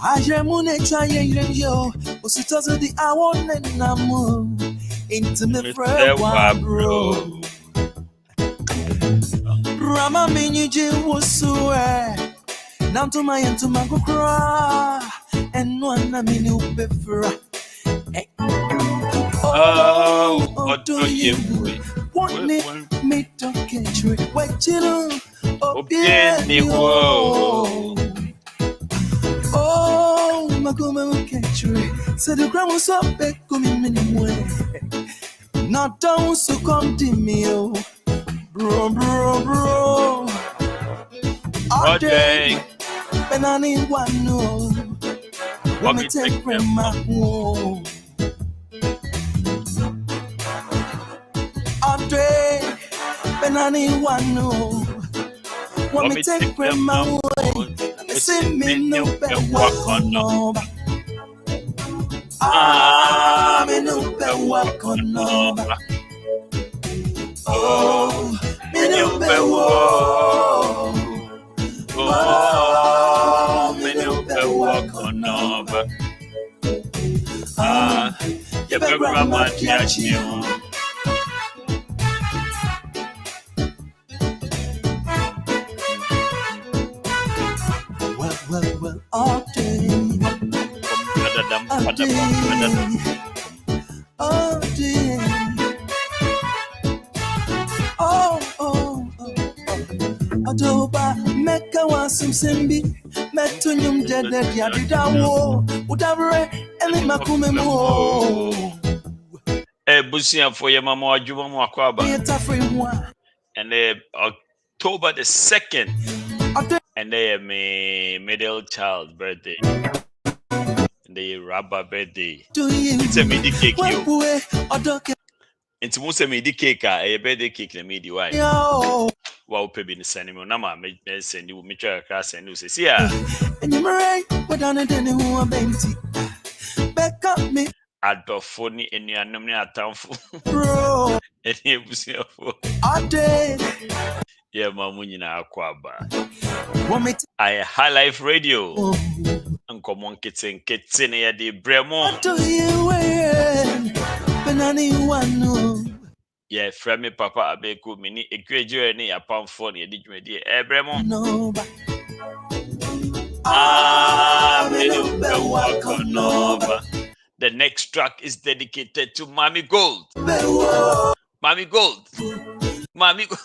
Ajemune trying yo, Ositos of the hour and Namu into the friend bro. Rama Miniji was so now to my and to my cry and one I mean you prefer. Oh, do you want me to catch you? What you know? Oh, oh, my woman catch you. So the ground was up, coming anyway. Not down, so come to me, oh, bro. All day, and I need one, no. Let me take my home. All day, and I need one, no. Let me take my way. See me no better walk on over. Me no better walk on over. Oh, me no better walk. Oh, me no better walk on over. You better grab my catch you. Well, all day, all day. Adoba, make a was some simbi, Metunium dead, Yadidawo, whatever, and in Macumemo. A busia for your mamma, Juma Quaba, and October the 2nd. And they have my middle child birthday. And they rabba birthday. It's a midi cake. It's most a midi cake, a birthday cake, and midi wine. Wow, Pebby, the cinema, Nama, may send you Mitchell class and you say, yeah. And you're right, what done it anymore, baby. Back up me. I'd be funny in your nominal town for bro. And he was here for all day. Yeah, Mamunina Aquaba. I High Life Radio. NkomohNkitnkiti near the Bremo. Yeah, Frame Papa Abeeku mini a graduate near Pound Phone, a dignity, a Bremo. No, the next track is dedicated to Mommy Gold. Mommy Gold. Mommy Gold.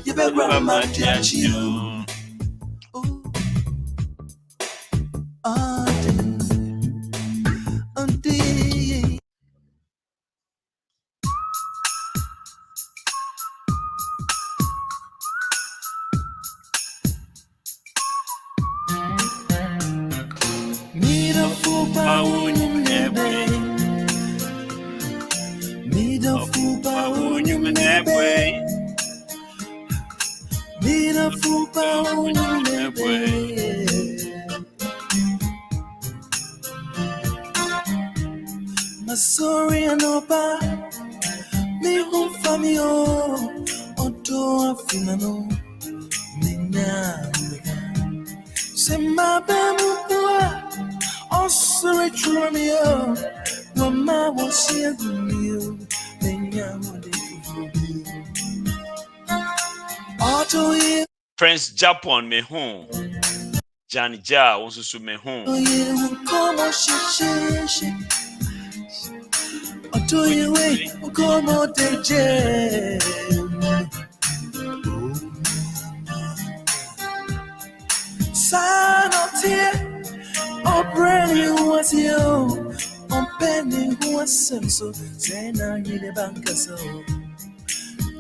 You better grab my you. Sorry, I know about me home for me. Oh, do I feel no? Say my baby, oh, sorry, try me. No, my was here to you. Prince Japan me home. Johnny Ja also to me home. Oh, yeah, come on, she. Do you wait? Come on, DJ. Sign up here. Oh, brand new was you. Oh, penny who was so. Say now you the bank so.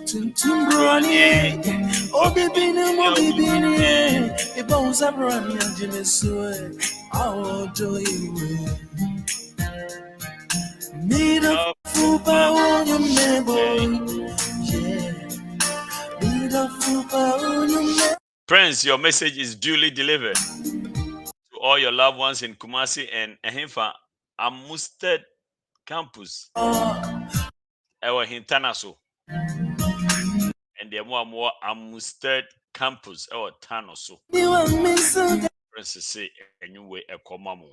Tum brony. Oh, baby, no baby. It bones up running on Jimmy Sway. Oh, do you wait? Meet a fupa on your neighbor. Yeah. Meet a fupa on your neighbor. Prince, your message is duly delivered to all your loved ones in Kumasi and Ahimfa Amusted Campus. Ewa Hintanaso. And and the more Amstead campus or town or so. Princess say anyway a common.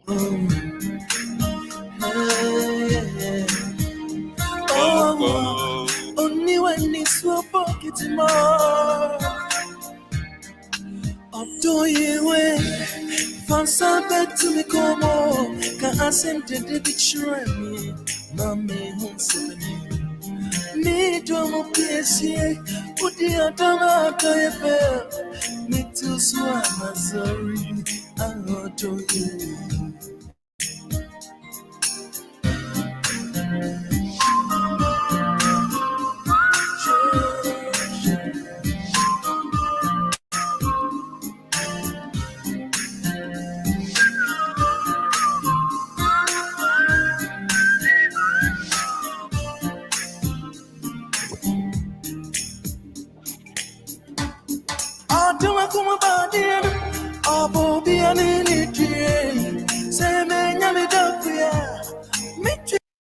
Only when it's your pocket more. Do you way? From Sabbath to me, come on. Can I send the dictionary? Mammy, who's me don't PSA. Put the Adama Kayabel. Me too, so I'm sorry. I do you.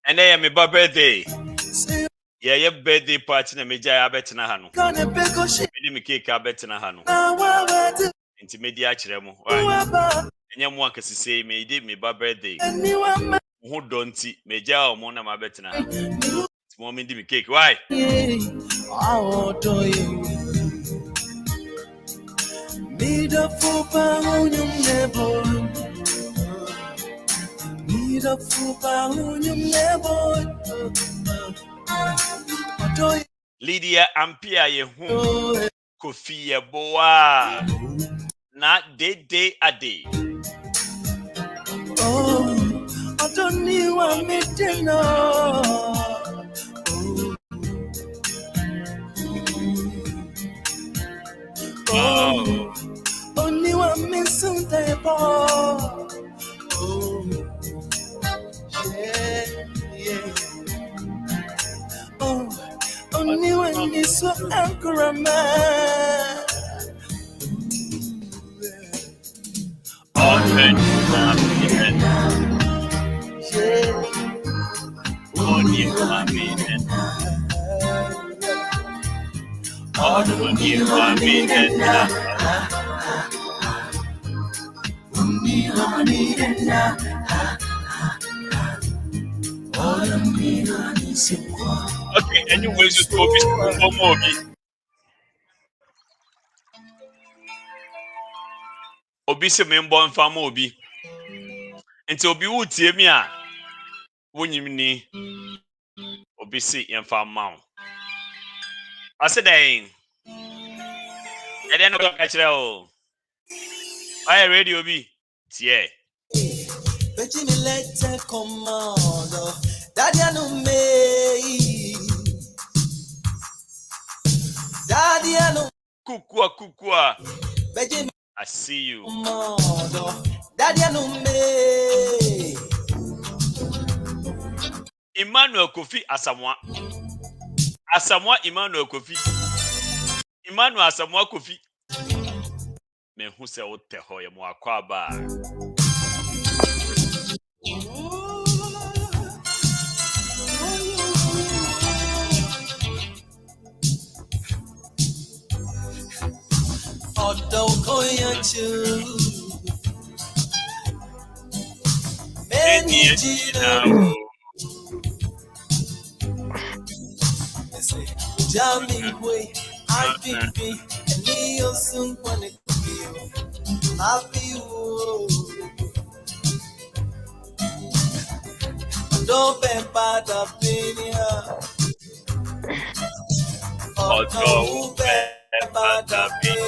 And I am a birthday. Yeah, your birthday party na meja ya betina hanu. Me cake a betina hanu. Inti media kyerɛ mo. Enye mo akasise me di me birthday. Ho donti meja o mo na ma betina hanu. Mo me di me cake. Why? Lydia Ampia ye hu Kofi ye boa na day a day. Oh, I don't need one meeting. Oh, only one missing table. Oh, yeah. Oh, only one is so anchor man. Okay, anyways, just focus on more. Obi se me mbɔ mfa ma obi. Nti obi wutie mi a wonyim ni obi se yɛmfa ma wo. Ase den. Ɛdɛn no ka kyerɛ o. Why radio bi? Tie. Betty me let commando. Daddy no me. Daddy no Kukua. Betty I see you. Daddy no me. Emmanuel Kofi Asamoah. Emmanuel Kofi. Emmanuel Asamoah Kofi. Me hu se wo te ho ye mo akwa ba. Don't go you. Many Gina. Jammy way, I think me, and Leo soon when it feel happy. Don't be bad opinion. Don't be bad opinion.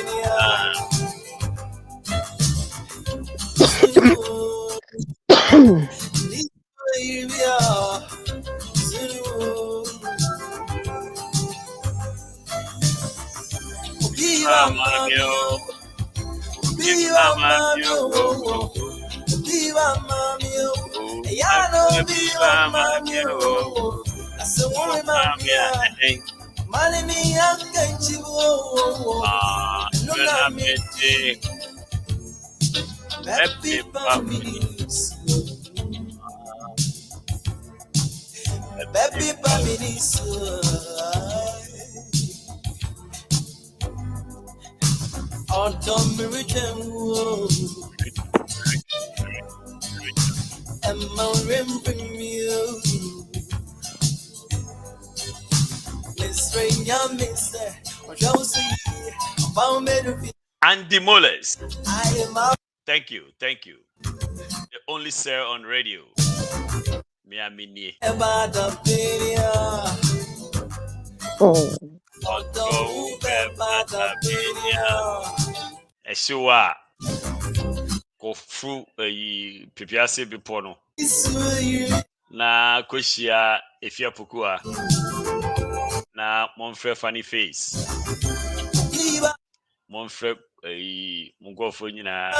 Andy Moles. Thank you. The only sir on radio. Miami. Eshiwa go through pipiase bipo no. Na koshia efia pokua. Na monfre funny face. Monfre mungofo nyina.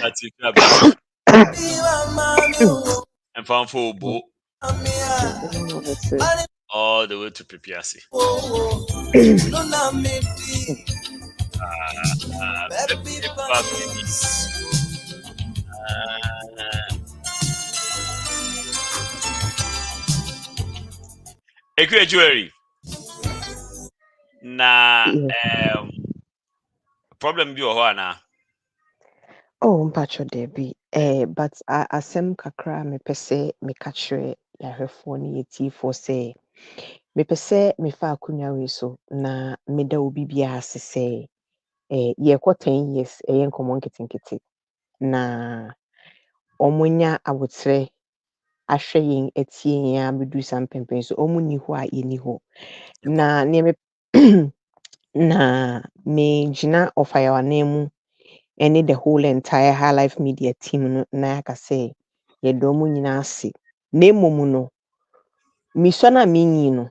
Ati kabe. And found for Bo all the way to Pipiasi. Jewelry. Na problem bi o na. Oh, mpacho debi. But asem kakra me pese me kachre ya hefo ni yeti for say me pese me fa akunya we so na me da obi bia asese ye kwa 10 years NkomohNkitnkiti na omunya awotre ahwe yin etie ya bedu sampempen so omuni ho a yeni ho na ne me na me jina ofaya wanemu and the whole entire High Life Media team na aka say ye do mu nyina ase na emomu no miso na minyi no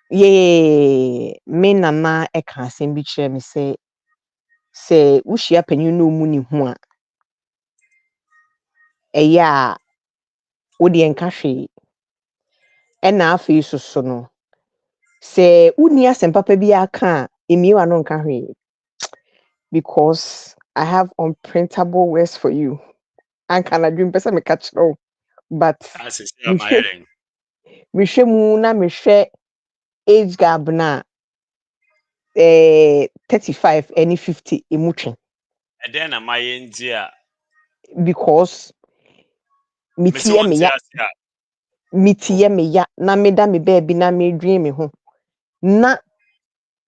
ye me nana e ka asem bi kire me say wuhia panyin no mu ni ho a eya wo de enka hwe e na afi so no say uni asem papa bi aka emiwa no nka hwe because I have unprintable words for you. And can I dream person me catch no, but me mu na me age gap na 35 any 50 emutwe. And then am I India Because mitiye me ya na me da me baby na me dream me ho na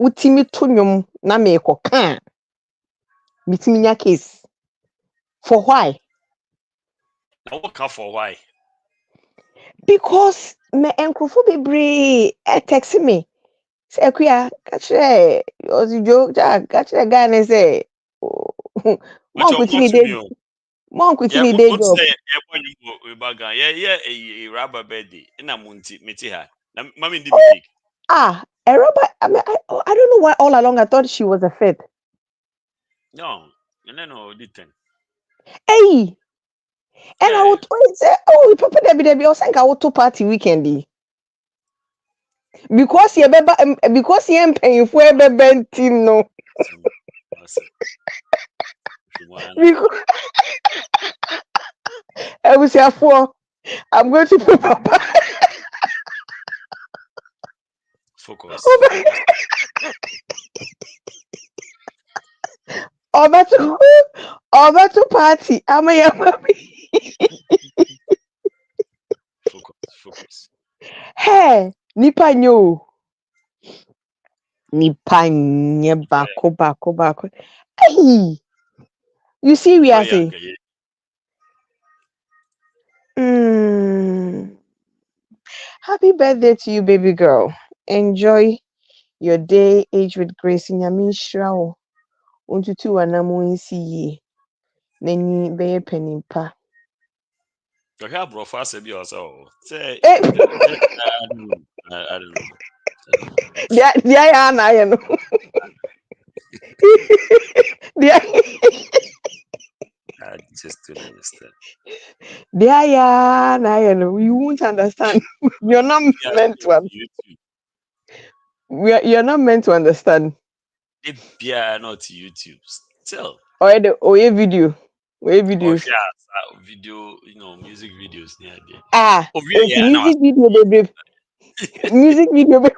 utimi to nwom na me koka mitimi nya case for why? Now what for why? Because me enkrofo bebre text me say akuya kachre ozi joke kachre guy na say Mom Kutini day job. Yeah, rubber birthday. Na munti meti ha. Na mama ndi cake. A rubber. I mean, I don't know why all along I thought she was a fit. No, no, didn't. Hey, and I would say, oh, Papa Debbie, I think I would to party weekendy. Because you ain't paying for a team, no. Because I was here for. I'm going to put Papa. Focus. Over to party. I'm a young mommy. Focus. Hey, nipa nyo bako. Hey, you see we are saying. Happy birthday to you, baby girl. Enjoy your day, age with grace in Yamishra. Untutu wanamu insi neni beye penimpa. Okay, I brought fast a bit also. Say, I don't know. Yeah, I know. I just don't understand. Yeah, I know. You won't understand. You're not meant to understand. You're not meant to understand. Yeah, not YouTube. Still. Or video. Videos. Yeah, video, music videos near there. It's music video, baby. Music video, baby.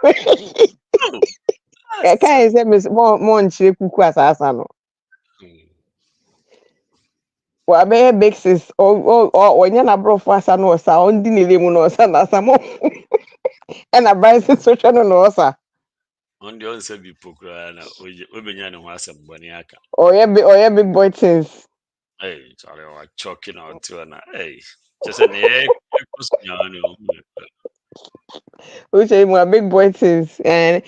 Can't say Miss Mon Chiku Asano. Well, I big sis or when you're not broke for Asano, sound in the limon sana samo. And a bright social no sir. On the answer be pokra, Ubenya and was a boniaka. Or yeah, big boy things. Hey, sorry, I'm choking out to an hey. Just an egg. Which is my big boy things. And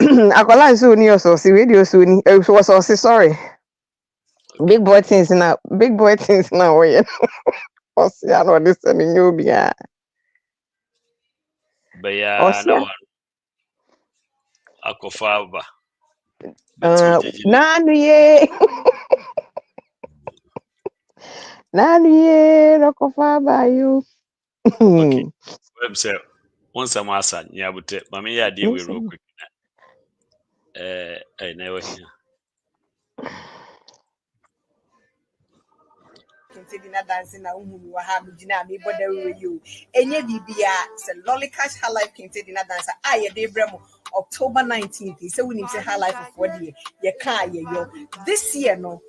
I call out soon, you so see radio soon. It was also sorry. Big boy things now. Big boy things now. Where I know this and you be But yeah, no one. Akofaba. Nanu Rokofaba you. Okay. Website. Once I'm asked, yeah, but Mammy, I deal with real quick. I never hear. Dinner dancing na who have dinner me but there you enye bibia say lollycash high life kente dinner dancer aye dey bremo October 19th so we need to high life of what year you can yo this year no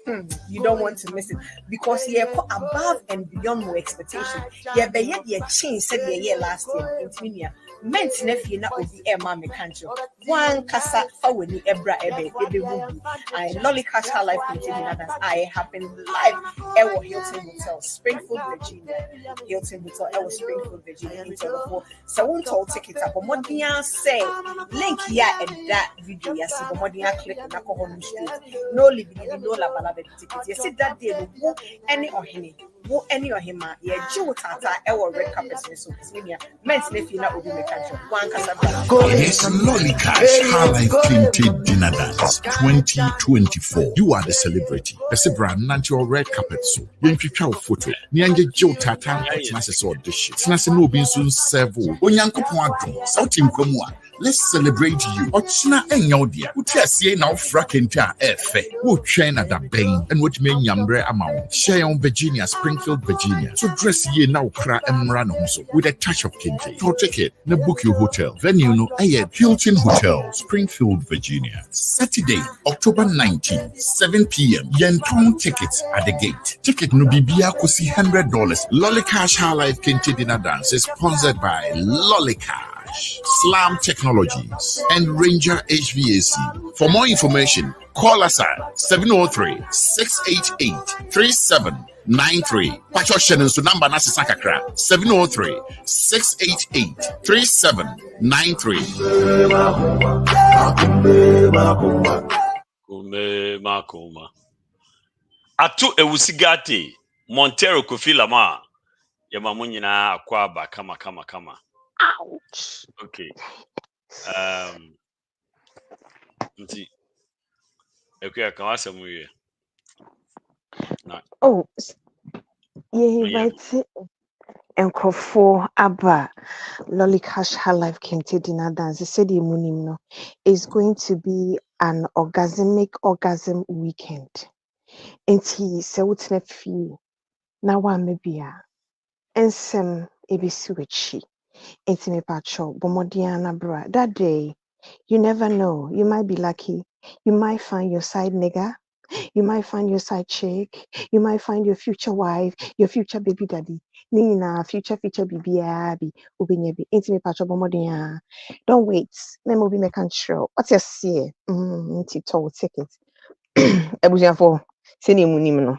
you don't want to miss it because you're above and beyond your expectation you be your change said the year last year in meant nephew na obi e ma me kancho one kasa fa weni ebra ebe wubi I lollycash high life kente dinner dance I happen live ewo Hilton Hotel, Springfield, Virginia. Hilton Hotel, Elwood, Springfield, Virginia. So, one told ticket up. But what do you say? Link here and that video. You see, but what do you click on NkomohNkitnkiti Street? No living, no la balaba ticket. You see that day, who any or him, who any or him, yeah, Joe Tata, Elwood red carpet. So, it's me, men's nephew, not will be the country. One Casablanca. It's lollycash high life kente dinner dance 2024. You are the celebrity. The Sebra Nancho red carpet. So, you photo. Nyanje Joe Tata, Nasa audition. Snasa no bin soon servo. Onyankopon South Nkomoa. Let's celebrate you. Ochina enyodia. Utiasie now frakenta efe. Wo train at that bang and what mean yambre amount. Share on Virginia, Springfield, Virginia. So dress ye now kra emrano so with a touch of kente. For ticket, na book your hotel. Venue no Hilton Hotel, Springfield, Virginia. Saturday, October 19th, 7 p.m. Yenton tickets at the gate. Ticket no bibia kosi $100. Lollycash High Life Kente Dinner Dance is sponsored by Lollycash, Slam Technologies, and Ranger HVAC. For more information, call us at 703-688-3793. Pacho Shannon so number nasi sakakra 703-688-3793. Makuma. Atu ewusigati Montero Kofilama. Yamamunyina akwaba kama. Ouch. Okay. Nti. Ekuya kan asemu ye. Oh, yeah, right. Nkofo Abba Lollycash High Life Kente Dinner Dance. They said no is going to be an orgasm weekend. And he said what's not few. Now one maybe and some ebisuichi. And me patrol Bomodiana bra. That day, you never know. You might be lucky. You might find your side nigga. You might find your side chick. You might find your future wife, your future baby daddy. Nina, future baby abi. Ubinyebi. Intimate patch bomodian. Don't wait. Let me be making sure. What's your say? Toll ticket. Ebuja for seni munimno.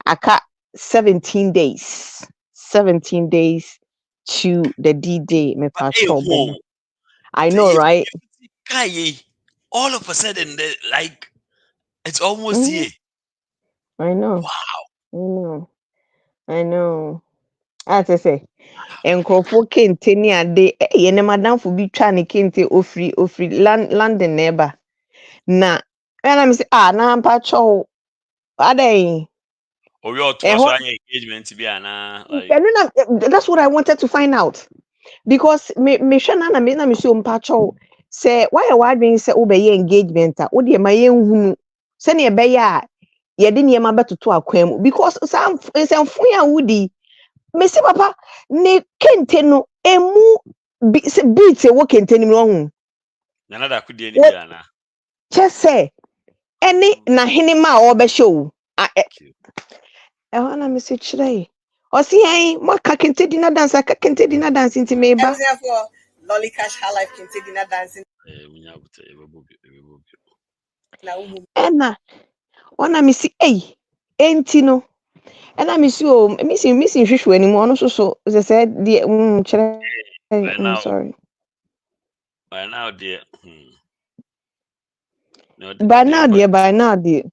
Aka 17 days. 17 days to the D-Day. Me patrol. I know, right? All of a sudden, like. It's almost here. I know. Wow. I know. As I say, Nkrofo kente ni ade ye ne madam fo bi twa ne kente ofri London neighbor. Na when I'm say na ampa cho adai. Or you to engagement bi na like. That's what I wanted to find out. Because me hwe na me so ampa cho say why you wadwen say obeye engagement a wo de ma ye nhunu. Se ne be ya ye de niema betoto akwan mu because some ya wudi me se papa ne kente no emu beat e wo kente ni no hu Nana da kudie ni bia na. Just say any na hinima or be show. Na me say chire. O si yan mo ka kente dina dance inti me ba. For Lolly Cash High Life Kente Dinner dancing. Munya buta Na ona me si enti no. Na me si o Missy hwehwe ani mo no so say de chire. I'm sorry. By now dear. By now dear.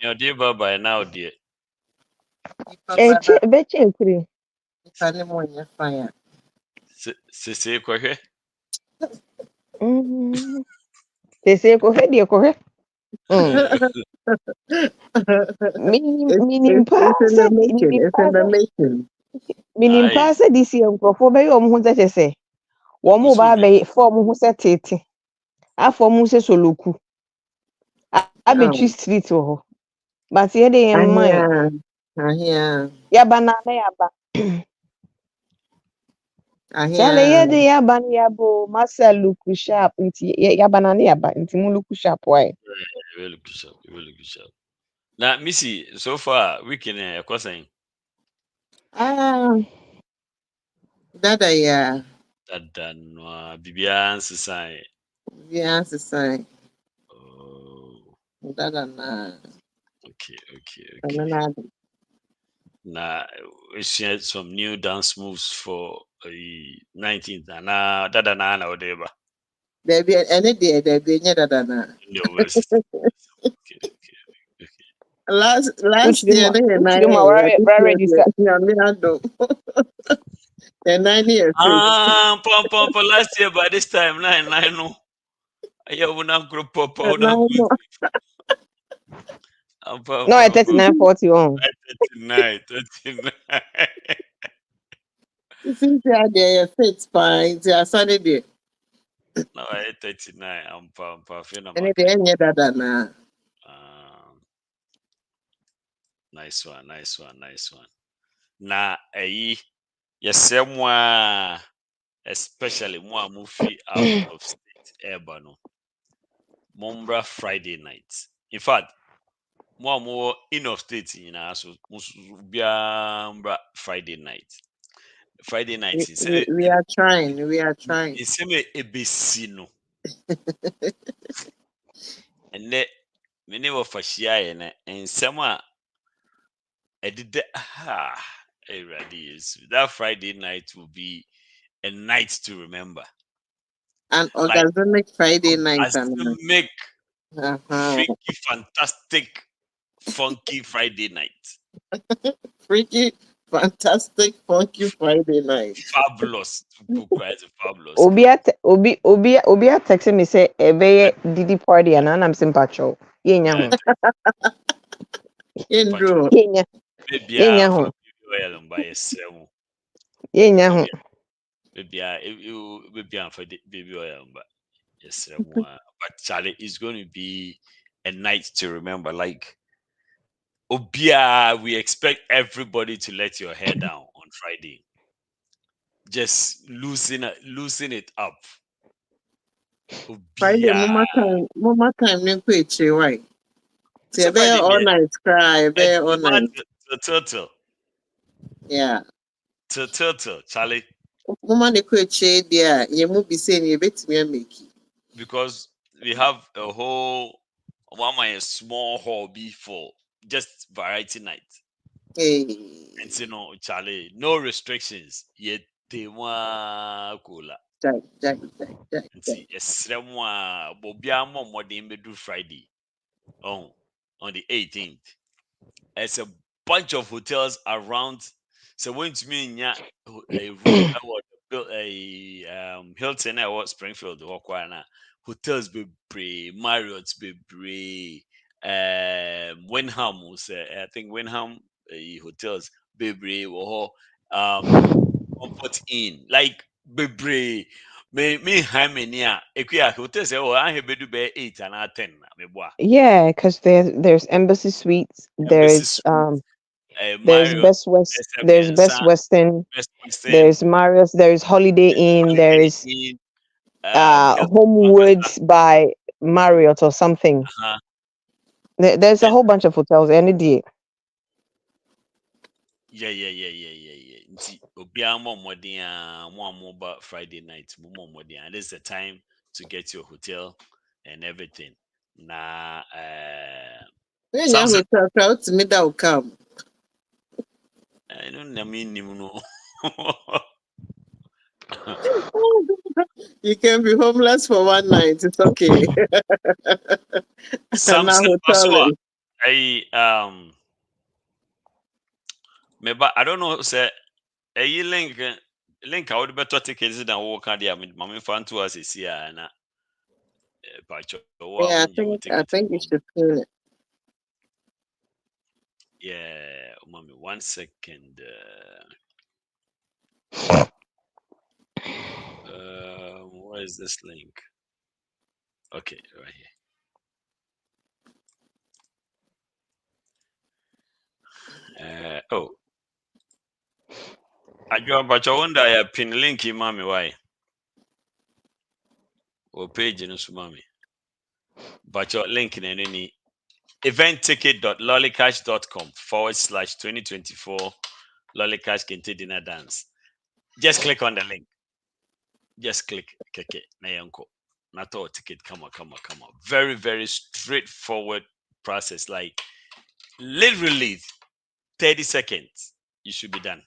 Your dear by now dear. Beche kuri. Ifane mo nya fire. Se kwahwe. Se kwahwe de kwahwe. Minim pasa this year nkrofo be yo mo ho se wo mo ba be form ho se tete afọ mo se soloku abetwi street ho but ye de yem man ya banana ya ba chale ye de ya ban ya bo masa look sharp nti ya banana ya ba nti mu look sharp why really good sharp. Now Missy, so far we can saying Dada ya. Dada no Bibian Sai. Yes, sai. Oh. Dada na. Okay. Na We shared some new dance moves for the 19th. Na Dada na odeba. Baby, any day, nya dada na. Okay. Last year, they had 9 years. And 9 years. Last year by this time, 9 no. I won't group up. no 39-40 39. Since they are fit fine, they are Saturday. No, I 39. I'm And they nya dada na. Nice one. Na yes, moi, especially moi movie out of state Ebano. Mombra Friday night. In fact, more in of state so Biambra Friday night. Friday night We are trying. It's a besino. And then many of us share and someone I did that Friday night will be a night to remember. An orgasmic Friday night. Make freaky, fantastic, funky Friday night. Freaky, fantastic, funky Friday night. Fabulous. Fabulous. Obi text me say ebe Didi party and I'm sympacho. Yenya ho. Indro. Yenya ho. Yenya ho. Baby for baby oil, but yes, but Charlie is going to be a night to remember. Like Obia, we expect everybody to let your hair down on Friday. Just loosen it up. Friday, mama time, no picture, right? Say, bear all night cry, bear all night. Turtle. Yeah. Turtle, Charlie. Mama, the picture, dear, you must be saying you bet me make it. Because we have a whole small hobby for just variety night. Hey. And you know, Charlie, no restrictions. Yet they want cola. Jack. See, yes, Bobia more do Friday. On the 18th. It's a bunch of hotels around. So when to me a room a Hilton or Springfield or Kwana hotels be Marriott's be Wyndham was I think Wyndham hotels be or Comfort Inn like be me how many hotels I have do be 8 and 10 Yeah, because there's embassy suites. There's There's Mario, Best West. There's Best Western. There's Marriott. There is Holiday Inn. There is Homewoods by Marriott or something. There's a whole bunch of hotels. Any day. Yeah. Obiamo Modia, more Friday night, Modia. And this is the time to get your hotel and everything. Nah, hotel crowd to me that will come. I don't mean no. You can be homeless for one night. It's okay. Something maybe I don't know. Say a link I would better tickets than walk out there. Mammy fan to us is here and yeah, I think you should feel it. Yeah, mommy, 1 second. Where is this link? Okay, right here. But I wonder I pin link in mommy why? Or page in mommy. But your link in any eventticket.lollycash.com/2024 Lollycash Kente Dinner Dance. Just click on the link. Just click Keke Nayanko. Not all ticket. Come on. Very, very straightforward process. Like literally 30 seconds, you should be done.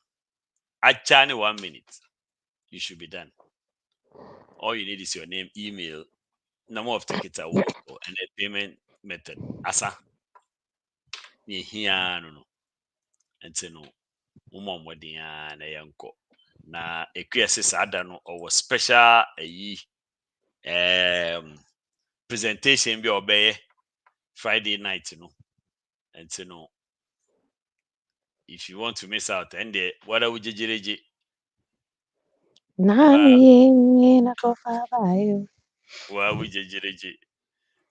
Actually, 1 minute, you should be done. All you need is your name, email, number of tickets and a payment method. Asa. No. And say no. Na yanko. Na ekwese sada no or special presentation bi obeye Friday night no. And say no. If you want to miss out, and what are we jijireji? Well, we jijireji.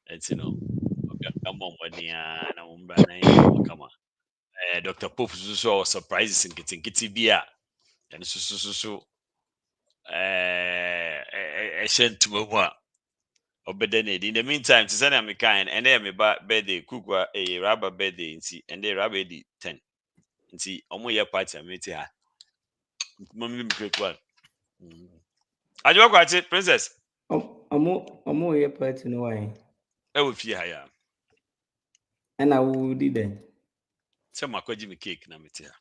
And say no. Come on, come on. Dr. Pope so surprises in Nkitnkiti bia. And so to Obedene. In the meantime, to send me kind and then me birthday cook a rubber birthday and they rubber 10. And see, year party I meet her. Mommy great one. Are you got it, princess? Omo year party no why. I will fear her. And I will do then. Some my me cake na meet her.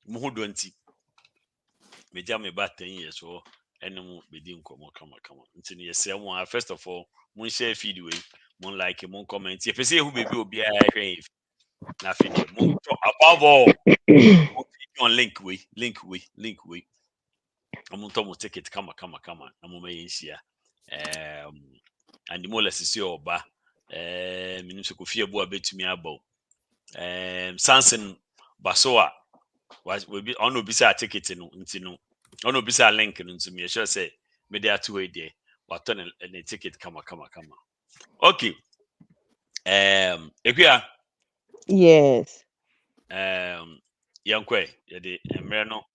Muhu don't see. Me jam me back 10 years so and no be din come on. Until you say one first of all, mun share feed way, mun like, mun comment. If you say who baby will be na feed mun above all. On link way. I'm on top ticket. Come on. I'm here. And the more less is your ba. Minus Kofi Abu betumi abo. Sanson Basoa will be on bisa ticket no ntino. On bisa link no ntumi. Sure say media 2 way there. What turn a ticket come on. Okay. Ekuya. Yes. Yankwe yede emre no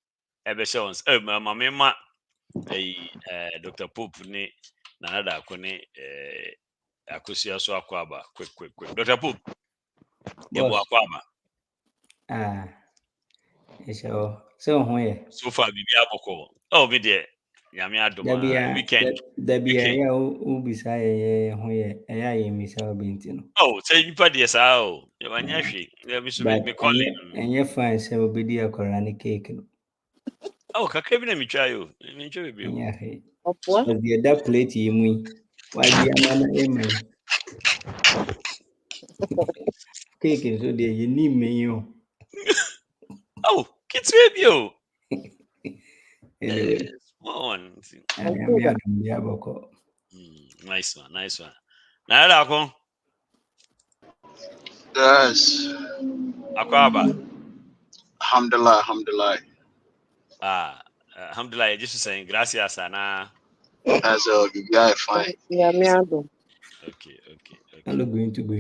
ebe shows mama Dr. Pope ni nanada akone akosia so akwaba quick Dr. Pope yebo akwaba So hoye so far bibi aboko me de yame adoma weekend da bia ya ubisa ye hoye eya ye misa obinti no say you pad yes how you anya hwe me calling enye fine se obedi akora ne cake no kakra bi na me twa yo me twa bebre enye he so the da plate yi mu wa di amana emai cake so de ye ni meyo kitwe bi o anyway small one nice one na da ko yes akwaba alhamdulillah alhamdulillah just saying gracias ana as a guy fine okay I'm going to go.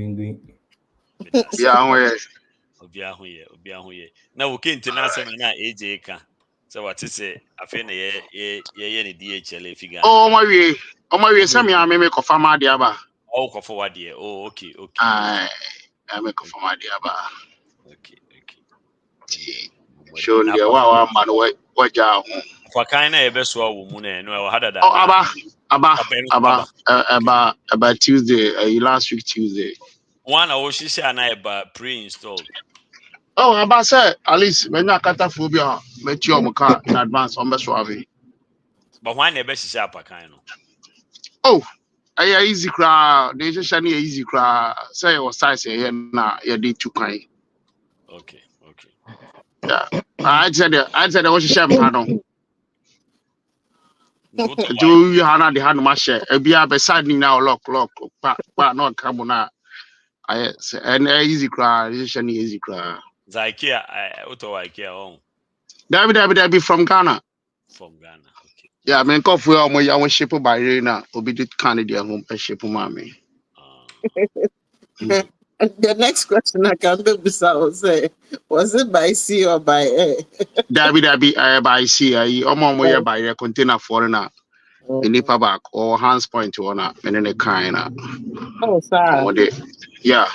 yeah Obia huye. Na wukinti na asem na AJ ka. So what is it? I feel ye ni DHL figa. Oh, my way, some ya me make of my diaba. Oh, ko forward here. Oh, okay. I make of my diaba. Okay. Show Na the wow man, what job? for kind of best wo mu na no had that Oh, na. about Tuesday, last week Tuesday. One I was she na pre-installed. Oh, about say at least when you got phobia, met your car in advance on best of it. But why never she apa kind no. Oh, I easy cry. They just shiny easy cry. Say was size here na you did too kind. Okay. Yeah. I said I was a champagne. Do you have the hand masher? A beer beside me now, lock, but not come on. I say an easy cry, this an easy cry. Zakia, auto Ikea on David from Ghana. from Ghana. Okay. Yeah, I mean, coffee or my young ship by Rena, or be the Canadian home a ship, mommy. The next question I can do is say, was it by sea or by air? David, by sea, I almost by a container foreigner. A nipper back or hands point to honor, and then a kind of. Oh, sorry. Yeah.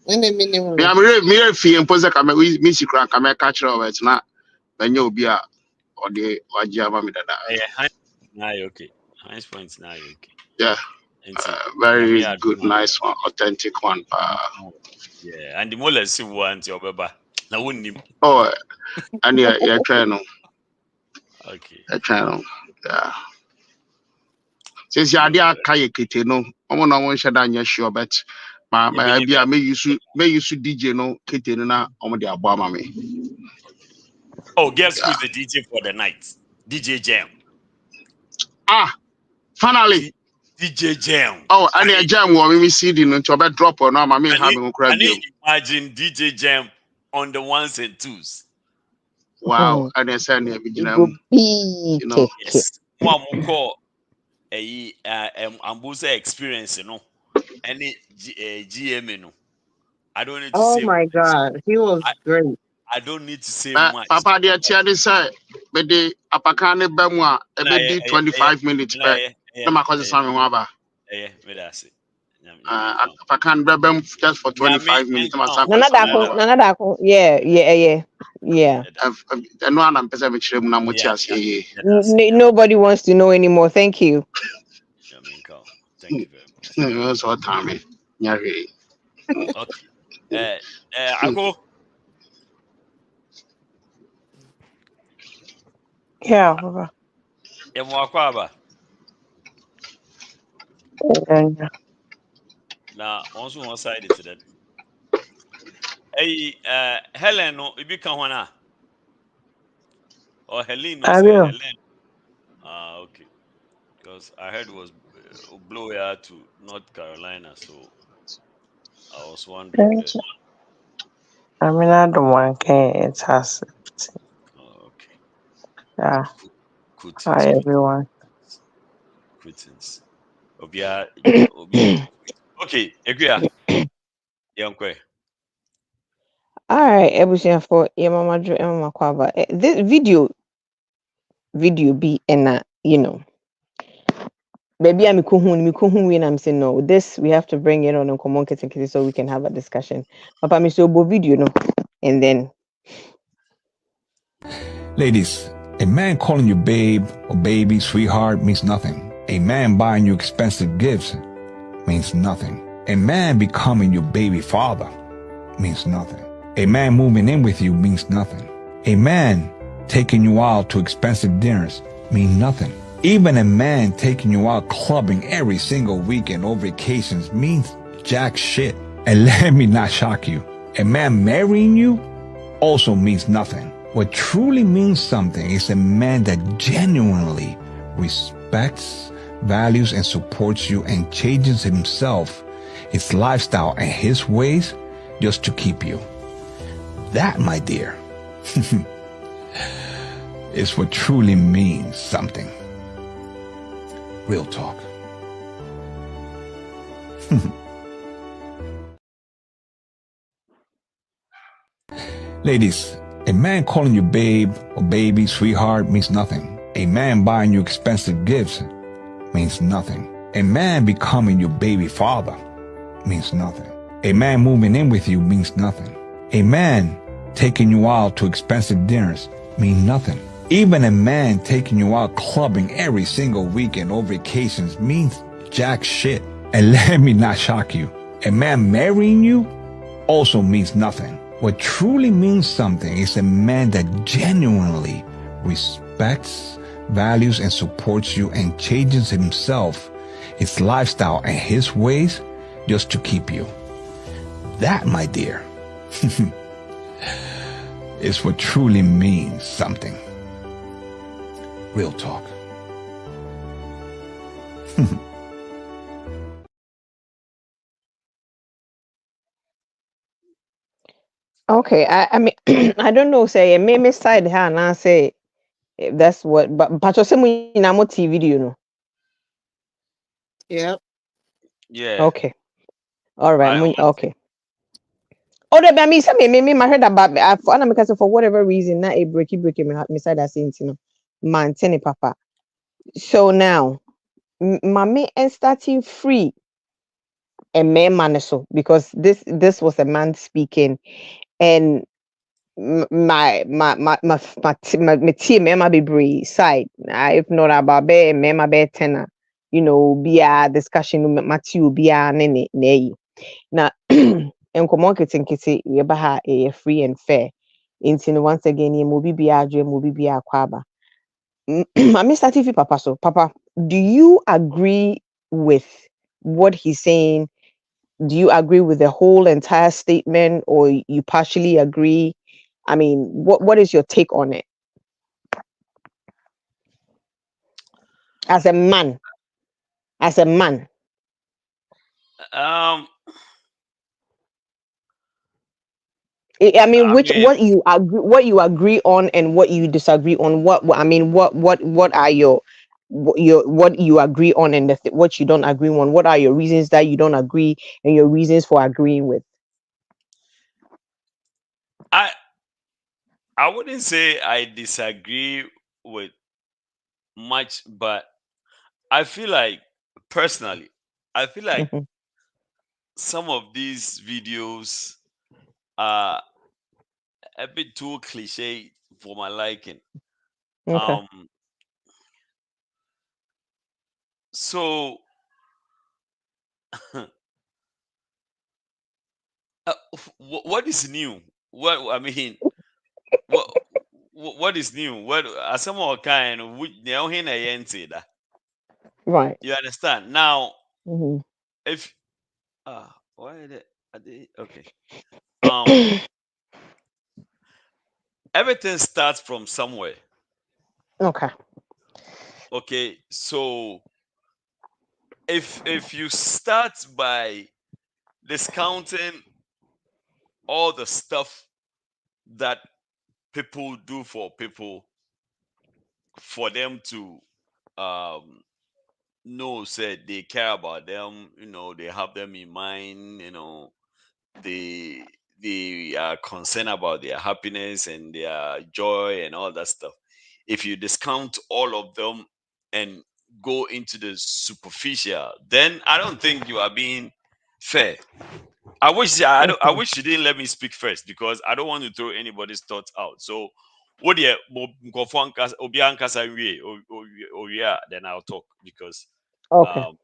In a minimum. Yeah, I'm mere fee and pose a Missy crack, I'm a catcher of it, not when you'll be a or the Wajama. Okay. High points now okay. Yeah. Very good, nice one, authentic one. Yeah, and the more let's see one your baba. Now wouldn't. Oh, and yeah, channel. Okay. A channel. Yeah. Since you are there, Kayakite, no, I'm on one shut down your sure, but my idea may use DJ no kitten na on the Obama me. Oh, guess who's the DJ for the night? DJ Jam. Finally. DJ Jam. Oh, and a jam will me see the no to drop or no, my me having a crab. Imagine DJ Jam on the ones and twos. Wow, and then send me you know. Yes. One more call Ambusa experience, you know. Any GM, no. I don't need to say. Oh my God, he was great. I don't need to say much. Papa, the Tiadi said, but the Apakane Bemwa, a bit 25 minutes. No, my cousin Sammy Waba. Yeah, that's it. Apakan Bebem just for 25 minutes. Nanadako. Yeah. And one I'm Pesavic. Nobody wants to know anymore. Thank you. Thank you very much. That's what time. Okay. I go. Yeah, Papa. Now, also one side is that. Hey, Helen, no, you become one. Or Helene, no, say Helen. Okay. Because I heard it was blow here to North Carolina, so I was wondering. I mean, I don't want it has. Okay. Yeah. Hi, everyone. Greetings. Obia. Okay, Eguya. Yankwe. All right, everything for Mama Joe and Mama Kwaba. This video be and you know. Maybe I'm and I'm saying no. This we have to bring it on NkomohNkitnkiti so we can have a discussion. Papa me so video no, and then. Ladies, a man calling you babe or baby, sweetheart means nothing. A man buying you expensive gifts means nothing. A man becoming your baby father means nothing. A man moving in with you means nothing. A man taking you out to expensive dinners means nothing. Even a man taking you out clubbing every single weekend or vacations means jack shit. And let me not shock you. A man marrying you also means nothing. What truly means something is a man that genuinely respects, values, and supports you and changes himself, his lifestyle, and his ways just to keep you. That, my dear, is what truly means something. Real talk. Ladies, a man calling you babe or baby, sweetheart means nothing. A man buying you expensive gifts means nothing. A man becoming your baby father means nothing. A man moving in with you means nothing. A man taking you out to expensive dinners means nothing. Even a man taking you out clubbing every single weekend or vacations means jack shit. And let me not shock you. A man marrying you also means nothing. What truly means something is a man that genuinely respects, values, and supports you and changes himself, his lifestyle, and his ways just to keep you. That, my dear, is what truly means something. Real talk. Okay, I mean, I don't know. Say, me side her and I say that's what. But say we na mo TV video no. Yeah. Yeah. Okay, all right. I want Okay. Oh, the me say me my heard about me. I'm because for whatever reason, na a breaky me side that saying you know, man, papa. So now, mommy and starting free a man so because this was a man speaking and my team member be brave side. If not about be member be tenor, you know, be a discussion Matthew be a nene ne. Now, NkomohNkitnkiti yeba ha a free and fair. Into once again, ye mobi be a dream, mobi be a kwaba. Mr. TV Papa, so Papa, do you agree with what he's saying? Do you agree with the whole entire statement or you partially agree? I mean, what is your take on it as a man? As a man, um I mean, I mean what you agree on, and what you disagree on. I mean, what are what you agree on, and what you don't agree on? What are your reasons that you don't agree, and your reasons for agreeing with? I I wouldn't say I disagree with much, but I feel like personally, I feel like Mhm. some of these videos are a bit too cliche for my liking. Okay. Um, so what is new? What I mean, what what is new? What are some more kind? Which that Right. you understand now? Mhm. If why are they okay? Um, everything starts from somewhere. Okay. Okay, so if you start by discounting all the stuff that people do for people for them to um know said they care about them, they have them in mind, they they are concerned about their happiness and their joy and all that stuff. If you discount all of them and go into the superficial, then I don't think you are being fair. I Okay. wish you didn't let me speak first because I don't want to throw anybody's thoughts out. So what do you yeah, then I'll talk because Okay. um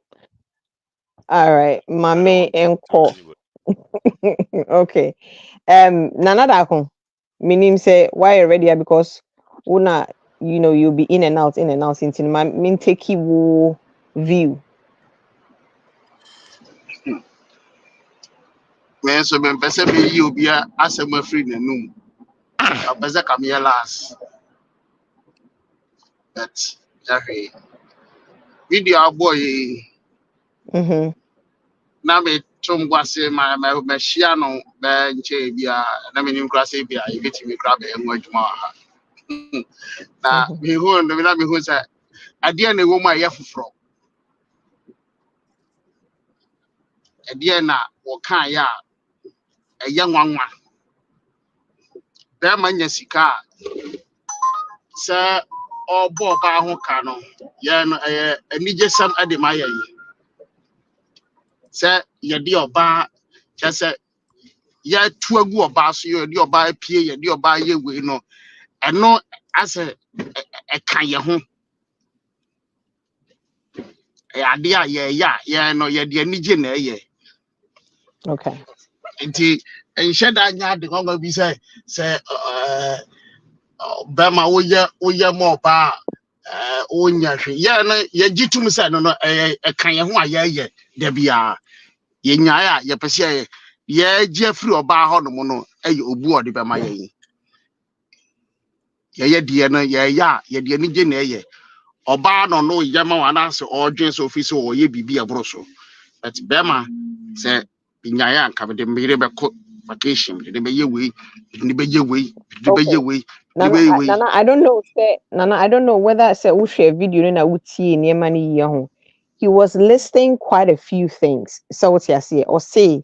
All right. I don't Mame want to throw enko. anybody. Okay. Nana Dako. Meaning say why already because una you'll be in and out into my mean take you view. Me nso mempɛ sɛ meyi obi asɛm afiri n'anum. Mepɛ sɛ ka meyɛ last. But yɛhwɛ video abɔ yi Mm-hmm. na metom gu ase mahyia no bɛɛ nkyɛn bi a na menim koraa sɛ bi a yɛbɛtumi koraa bɛyɛ ho adwuma wɔ ha. Na Mm-hmm. mehu sɛ adeɛ na ɛwɔ mu a ɛyɛ foforɔ. Ɛdeɛ na wɔkaeɛ a ɛyɛ nwanwa. bɛrima nya sika sɛ ɔbɔ ɔbaa ho ka no yɛ no ɛyɛ anigyesɛm de ma yɛ yi sɛ yɛde ɔbaa kyɛ sɛ yɛatu agu ɔbaa so yɛde ɔbaa pie yɛde ɔbaa yɛ wei no ɛno asɛ ɛka yɛ ho ɛyɛ ade a yɛyɛ a yɛn no yɛde anigye na ɛyɛ Okay. nti nhyɛ da nya de ngɔngɔ bi sɛ bɛrima woyɛ ma ɔbaa wonya hwɛ yɛ no yɛgye tum sɛ no no ɛka yɛ ho a yɛyɛ da biara yɛnyae a yɛpɛ sɛ yɛgye afiri ɔbaa hɔ nom no ɛyɛ obu ɔde bɛma yɛn yɛyɛ deɛ no yɛyɛ a yɛde anigye na ɛyɛ ɔbaa no yɛ ma wana sɛ ɔdwen sɛ ofi sɛ ɔyɛ biribi ɛboro so but bɛrima sɛ nyae a nka de mmere bɛkɔ vacation de bɛyɛ wei de bɛyɛ wei de bɛyɛ wei Nana, I don't know whether say we share video na uti near money ho. He was listing quite a few things. So what you say or say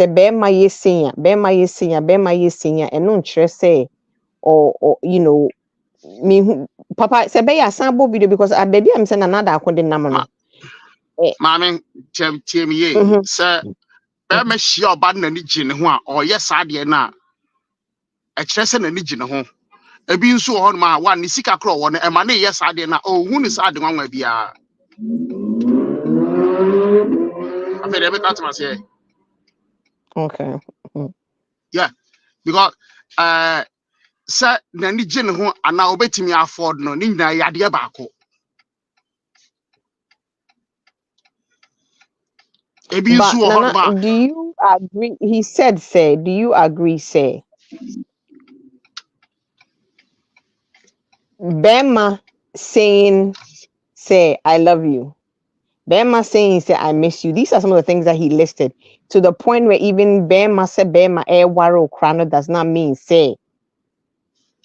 be my ye senior, and no interest say or you know me papa say be a sample video because I baby I'm saying another according number. Mame tie me ye sɛ bɛrima hyia ɔba no n'ani gye ne ho a ɔyɛ saa deɛ no a ɛkyerɛ sɛ n'ani gye ne ho ebi nso wɔ hɔ nom a wa ne sika korɔ wɔ no ɛma ne yɛ saa deɛ no a ɔhu ne saa de nwanwa biara afei deɛ ɛbɛka atoma sɛ Okay. yeah because sɛ n'ani gye ne ho anaa obetumi afford no ne nyinaa yɛ adeɛ baako ebi nso wɔ hɔ nom a do you agree? He said, say, do you agree, say? Bema saying, say, I love you. Bema saying, say, I miss you. These are some of the things that he listed to the point where even Bema said, Bema air waro crano does not mean, say,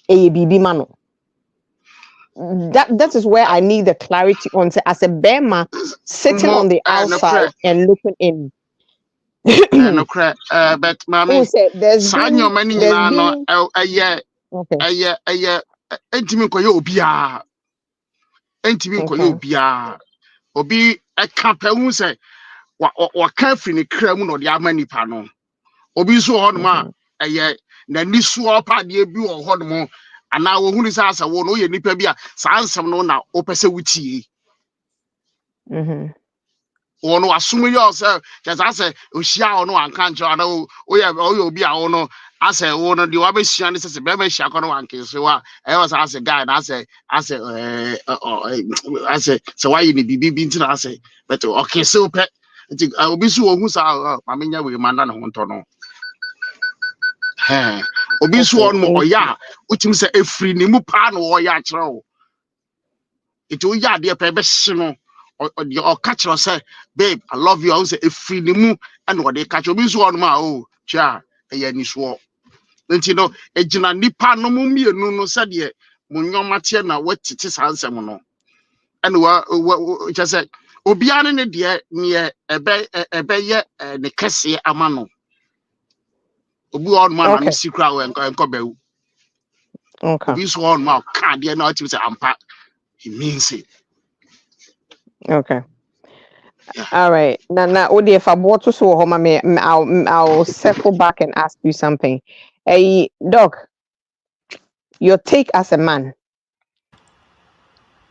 a baby mano. That is where I need the clarity on, say, as a Bema sitting on the outside and looking in. no crack, but mommy, there's been entimi koyo obia obi eka hu se wa ka firi ne kra mu no de ama nipa no obi so ho no ma eye na ni so pa de bi wo ho no mo ana wo hunu sa asa wo no ye nipa bi a sa ansem no na opese wutie ono asum yo se just ase ohia ono anka nche ana oye obi a ono ase wo no de wa be hia ne se be be hia ko no anke so wa e was ase guy na ase so why ni bibi ntina ase but okay so pe nti obi so ohu sa ma menya we manda ne ho nto no obi so ono oya utim se efri ni mu pa no oya kire o iti oya de pe be hye no or catch us say, babe, I love you. I say a free mu and what they catch obi so on ma cha ni so. You know, a jina nipa no mu mienu no said ye munyoma tie na wetiti sansem no. And just say obiane ne de ne ebe ye ne kese ama no. Obi on man na secret we enko bewu. Okay. Obi so on ma ka de na otim say ampa. He means it. Okay. All right. Now, Odi, if I bought to so home, I'll circle back and ask you something. Hey, Doc, your take as a man.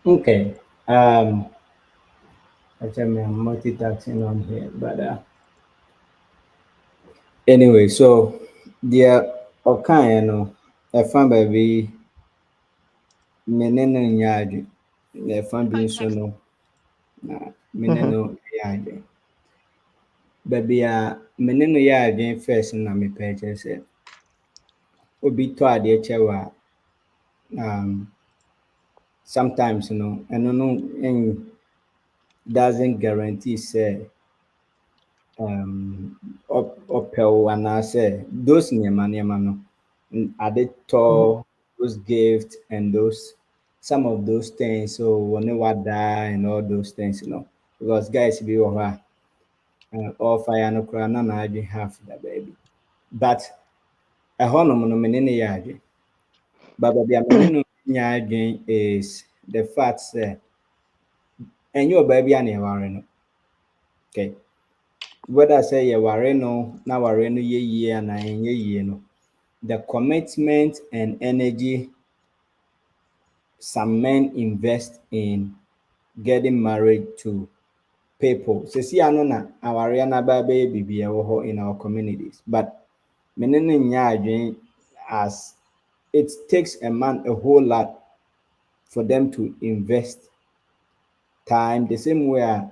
Okay. Actually, I'm multitasking on here, but anyway, so the okay, I found baby meneno nyadi. I found being so no. Meneno yadi. Baby, meneno yadi first na me purchase it. Obi to ade chewa sometimes and no doesn't guarantee say upel and I say those nyama no are they tall those gifts and those some of those things so whenever die and all those things because guys be over all fire no cry no I half the baby but a honor no menene yard But baby, again is the fact that and your baby and you are okay. Whether say you are no now are no ye and I ye no. The commitment and energy some men invest in getting married to people. So see, I know na our na baby be in our communities, but meaning as it takes a man a whole lot for them to invest time the same way a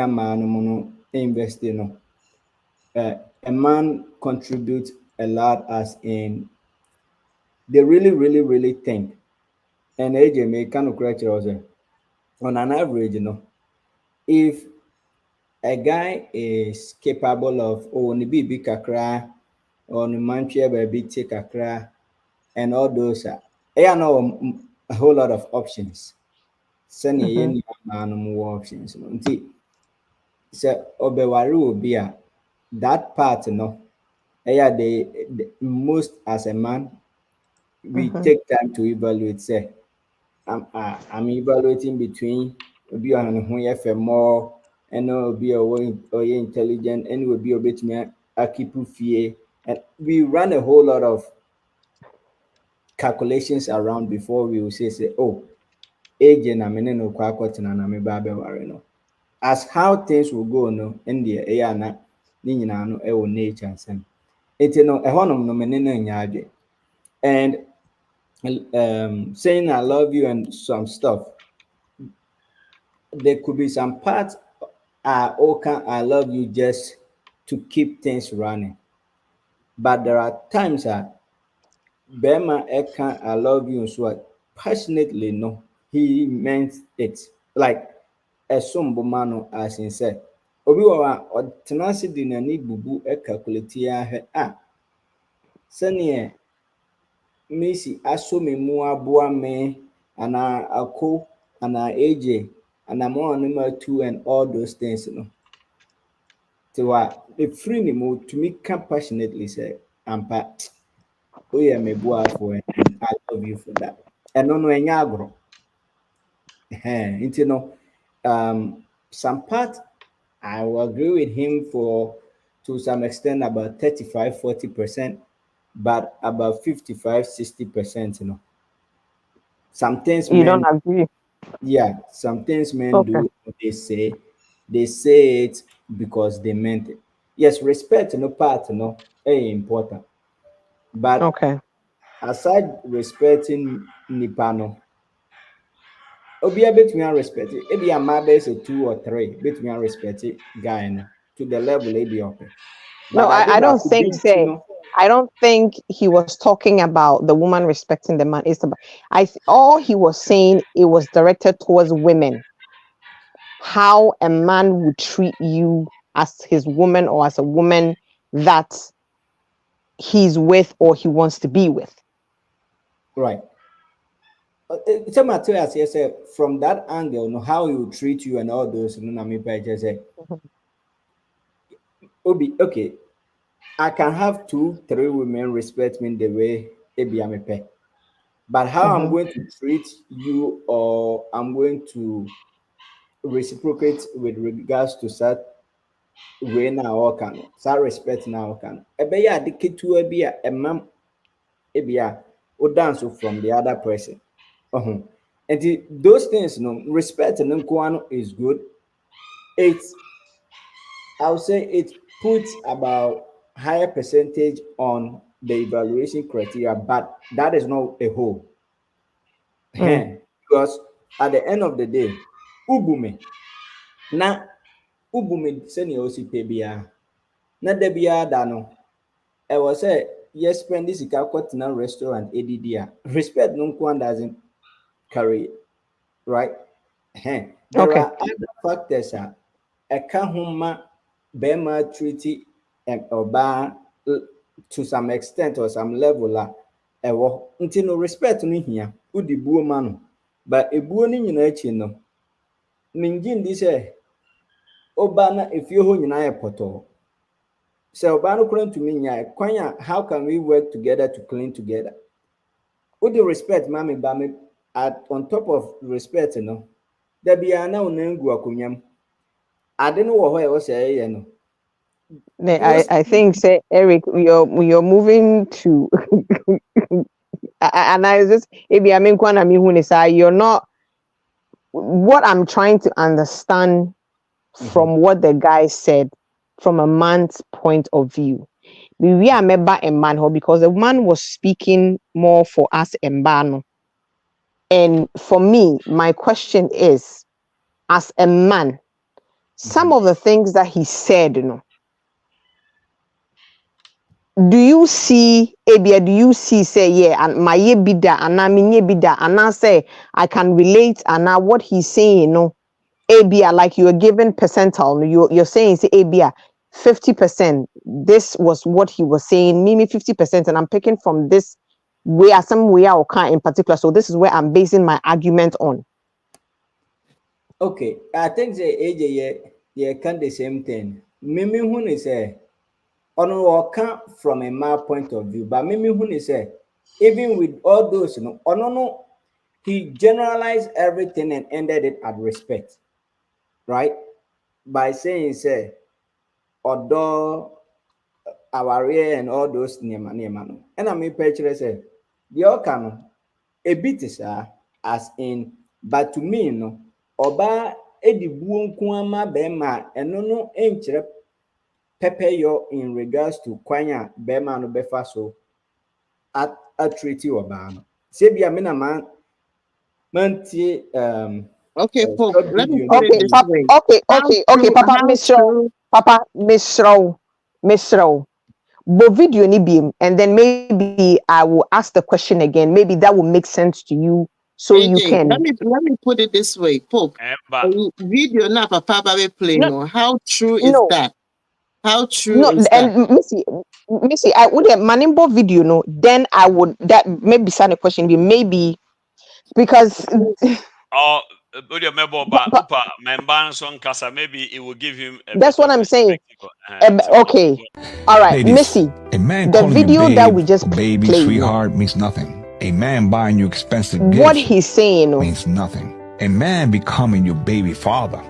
man no invest a man contributes a lot as in they really think and AJ may kind of correct also on an average if a guy is capable of ni bibi kakra or ni manchia baby take kakra and all those a whole lot of options. Send any man more options. Nti say obewari obi a that part the most as a man we take time to evaluate say I'm evaluating between obi on who yɛ more and obi or intelligent and will be a bit me a keep fear and we run a whole lot of calculations around before we will say oh age na me no kwa kwatena na me ba be ware no as how things will go no in the air na ni nyina no e wo nature nsem enti no e honom no me no nya ade and saying I love you and some stuff there could be some parts okay I love you just to keep things running but there are times Bema Eka I love you so passionately no he meant it like ɛsom ma no as in sɛ obi wɔ a ɔtena ase de n'ani bubu calculate ahwɛ sɛneɛ Missy aso me mu aboa me anaa ako anaa AJ anaa ma ɔno ma two and all those things no te hɔ a ɛfiri ne mu tumi ka passionately sɛ ampa woyɛ me boafoɔ and I love you for that ɛno no ɛnyɛ agorɔ nti no some part I will agree with him for to some extent about 35-40%, but about 55-60%, Some things you don't agree. Yeah, some things men do they say it because they meant it. Yes, respect part important. But aside respecting Nipano, obi a betumi respect it. Ebi ama be say 2 or 3 betumi respect it guy no to the level ebi okay. No, I don't think so. I don't think he was talking about the woman respecting the man. It's about all he was saying it was directed towards women. How a man would treat you as his woman or as a woman that he's with or he wants to be with. Right. It's a matter as you say from that angle, how he will treat you and all those. Obi, okay, I can have 2-3 women respect me the way I'm a pet. But how I'm going to treat you or I'm going to reciprocate with regards to that way now or can that respect now can. Ebe ya dike to a mom ebia or dance from the other person. And those things, respect and is good. I would say it puts about higher percentage on the evaluation criteria, but that is not a whole. Because at the end of the day, ubume na ubume seni osi pebia na debia dano. I was say yes, spend this na restaurant ADD. Respect no one doesn't carry it, right? There are other factors Ekahuma Bema treaty and Oba to some extent or some level until no respect me here, who the buo man, but a buoning in a chino. Mingin this Obana if you hold in a poto. So Obano couldn't to me, how can we work together to clean together? With the respect, mommy, but me at on top of respect, you know, there be an now nengu akunyam. I don't know what I was saying, you know. I think, say Eric, you're moving to and I just maybe I mean you're not what I'm trying to understand from what the guy said from a man's point of view. We are remember a man because the man was speaking more for us and Bano. And for me, my question is, as a man, some of the things that he said, do you see Abia, do you see say yeah and my bida and I mean bida and I say I can relate and now what he's saying, Abia, like you're given percentile, you're saying say Abia 50%. This was what he was saying, me 50%, and I'm picking from this way some way or kind in particular. So this is where I'm basing my argument on. Okay, I think the AJ yeah can the same thing. Mimi who is say on come from a man point of view, but Mimi who is say even with all those, no, he generalized everything and ended it at respect, right? By saying say although our and all those nema no. And I mean picture say the can a bit is as in, but to me no oba edi buo nko ama bema eno no enkyere pepe yo in regards to kwanya bema no befa so at a treaty oba no se bia me na man Okay, Pope, let me put it Okay, this way. okay, Papa Misro. But video ni beam, and then maybe I will ask the question again. Maybe that will make sense to you, so AJ, you can. let me put it this way, Pope. Video na Papa Babe play no. How true is that? How true is that? And Missy, I would have manimbo video no. Then I would that maybe send a question. Maybe because maybe it will give him a that's what I'm saying. Okay, all right, Ladies, Missy. a man The calling video you babe that we just or baby played, sweetheart means nothing. A man buying you expensive what gifts he's saying means nothing. A man becoming your baby father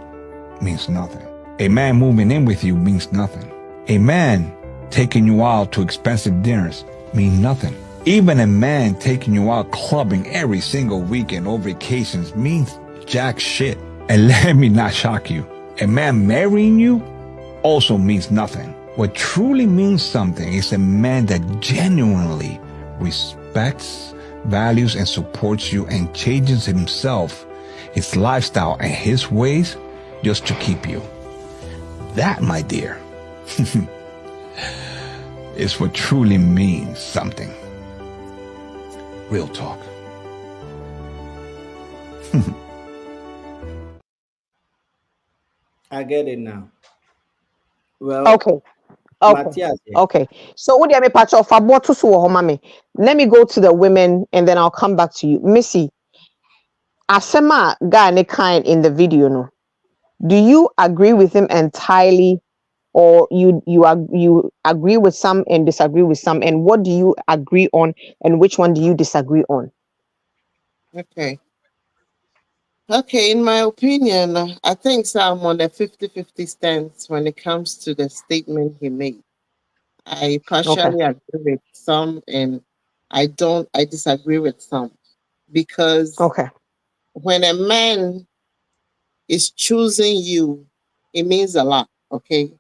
means nothing. A man moving in with you means nothing. A man taking you out to expensive dinners means nothing. Even a man taking you out clubbing every single weekend or vacations means jack shit. And let me not shock you. A man marrying you also means nothing. What truly means something is a man that genuinely respects, values, and supports you and changes himself, his lifestyle, and his ways just to keep you. That, my dear, is what truly means something. Real talk. I get it now. Well, okay. Matthias, Okay. So what do you mean, patch of let me go to the women and then I'll come back to you. Missy, Asema guy ne kind in the video, no. Do you agree with him entirely, or you agree with some and disagree with some? And what do you agree on and which one do you disagree on? Okay. Okay, in my opinion, I think I'm on a 50-50 stance when it comes to the statement he made. I partially agree with some and I disagree with some. Because when a man is choosing you, it means a lot, okay?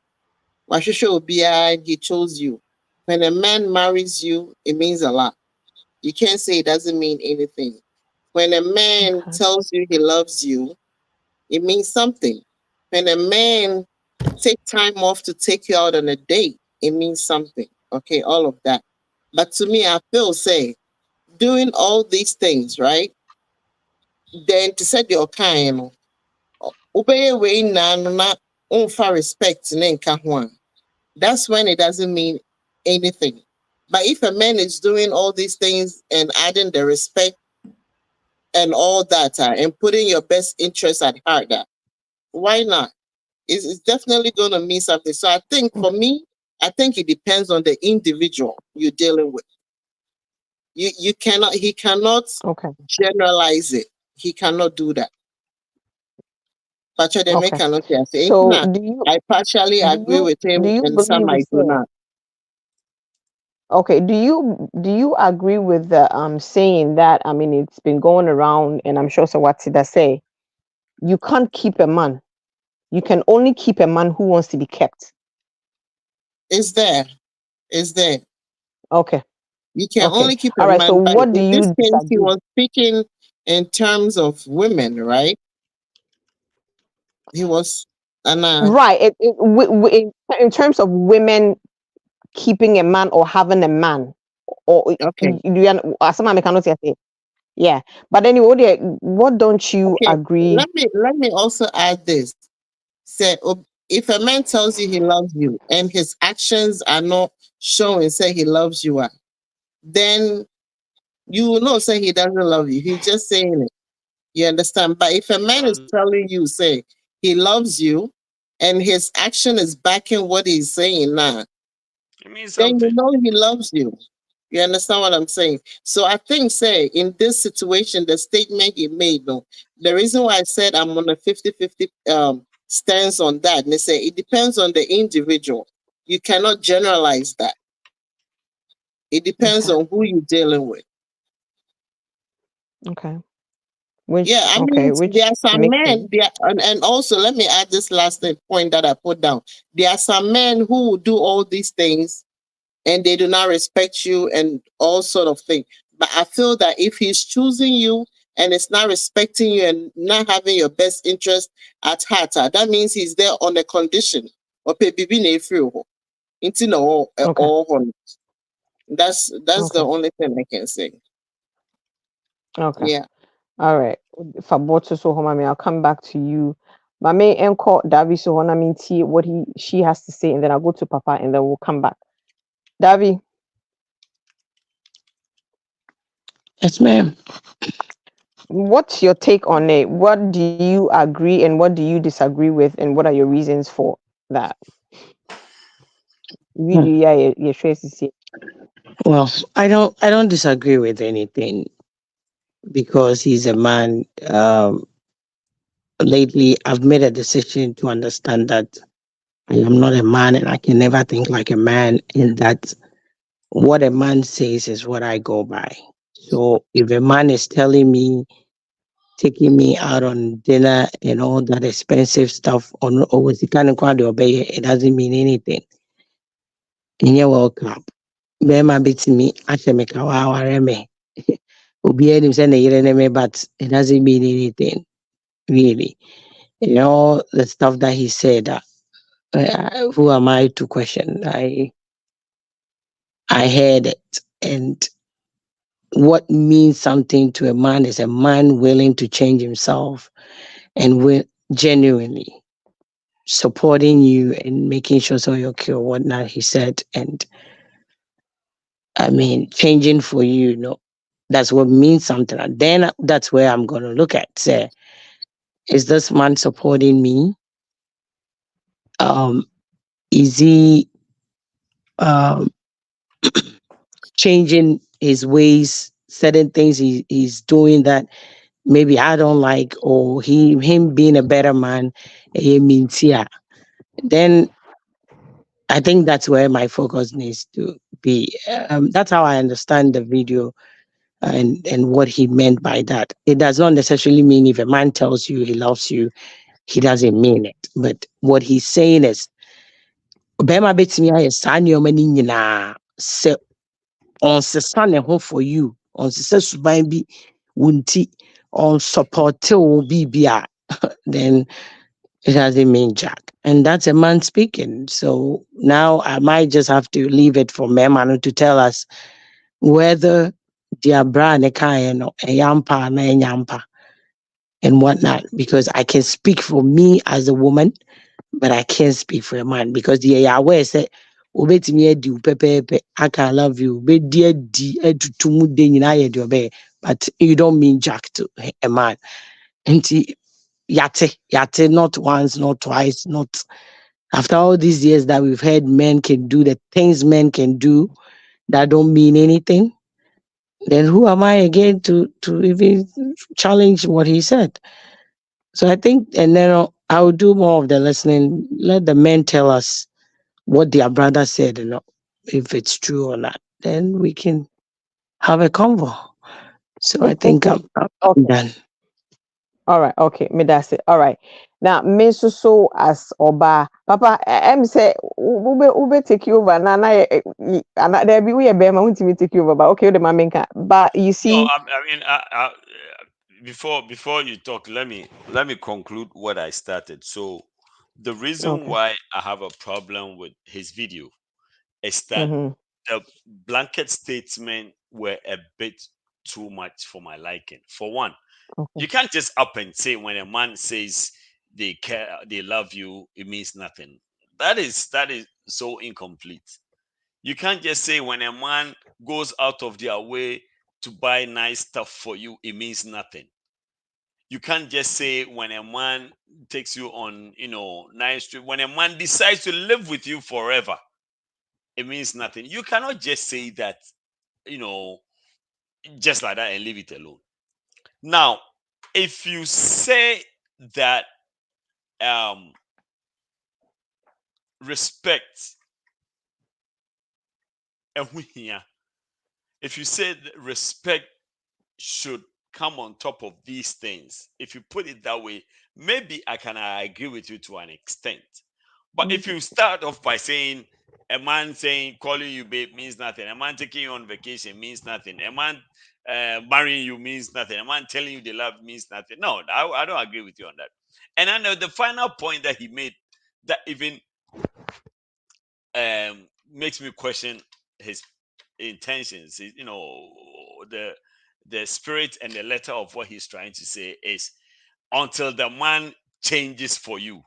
He chose you. When a man marries you, it means a lot. You can't say it doesn't mean anything. When a man tells you he loves you, it means something. When a man takes time off to take you out on a date, it means something. Okay, all of that. But to me, I feel say doing all these things, right? Then to set your kind, obey way na respect. That's when it doesn't mean anything. But if a man is doing all these things and adding the respect and all that, and putting your best interest at heart, why not? It's definitely going to mean something. So I think for me, I think it depends on the individual you're dealing with. He cannot generalize it. He cannot do that. Okay. Cannot say, So I partially agree with him and some I do not. Okay, do you agree with the saying that, I mean, it's been going around, and I'm sure so what did I say? You can't keep a man. You can only keep a man who wants to be kept. Is there? Okay. You can only keep a All right, man. so what do in you this case, he disagree? was speaking in terms of women, right? He was right. In terms of women keeping a man or having a man, or okay. Someone cannot say, yeah. But anyway, what don't you agree? Let me also add this. Say, if a man tells you he loves you and his actions are not showing, say he loves you, then you will not say he doesn't love you. He's just saying it. You understand? But if a man is telling you, say, he loves you and his action is backing what he's saying now, then you know he loves you. You understand what I'm saying? So I think, say, in this situation, the statement he made, no, the reason why I said I'm on a 50-50 stance on that, and they say it depends on the individual. You cannot generalize that. It depends on who you're dealing with. Okay. There are some men, and also let me add this last point that I put down. There are some men who will do all these things and they do not respect you and all sort of things. But I feel that if he's choosing you and is not respecting you and not having your best interest at heart, that means he's there on a condition. That's the only thing I can say. Okay. Yeah. All right. Faboto so home, I'll come back to you. Mame Enko Daavi so I mean what she has to say, and then I'll go to Papa and then we'll come back. Daavi. Yes, ma'am. What's your take on it? What do you agree and what do you disagree with, and what are your reasons for that? Well, I don't disagree with anything because he's a man. Lately, I've made a decision to understand that I am not a man and I can never think like a man, and that what a man says is what I go by. So if a man is telling me, taking me out on dinner and all that expensive stuff on always the kind of crowd obey, it doesn't mean anything. And you're welcome. Bema bit me, Ashemeka Wareme. Ubi him send a but it doesn't mean anything, really. You know, the stuff that he said, who am I to question? I heard it. And what means something to a man is a man willing to change himself and will genuinely supporting you and making sure so you're okay or whatnot, he said. And I mean, changing for you, you know, that's what means something. And then that's where I'm going to look at, say, is this man supporting me? Is he changing his ways, certain things he's doing that maybe I don't like, or him being a better man, then I think that's where my focus needs to be. That's how I understand the video and what he meant by that. It does not necessarily mean if a man tells you he loves you, he doesn't mean it. But what he's saying is, "Bema betimi aye saa nneɛma no nyinaa sɛ ɔnsesa ne ho for you, ɔnsesa suban bi wo nti, ɔnsupporte wo biribi a," then it doesn't mean jack. And that's a man speaking. So now I might just have to leave it for Memano to tell us whether their brand yampa and whatnot, because I can speak for me as a woman, but I can't speak for a man because the Yahweh said, "Obetimi edi pepepe, I can love you. But you don't mean jack to a man." And yate, not once, not twice, not after all these years that we've heard men can do the things men can do that don't mean anything. then who am I again to even challenge what he said? So I think, and then I'll do more of the listening. Let the men tell us what their brother said, if it's true or not. Then we can have a convo. So I think I'm done. All right, okay, me that's it. All right. Now, me so as Oba, Papa, em say ube take you over. Na there be we a bear want me take you over, but okay, the mamenka. But you No, see, I mean, before you talk, let me conclude what I started. So, the reason okay. why I have a problem with his video is that Mm-hmm. the blanket statement were a bit too much for my liking. For one, Okay. you can't just up and say when a man says they care, they love you, it means nothing. That is so incomplete. You can't just say when a man goes out of their way to buy nice stuff for you, it means nothing. You can't just say when a man takes you on, nice trip, when a man decides to live with you forever, it means nothing. You cannot just say that, you know, just like that and leave it alone. Now, if you say that um respect ɛho hia, if you say that respect should come on top of these things, if you put it that way, maybe I can agree with you to an extent. But if you start off by saying a man saying calling you babe means nothing, a man taking you on vacation means nothing, a man marrying you means nothing, a man telling you they love means nothing. No, I don't agree with you on that. And I know the final point that he made that even makes me question his intentions. The spirit and the letter of what he's trying to say is until the man changes for you.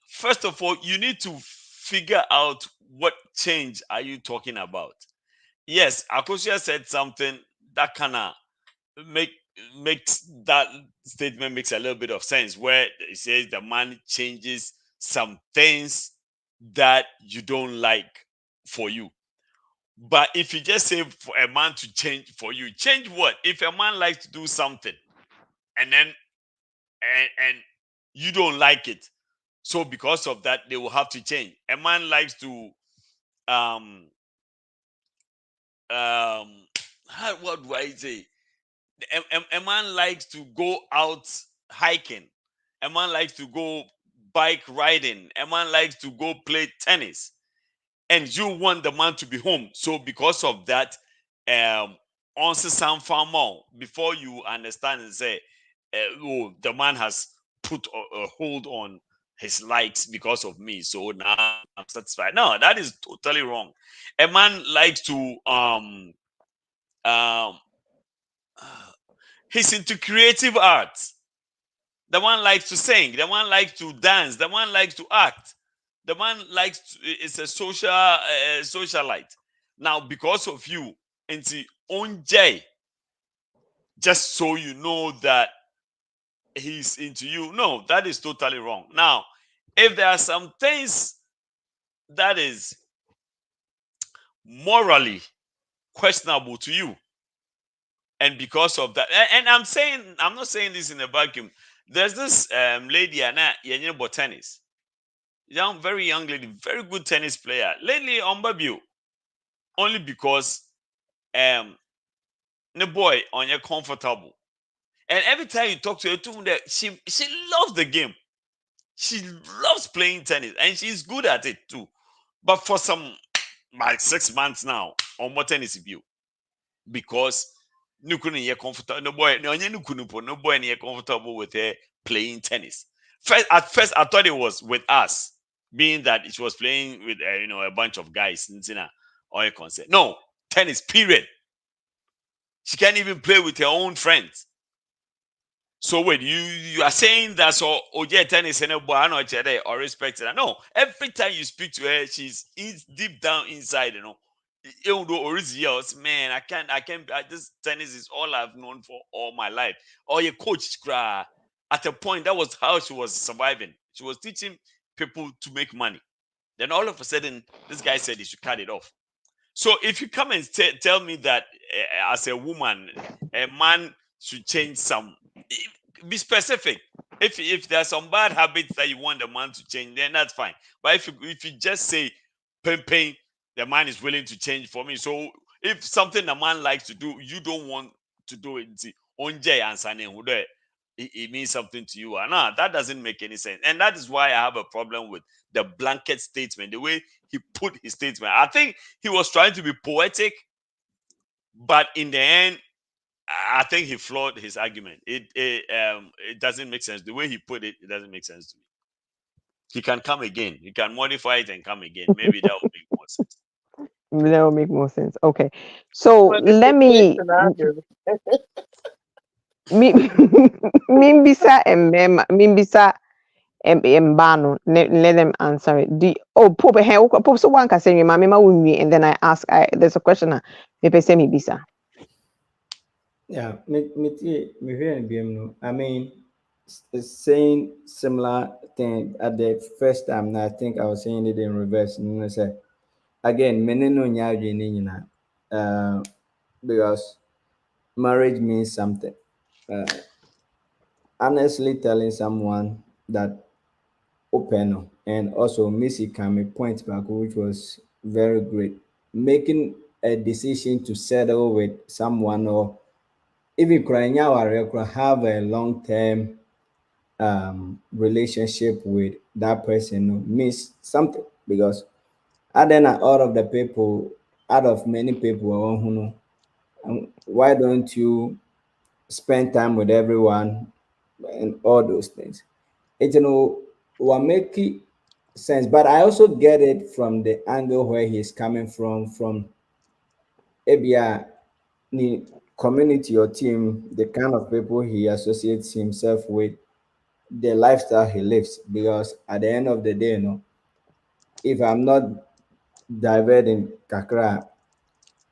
First of all, you need to figure out what change are you talking about. Yes, Akosia said something that kind of make makes that statement makes a little bit of sense where it says the man changes some things that you don't like for you. But if you just say for a man to change for you, change what? If a man likes to do something and then and you don't like it, so because of that they will have to change. A man likes to um what do I say? A man likes to go out hiking. A man likes to go bike riding. A man likes to go play tennis. And you want the man to be home. So because of that, on some farmer before you understand and say, oh, the man has put a hold on his likes because of me. So now I'm satisfied. No, that is totally wrong. A man likes to um he's into creative arts. The one likes to sing. The one likes to dance. The one likes to act. The man likes to, is a socialite. Now, because of you, into onjay, just so you know that he's into you. No, that is totally wrong. Now, if there are some things that is morally questionable to you, and because of that, and I'm not saying this in a vacuum. There's this lady, Anna Yenye tennis, very young lady, very good tennis player. Lately on Babio, only because the boy on your comfortable. And every time you talk to her, too, that she loves the game. She loves playing tennis and she's good at it too. But for some like 6 months now, on what tennis view because nukunu comfortable. No boy near comfortable with her playing tennis. At first, I thought it was with us, being that she was playing with a bunch of guys. Or a concert. No tennis. Period. She can't even play with her own friends. So wait, you are saying that so Oje tennis and or respect her? No, every time you speak to her, she's deep down inside, even though originally else, man, this tennis is all I've known for all my life. Or your coach cry at a point that was how she was surviving. She was teaching people to make money. Then all of a sudden, this guy said he should cut it off. So if you come and tell me that as a woman, a man should change some, be specific. If there's some bad habits that you want the man to change, then that's fine. But if you just say pain, the man is willing to change for me. So if something the man likes to do, you don't want to do it. It means something to you. And that doesn't make any sense. And that is why I have a problem with the blanket statement, the way he put his statement. I think he was trying to be poetic, but in the end, I think he flawed his argument. It doesn't make sense. The way he put it, it doesn't make sense to me. He can come again. He can modify it and come again. Maybe that would make more sense. That will make more sense. Okay. So Well, this let is me scenario. mimbisa embema mimbisa embano let them answer it. Pope so one can say and then I ask there's a question me bisa. Yeah, I mean, saying similar thing at the first time. I think I was saying it in reverse. And I said, again, because marriage means something. Honestly, telling someone that open and also Missy Kami point back, which was very great. Making a decision to settle with someone or even crying out have a long term relationship with that person means something because other than all of the people, out of many people who know, why don't you spend time with everyone and all those things? It will make sense, but I also get it from the angle where he's coming from ABI community or team, the kind of people he associates himself with, the lifestyle he lives. Because at the end of the day, if I'm not diverting kakra,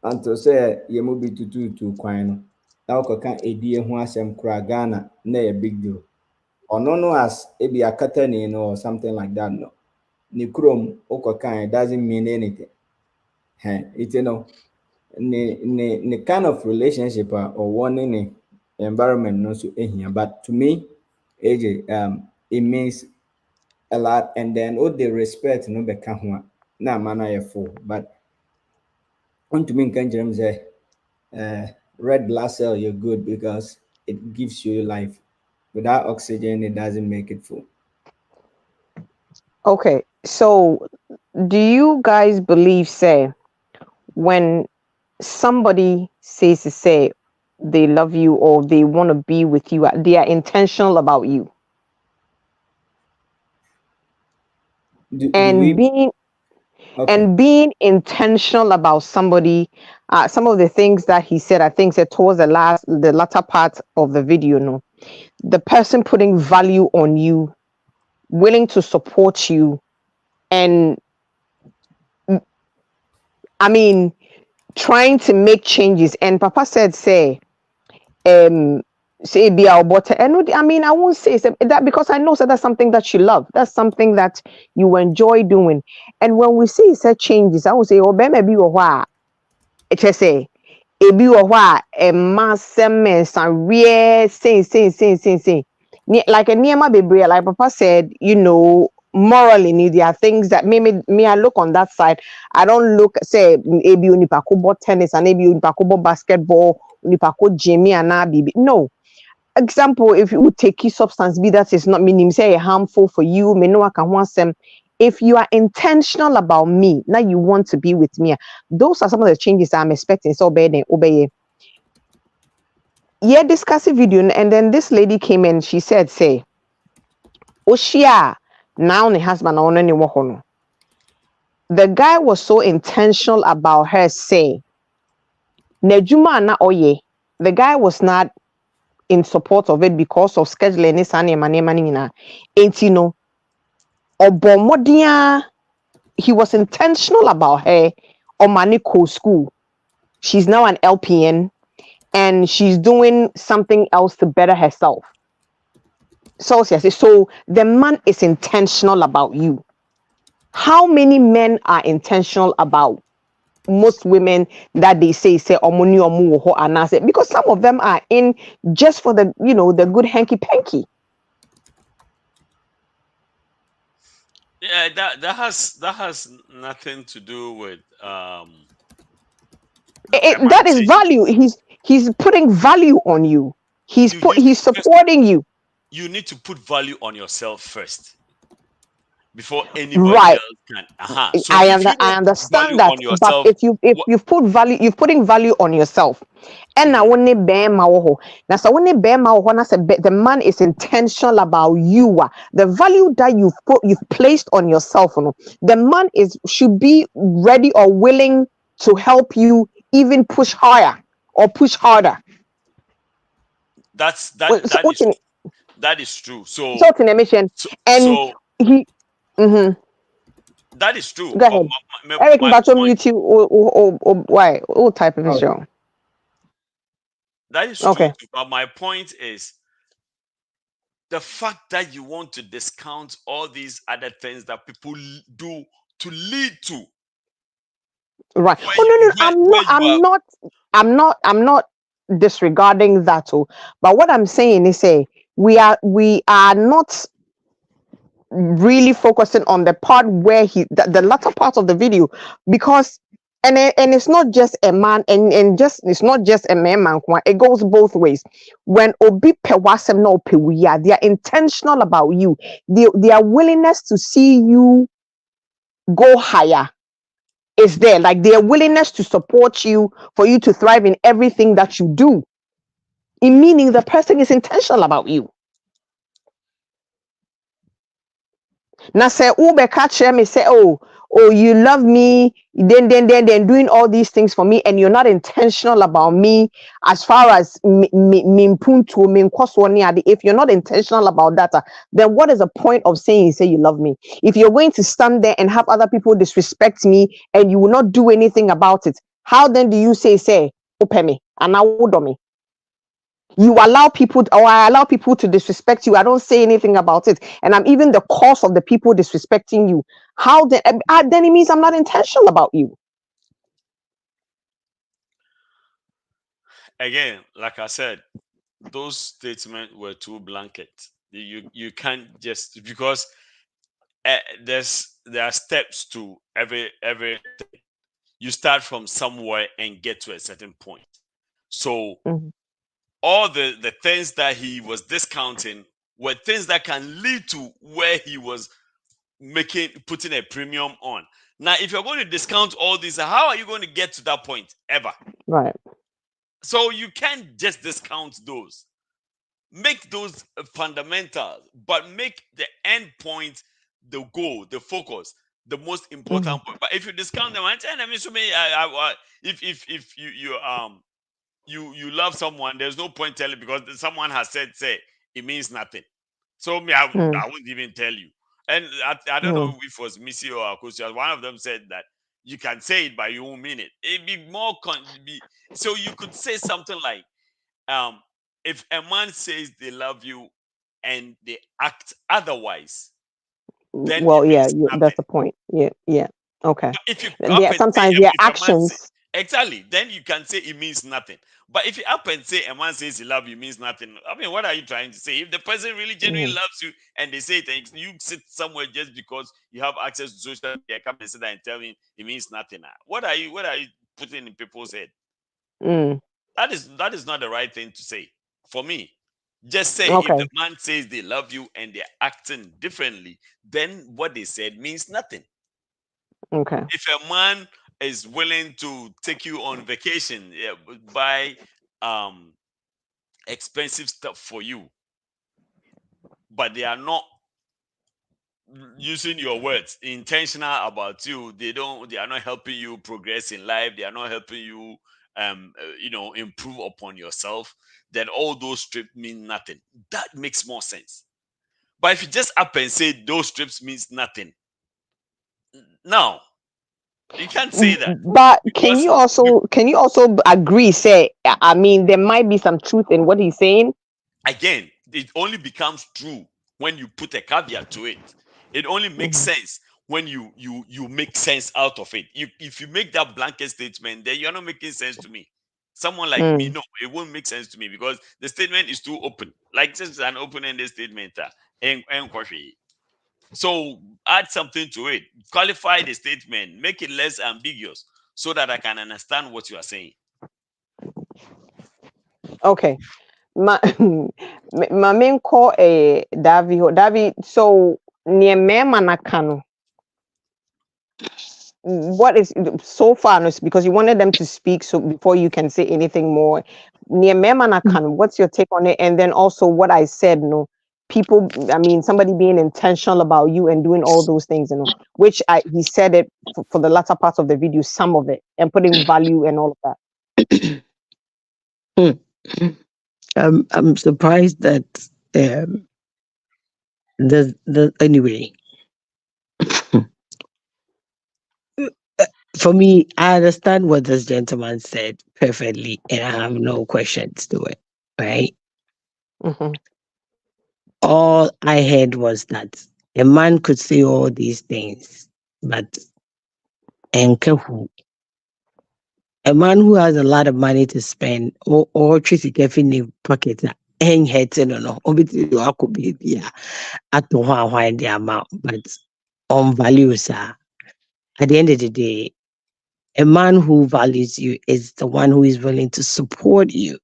until say you move to kwano, now can ADA who has some Ghana, nay a big deal. Or no as maybe a katani or something like that. No. Nikrom Okokan doesn't mean anything. It's the kind of relationship or one in the environment no so here. But to me, AJ, it means a lot. And then all the respect no be na mana full. But on to me can James say red blood cell you're good because it gives you life. Without oxygen, it doesn't make it full. Okay. So do you guys believe say when somebody says to say they love you or they want to be with you, they are intentional about you? Being intentional about somebody, some of the things that he said, I think said towards the latter part of the video, the person putting value on you, willing to support you, and I mean trying to make changes. And Papa said, say be our butter. And I mean, I won't say that because I know that's something that you love. That's something that you enjoy doing. And when we see such changes, I will say, oh, maybe it just say, ebi wɔ mass and real say. Like a niema bebre, like Papa said, morally, there are things that me I look on that side. I don't look say ebi unipako tennis and ebi unipako basketball, unipako Jimmy and Bibi. No. Example, if you take key substance be that is not meaning say harmful for you, me no can want them. If you are intentional about me, now you want to be with me. Those are some of the changes I'm expecting. So obey. Yeah, discuss a video, and then this lady came in. She said, "Say, Oshia, now the husband on any wahono." The guy was so intentional about her saying, "Nejuma na oye." The guy was not in support of it because of scheduling this and obomodia. He was intentional about her on Maniko school. She's now an LPN and she's doing something else to better herself. So the man is intentional about you. How many men are intentional about most women that they say omuni omu ho anase, because some of them are in just for the the good hanky panky. Yeah, that has nothing to do with a man That is saying value. He's putting value on you. He's first, supporting you. you need to put value on yourself first before anybody Right. else can. So if you I don't put value understand that, on but yourself, if you've put value, you've putting value on yourself. And now when now so when the man is intentional about you, the value that you've placed on yourself, the man should be ready or willing to help you even push higher or push harder. that So that is true. So in a mission, and so he. Mm-hmm. that is true. Go But ahead. Eric, my about point, you too, why? What type of Oh, issue? that is true Okay. too. But my point is the fact that you want to discount all these other things that people do to lead to Right. where Oh no, where you are. I'm not disregarding that. But what I'm saying is, we are not really focusing on the part where the latter part of the video, because and it's not just a man, and just it's not just a man, it goes both ways. When obi pewasem no pewuya, they are intentional about you. Their willingness to see you go higher is there, like their willingness to support you for you to thrive in everything that you do, in meaning the person is intentional about you. Now say ube catch me say, oh, you love me, then doing all these things for me, and you're not intentional about me as far as if you're not intentional about that, then what is the point of saying you say you love me? If you're going to stand there and have other people disrespect me and you will not do anything about it, how then do you say open me and I would me? You allow people or I allow people to disrespect you. I don't say anything about it, and I'm even the cause of the people disrespecting you. How then it means I'm not intentional about you. Again, like I said, those statements were too blanket. You can't just because there are steps to everything. You start from somewhere and get to a certain point. So Mhm. all the things that he was discounting were things that can lead to where he was putting a premium on. Now, if you're going to discount all these, how are you going to get to that point ever? Right. So you can't just discount those. Make those fundamentals, but make the end point, the goal, the focus, the most important point. But if you discount them, I mean, so many, if you love someone, there's no point telling because someone has said say it means nothing. So me, I wouldn't even tell you. And I don't know if it was Missy or Akosia. One of them said that you can say it, but you won't mean it. It'd be more so you could say something like, if a man says they love you and they act otherwise, then Well, it yeah, means that's nothing. the point. Yeah. Okay. But if you up and say, Sometimes their if a man say, actions. exactly, then you can say it means nothing. But if you up and say a man says he love you means nothing, I mean, what are you trying to say? If the person really genuinely loves you and they say things, you sit somewhere just because you have access to social media, come and sit there and tell me it means nothing. What are you putting in people's head? Mm, That is not the right thing to say. For me, just say if okay. the man says they love you and they're acting differently, then what they said means nothing. Okay. If a man is willing to take you on vacation, buy expensive stuff for you, but they are not using your words intentional about you, they are not helping you progress in life, they are not helping you improve upon yourself, then all those trips mean nothing. That makes more sense. But if you just up and say those trips means nothing, no, you can't say that. But because can you also agree? Say, I mean, there might be some truth in what he's saying. again, it only becomes true when you put a caveat to it. It only makes sense when you make sense out of it. If you make that blanket statement, then you're not making sense to me. Someone like me, no, it won't make sense to me because the statement is too open. Like this is an open-ended statement. So add something to it, qualify the statement, make it less ambiguous so that I can understand what you are saying. Okay. My my main call Daavi. So near mema nakano. What is so far? No, because you wanted them to speak, so before you can say anything more, near mema nakano. What's your take on it? And then also what I said. No, people. I mean, somebody being intentional about you and doing all those things. You know, which he said it for the latter part of the video, some of it, and putting value and all of that. I'm surprised that the anyway. For me, I understand what this gentleman said perfectly, and I have no questions to it. Right? Mm-hmm. All I heard was that a man could say all these things, but a man who has a lot of money to spend or Tracy Kevin in pocket and hating no, obviously you could be at the the amount, but on values at the end of the day, a man who values you is the one who is willing to support you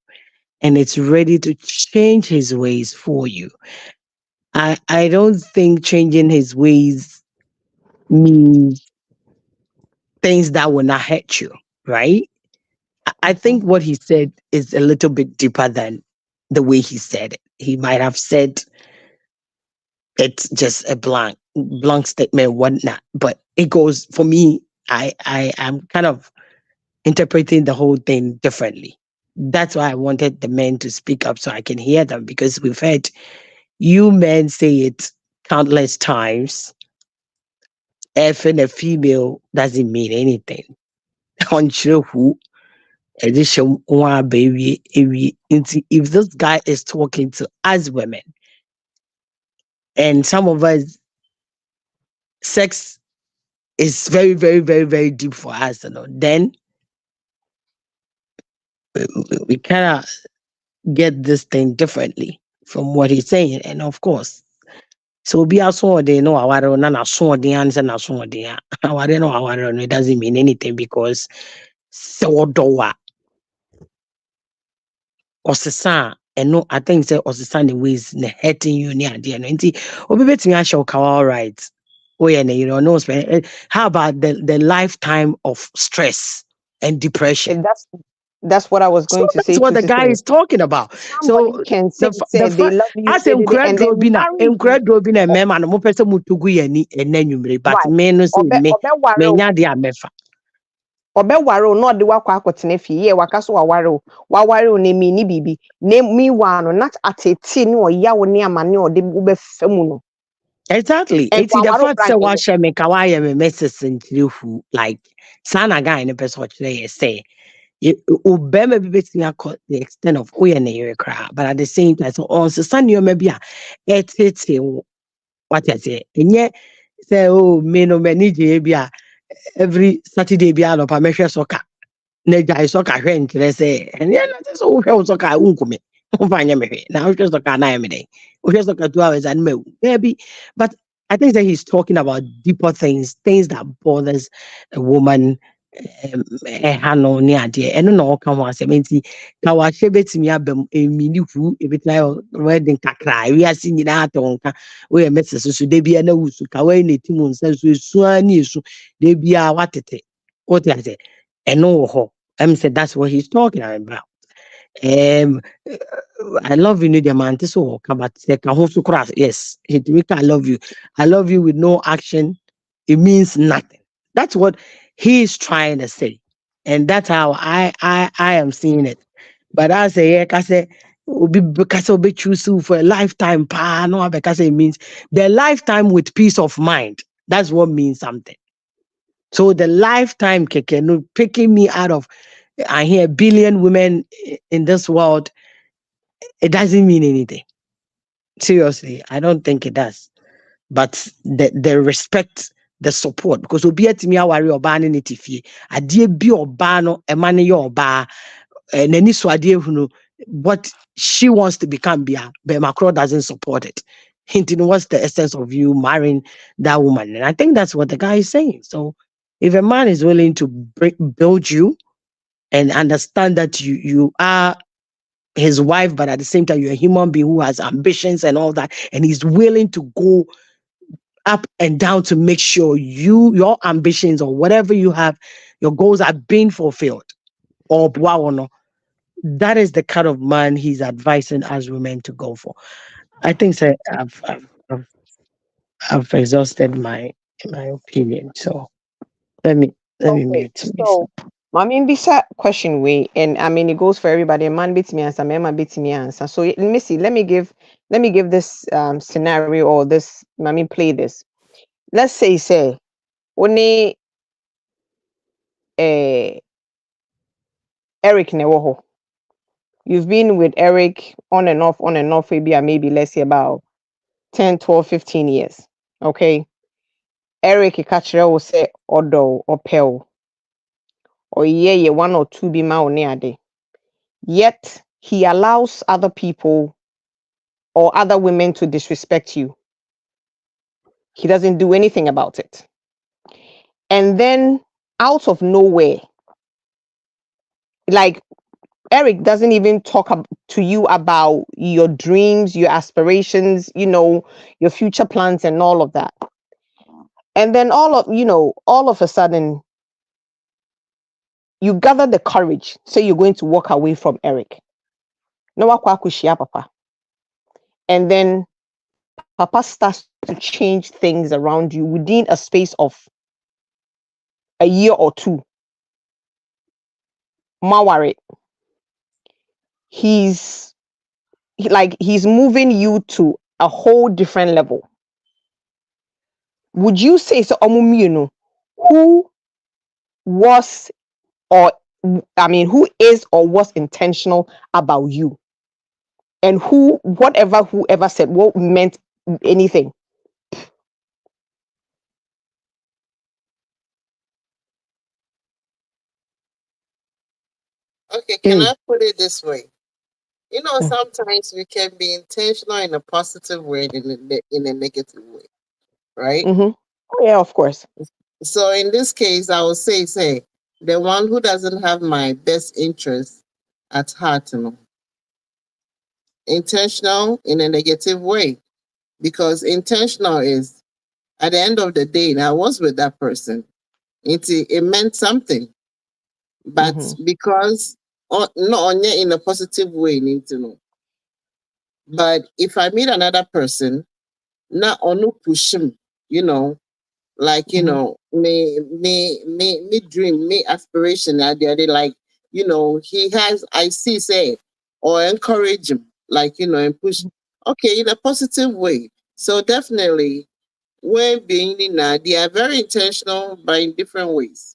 and it's ready to change his ways for you. I don't think changing his ways means things that will not hurt you, right? I think what he said is a little bit deeper than the way he said it. He might have said it's just a blank statement, whatnot. But it goes for me. I am kind of interpreting the whole thing differently. That's why I wanted the men to speak up so I can hear them, because we've heard you men say it countless times. If in a female doesn't mean anything. Unsure who. Baby, if this guy is talking to us women, and some of us, sex is very, very, very, very deep for us, then we kind of get this thing differently from what he's saying. And of course, so be also they know our na so the answer na so the our no our no, it doesn't mean anything because so doa osisa and no, I think say osisa the ways ne hurting you near the end. Obi betimi asho ka all right. Oh yeah, no how about the lifetime of stress and depression? that. That's what I was going to That's say what to the guy Sister. is talking about. Somebody So can say the they fact love you, as and then marry you. mema no mo pese mutugu ye ni enanwumre, but Right. me no say me Obeware nya de amefa. Obeware no de wakọ akọtena fie ye waka so waware o na mi ni bibi na mi wa no not atete ne oya wo ne amane o de ubefa mu no. Exactly. And It's the fact say Frank, wa share me ka wa ye me message ntiri like sana guy ne person kire say obema bi betimi akọ the extent of oye na yere kra, but at the same time so on sesa ne ma bi a etete what I say enye say oh me no me ni je bi a every Saturday bi a no pa mehwe soccer na gya soccer hwe nkyere say enye na so hwe soccer unkume ufanya mehwe na hwe soccer na me dey hwe soccer 2 hours and me maybe. But I think that he's talking about deeper things that bothers a woman. Hano ni ade eno na o kan ho asem nti ka wa hye betimi abam emini hu ebetrai wedding kakra wi ase nyina atonka we message so de bia na wusu ka we na timu nsa so esu ani esu de bia watete what I say eno ho said that's what he's talking about. um I love you, the man. This will come at yes. I love you with no action. It means nothing. That's what he's trying to say. And that's how I am seeing it. But I say, because will be choose for a lifetime. No, because it means the lifetime with peace of mind. That's what means something. So the lifetime picking me out of, I hear 1 billion women in this world, it doesn't mean anything. Seriously, I don't think it does. But the respect the support, because obi atimi aware oba ne netifie ade bi oba no ema ne ye oba nani so ade hunu what she wants to become bia but Macron doesn't support it. Hinting, what's the essence of you marrying that woman? And I think that's what the guy is saying. So if a man is willing to build you and understand that you are his wife, but at the same time you're a human being who has ambitions and all that, and he's willing to go up and down to make sure your ambitions or whatever you have, your goals are being fulfilled. Or wow, no, that is the kind of man he's advising us women to go for. I think so, I've exhausted my opinion. So let me Okay, mute. so bisa question way, and I mean it goes for everybody. Man beats me answer, man beats me answer. So Missy, let me give this scenario or this. I mean play this. Let's say only Eric Newoho. You've been with Eric on and off, maybe let's say about 10, 12, 15 years. Okay. Eric Ikachira will say odo or pel or ye 1 or 2 be ma ade. Yet he allows other people or other women to disrespect you. He doesn't do anything about it. And then out of nowhere, like Eric doesn't even talk to you about your dreams, your aspirations, your future plans and all of that. And then all of a sudden, you gather the courage, say you're going to walk away from Eric. No wakwakushia papa. And then Papa starts to change things around you within a space of a year or two. Mawari. He's moving you to a whole different level. Would you say so? Who was who is or was intentional about you, and whoever said what meant anything? Okay, can I put it this way? Sometimes we can be intentional in a positive way and in a negative way, right? Mm-hmm. Oh, yeah, of course. So in this case, I would say the one who doesn't have my best interest at heart, intentional in a negative way, because intentional is at the end of the day, I was with that person. It meant something, but because not only in a positive way, need to know. But if I meet another person, not only push him, like me dream, me aspiration, they like, he has, I see, say, or encourage him, like, and push, okay, in a positive way. So definitely, when being in they are very intentional, but in different ways.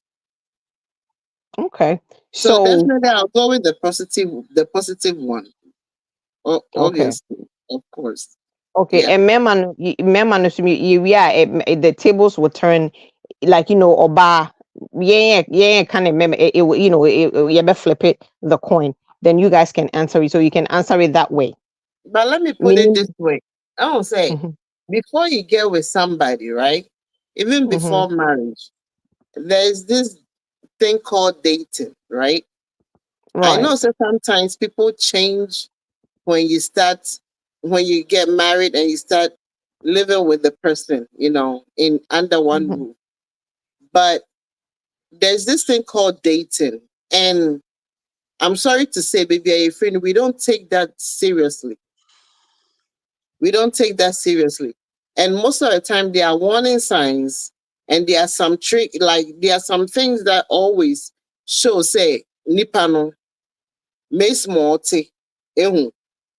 Okay. So definitely, I'll go with the positive one. Obviously, of course. Okay, Yeah. and memman, we are the tables will turn, like oba, yeah, kind of mem, you better flip it the coin. Then you guys can answer it, so you can answer it that way. But let me put it this way: I don't say before you get with somebody, right? Even before marriage, there's this thing called dating, right? I know that sometimes people change when you get married and you start living with the person, in under one roof. But there's this thing called dating. And I'm sorry to say, baby, friend, we don't take that seriously. We don't take that seriously. And most of the time there are warning signs and there are some there are some things that always show, say, nipano, may small,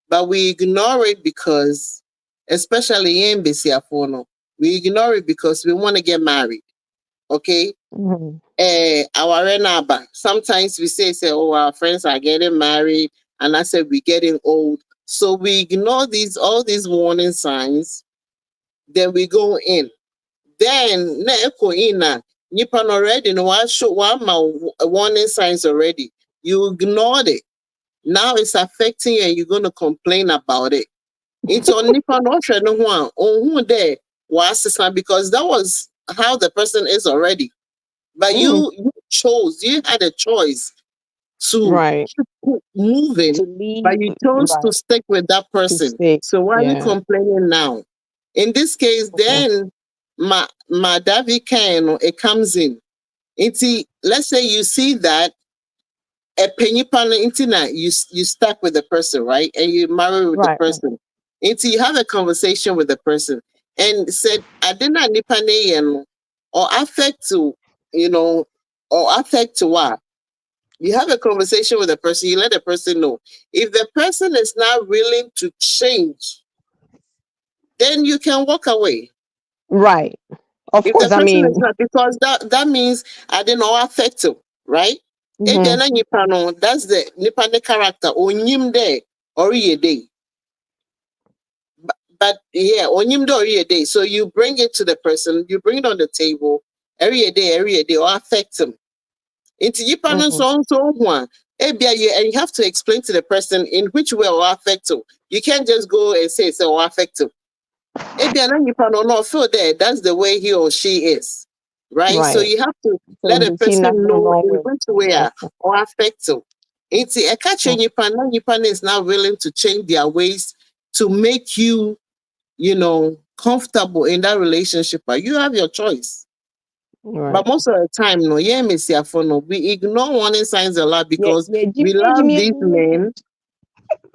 but we ignore it because, especially in Besiafono, we ignore it because we want to get married. Okay? Our renaba. Sometimes we say, oh, our friends are getting married, and I said we're getting old. So we ignore all these warning signs, then we go in. then na echo ina nipa already no one show one warning signs already. You ignored it. Now it's affecting you and you're going to complain about it. It's on nipa no hwe no ho a ohun there was because that was how the person is already. But you chose, you had a choice to keep moving, but you chose to stick with that person. So why are you complaining now? In this case, then my Daavi can it comes in. Let's say you see that a penny panel you stuck with the person, right? And you marry with the person. Until you have a conversation with the person and said, I did not nipane or affect to, or affect to what? You have a conversation with the person, you let the person know. If the person is not willing to change, then you can walk away. Right. Of If course, the person is not, because that means I didn't know affect you, right? If they're not nipa, that's the nipa character. Onyim de or ye day. But yeah, onyim de or ye day. So you bring it to the person, you bring it on the table every day, or affect them. Into yipa so one. And you have to explain to the person in which way or affect them. You can't just go and say it's or affect them. No, feel there. That's the way he or she is. Right? So you have to let a person know in which way or affect them. It's a catch Nipan is not willing to change their ways to make you, comfortable in that relationship. But you have your choice. Right. But most of the time, Missy, we ignore warning signs a lot because we love these men.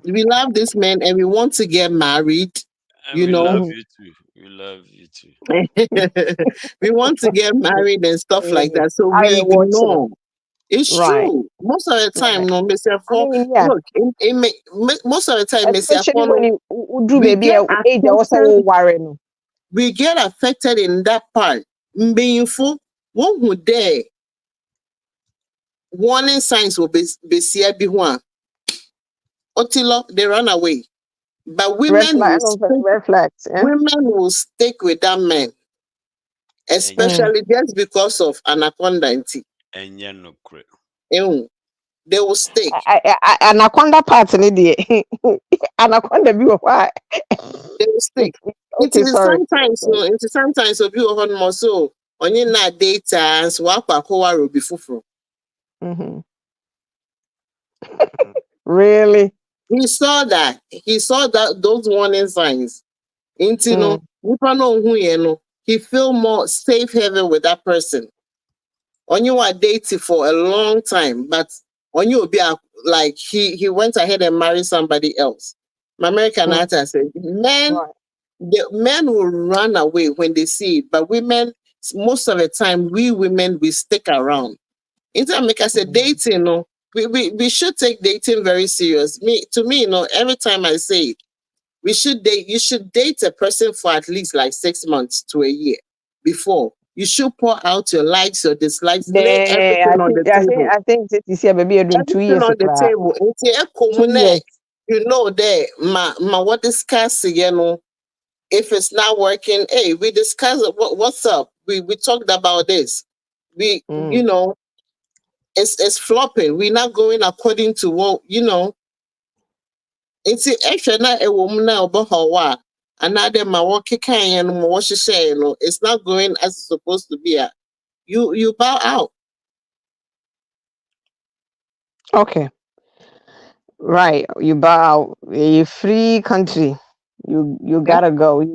We love this man and we want to get married. And we love you too. We love you too. We want to get married and stuff like that. So we ignore. It's true. Most of the time, no, Mr. Look, most of the time, Mr. We get affected in that part. Meaningful, one who dare warning signs will be see one. Otilo, they run away. But women will stick with that man. Especially just because of anaconda and tea. They will stick. Anaconda part in it. Anaconda be why. They will stick. Sometimes of you on more so on your not data and swap a coa be fufro. Really? He saw that those warning signs. Into he feel more safe haven with that person. On you are dating for a long time, but on you will be like he went ahead and married somebody else. My American actor said, men will run away when they see it, but women, most of the time, we women we stick around. I said dating, we should take dating very serious. To me, every time I say it, you should date a person for at least like 6 months to a year before. You should pour out your likes, your dislikes, lay everything on the table. I think this year maybe doing 2 years on the table. What discuss, if it's not working, hey, we discuss what's up. We talked about this. It's flopping. We're not going according to what, It's actually not a woman now about her another my work and what she say, it's not going as it's supposed to be. You bow out. Okay. Right. You bow out. A free country. You gotta go.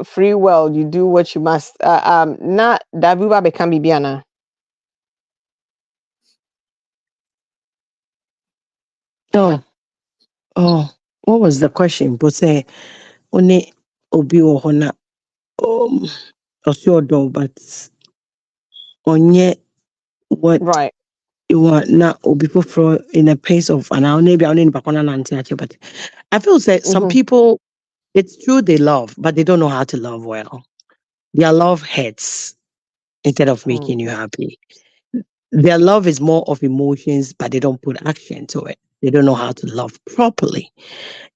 Free world. You do what you must. Not Davi B can be Biana. Oh, what was the question? But say, only obi ohona osyodo, but onye what you want now obi for in a pace of an hour, maybe only but I feel that some people, it's true they love, but they don't know how to love well. Their love hurts instead of making you happy. Their love is more of emotions, but they don't put action to it. They don't know how to love properly.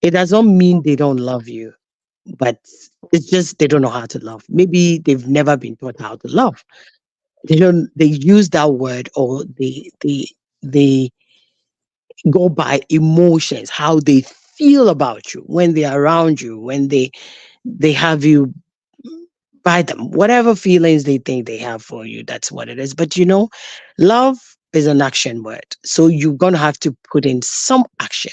It doesn't mean they don't love you, but it's just they don't know how to love. Maybe they've never been taught how to love. They use that word, or they go by emotions, how they feel about you when they're around you, when they have you by them, whatever feelings they think they have for you, that's what it is. But love is an action word, so you're going to have to put in some action,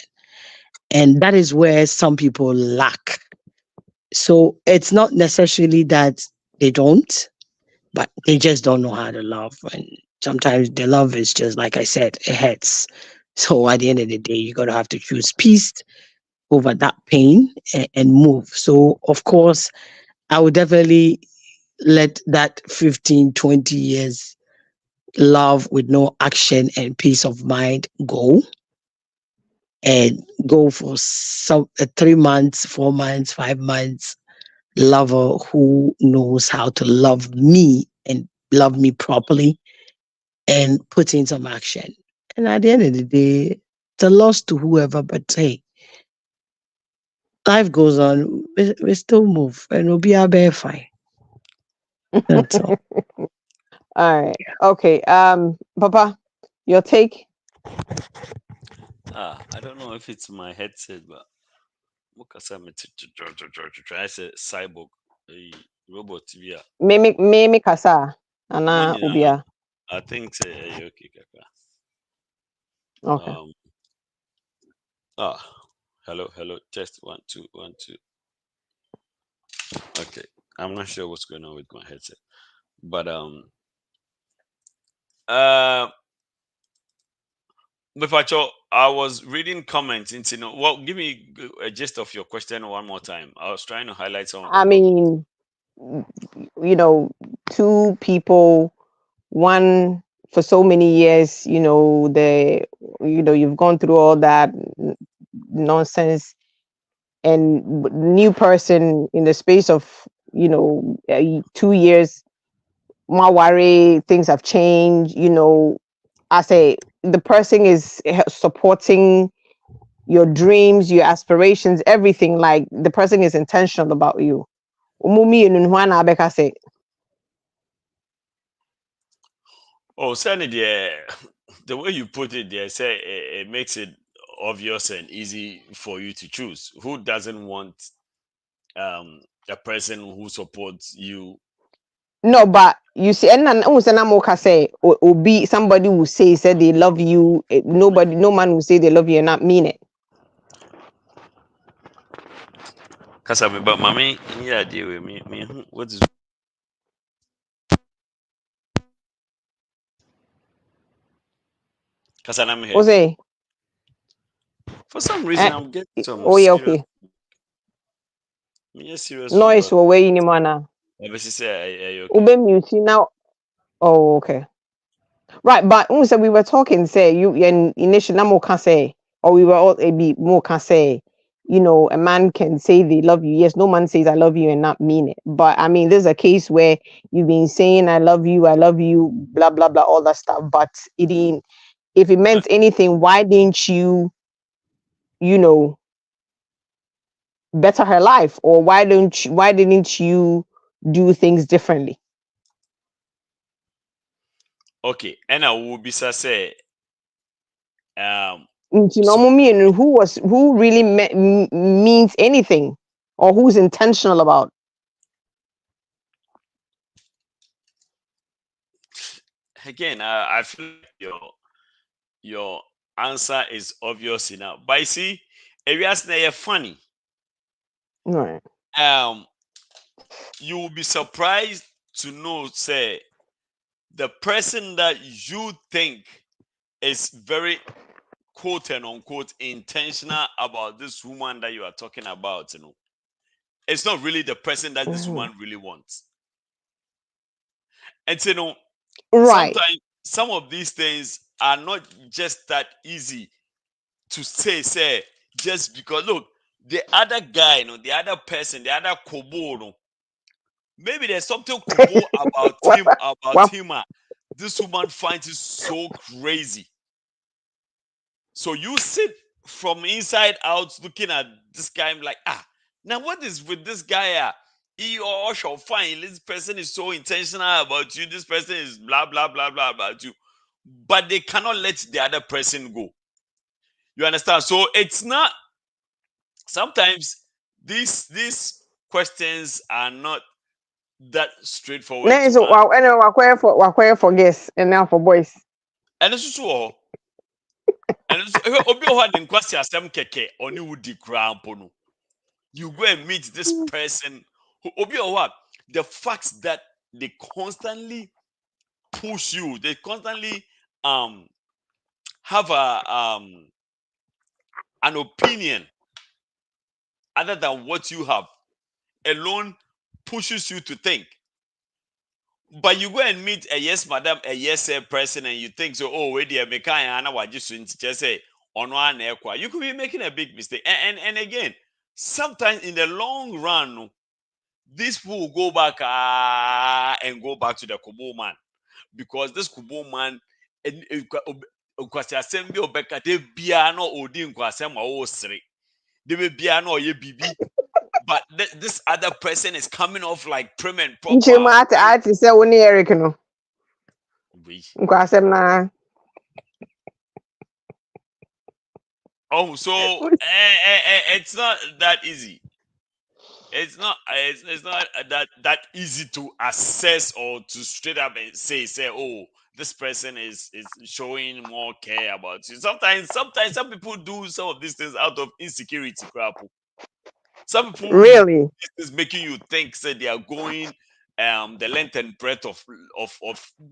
and that is where some people lack. So it's not necessarily that they don't, but they just don't know how to love. And sometimes the love is just, like I said, it hurts. So at the end of the day, you're going to have to choose peace over that pain, and move. So, of course, I would definitely let that 15, 20 years love with no action and peace of mind go, and go for some 3 months, 4 months, 5 months lover who knows how to love me and love me properly, and put in some action. And at the end of the day, it's a loss to whoever, but hey, life goes on. We still move, and we'll be our fine. That's all. All right. Okay. Papa, your take? I don't know if it's my headset, but try say cyborg, a robot. Yeah, Me kasa. Ana ubia. I think say okay, kaka. Okay. Hello, test 1 2 1 2. Okay, I'm not sure what's going on with my headset, but Mifacho, I was reading comments into well, give me a gist of your question one more time. I was trying to highlight some of the I mean, two people, one for so many years, you've gone through all that nonsense, and new person in the space of 2 years, my worry, things have changed. I say the person is supporting your dreams, your aspirations, everything. Like the person is intentional about you. Umumi enunhua abeka say. Oh, Sandy, the way you put it there, say it makes it obvious and easy for you to choose. Who doesn't want a person who supports you? No, but you see, and say obi somebody will say they love you. No man will say they love you and not mean it. Kasabi, but mommy, yeah, deal with me. What is Kasana me here? Say, For some reason, I'm getting some oh yeah, serious. okay. Me a serious Noise feedback. for where you mana. Obviously, say, okay. Ube mute now. Oh, okay. Right, but also we were talking, say you and initially more can say, or we were all a bit more can say, a man can say they love you. Yes, no man says I love you and not mean it. But I mean, there's a case where you've been saying I love you, blah blah blah, all that stuff. But it didn't. If it meant anything, why didn't you, better her life, or why didn't you do things differently? Okay, and I will be say, So, who really means anything, or who's intentional about? again, I feel like your answer is obvious enough. But you see, if you ask me, funny. Right. You will be surprised to know, say, the person that you think is very quote and unquote intentional about this woman that you are talking about, it's not really the person that this woman really wants. And Right. sometimes some of these things are not just that easy to say, just because look, the other guy, the other person, the other kobo, maybe there's something kobo about him. This woman finds it so crazy. So you sit from inside out looking at this guy like, Now, what is with this guy? He or shall find this person is so intentional about you. This person is blah blah blah blah about you, but they cannot let the other person go. You understand? So it's not. Sometimes these questions are not that straightforward Then to so answer. wow, anyway, wakwaye for girls and now for boys. And it's so. And it's obi o had in question asem keke oni wudi krampo no. You go and meet this person who obi o what the facts that they constantly push you, they constantly have an opinion other than what you have alone pushes you to think. But you go and meet a yes, madam, a yes, sir person, and you think so, oh, wait, dear, just say, on one you could be making a big mistake. And again, sometimes in the long run, this will go back and go back to the Kubo man. Because this Kubo man, assembly of Becca, they piano or didn't they will piano ye BB. But this other person is coming off like prim and proper. Nchima ati say woni Eric no. Nkwasem na. Oh, so it's not that easy. It's not. It's not that easy to assess or to straight up and say, oh, this person is showing more care about you. Sometimes some people do some of these things out of insecurity, crap. Some people Really? is making you think that they are going the length and breadth of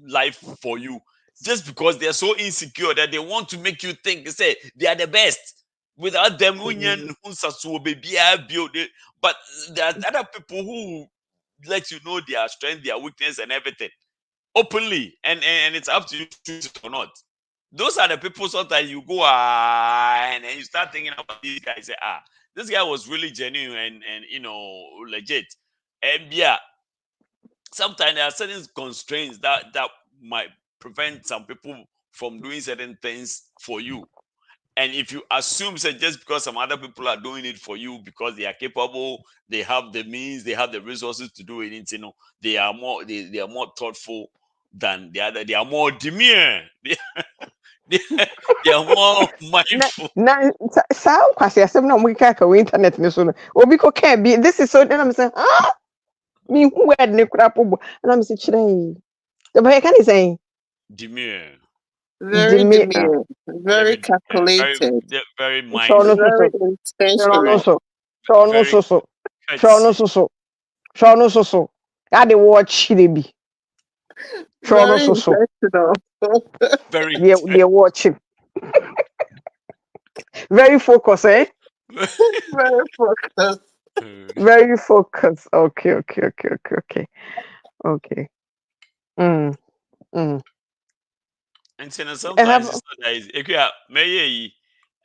life for you just because they are so insecure that they want to make you think say they are the best. Without them, but there are other people who let you know their strength, their weakness, and everything openly, and it's up to you to choose it or not. Those are the people sometimes you go and then you start thinking about these guys. Say, this guy was really genuine and legit. And yeah, sometimes there are certain constraints that might prevent some people from doing certain things for you. And if you assume that just because some other people are doing it for you because they are capable, they have the means, they have the resources to do it, they are more they are more thoughtful than the other. They are more demure. They are more mindful. Na sa kwase asem na mo kika ka internet ni so no. Obi ko can be this is so then I'm saying, me who word ne kura po. And I'm saying chire. The boy can say Demure. Very demure, very calculated, Very no mindful. very no intentional. so. Very So. Ade watch they be. Very intentional. Very They watch him. Very focused, eh? Very focused. Very focused. Okay. And sometimes it's not that easy.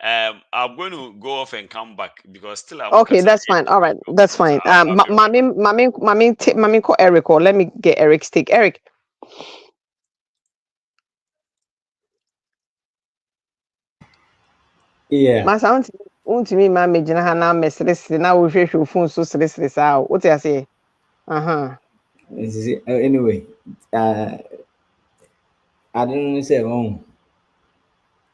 I'm going to go off and come back because still I'm Okay, that's fine. All right, that's fine. Mommy, call Eric, or let me get Eric's take. Eric. Yeah. Masa unti me ma me gina ha na mesresi na wo hwehwe phone so sresre sa what you say? Anyway, I don't say wrong.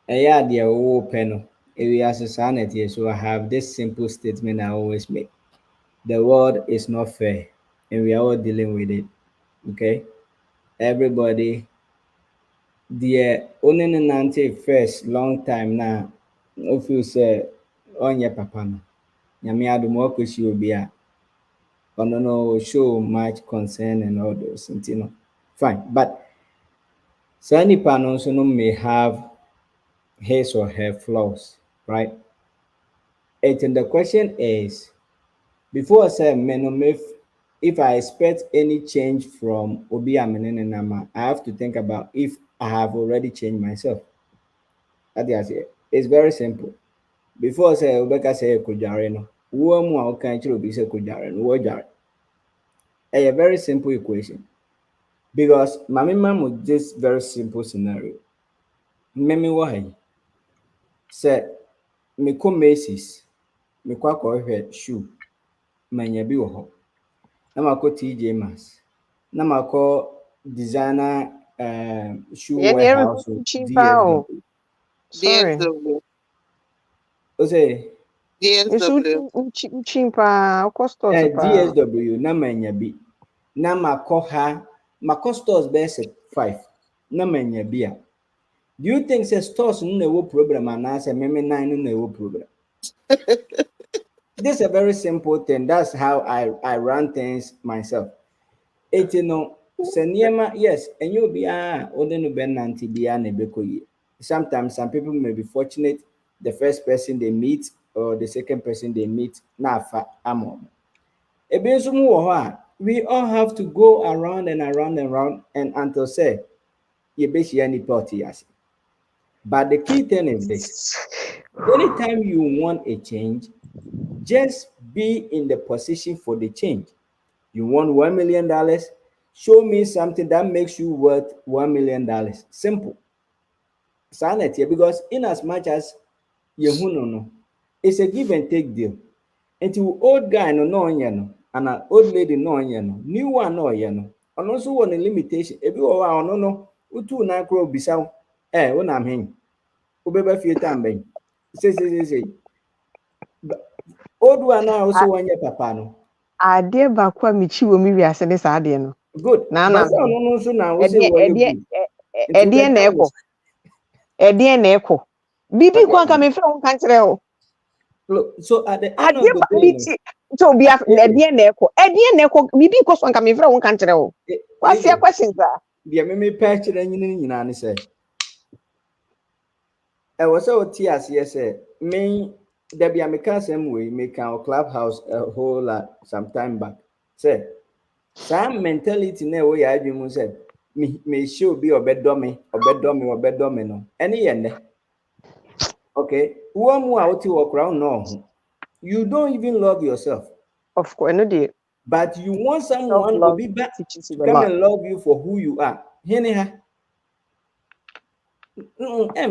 Yeah, dear old pen. Society, so I have this simple statement I always make. The world is not fair, and we are all dealing with it. Okay, everybody. The only nante first long time now. If you say on your papa, no, nyame adom wakosi obi a ɔno no show much concern and all those things, fine. But saa nipa no nso no may have his or her flaws, right? And the question is, before I say if I expect any change from Obi Amene Nama, I have to think about if I have already changed myself. That is it. It's very simple. Before I say Obeka say Kujare no, who am I can Obi say Kujare no, Wojare. A very simple equation. Because Mami Mam with this very simple scenario. Memi why say me ko Macy's, me kwa shoe. manya bi wo ho. Na mako TJ Maxx. Na mako designer shoe Yeah, yeah, warehouse cheaper. DSW. Sorry. DSW. O say It's DSW. cheaper. Cost us DSW na manya bi. Na mako ha mako stores best 5. Na manya bi a. Do you think say stores no na wo problem and say meme 9 no na wo problem? This is a very simple thing. That's how I run things myself. It's no seniema, yes, and you'll be no ben nanti bia na bekoye. Sometimes some people may be fortunate the first person they meet or the second person they meet na fa amo. We all have to go around and around and around and until say you be any party as. But the key thing is this: anytime you want a change, just be in the position for the change. You want $1 million? Show me something that makes you worth $1 million. Simple. Sanity, because in as much as you know, it's a give and take deal. Until old guy no and an old lady no new one no and also one limitation. If you are no, utu na crow bisa when I'm him. Ubeba few time. Say. Old one also one year papa no. Ade baako a mechi wo mi wiase ne saa ade no. Good. Na But no so now we say good. Ede na eko. Ede na eko. Bibi kwa nka me fra wo kan kire o. Look, so at the end of the day, so be ede na eko. Ede na eko bibi ko so nka me fra wo kan kire o. What's your question, sir? Dear me patch it and you say. I was so tears, yes, me. There be a mechanism we make our clubhouse a whole lot some time back. Say, some mentality na way I do said, me show be or bed dummy no. Any end. Okay, one more out to walk around no. You don't even love yourself. Of course, no dear. But you want someone to be back to come and love you for who you are. In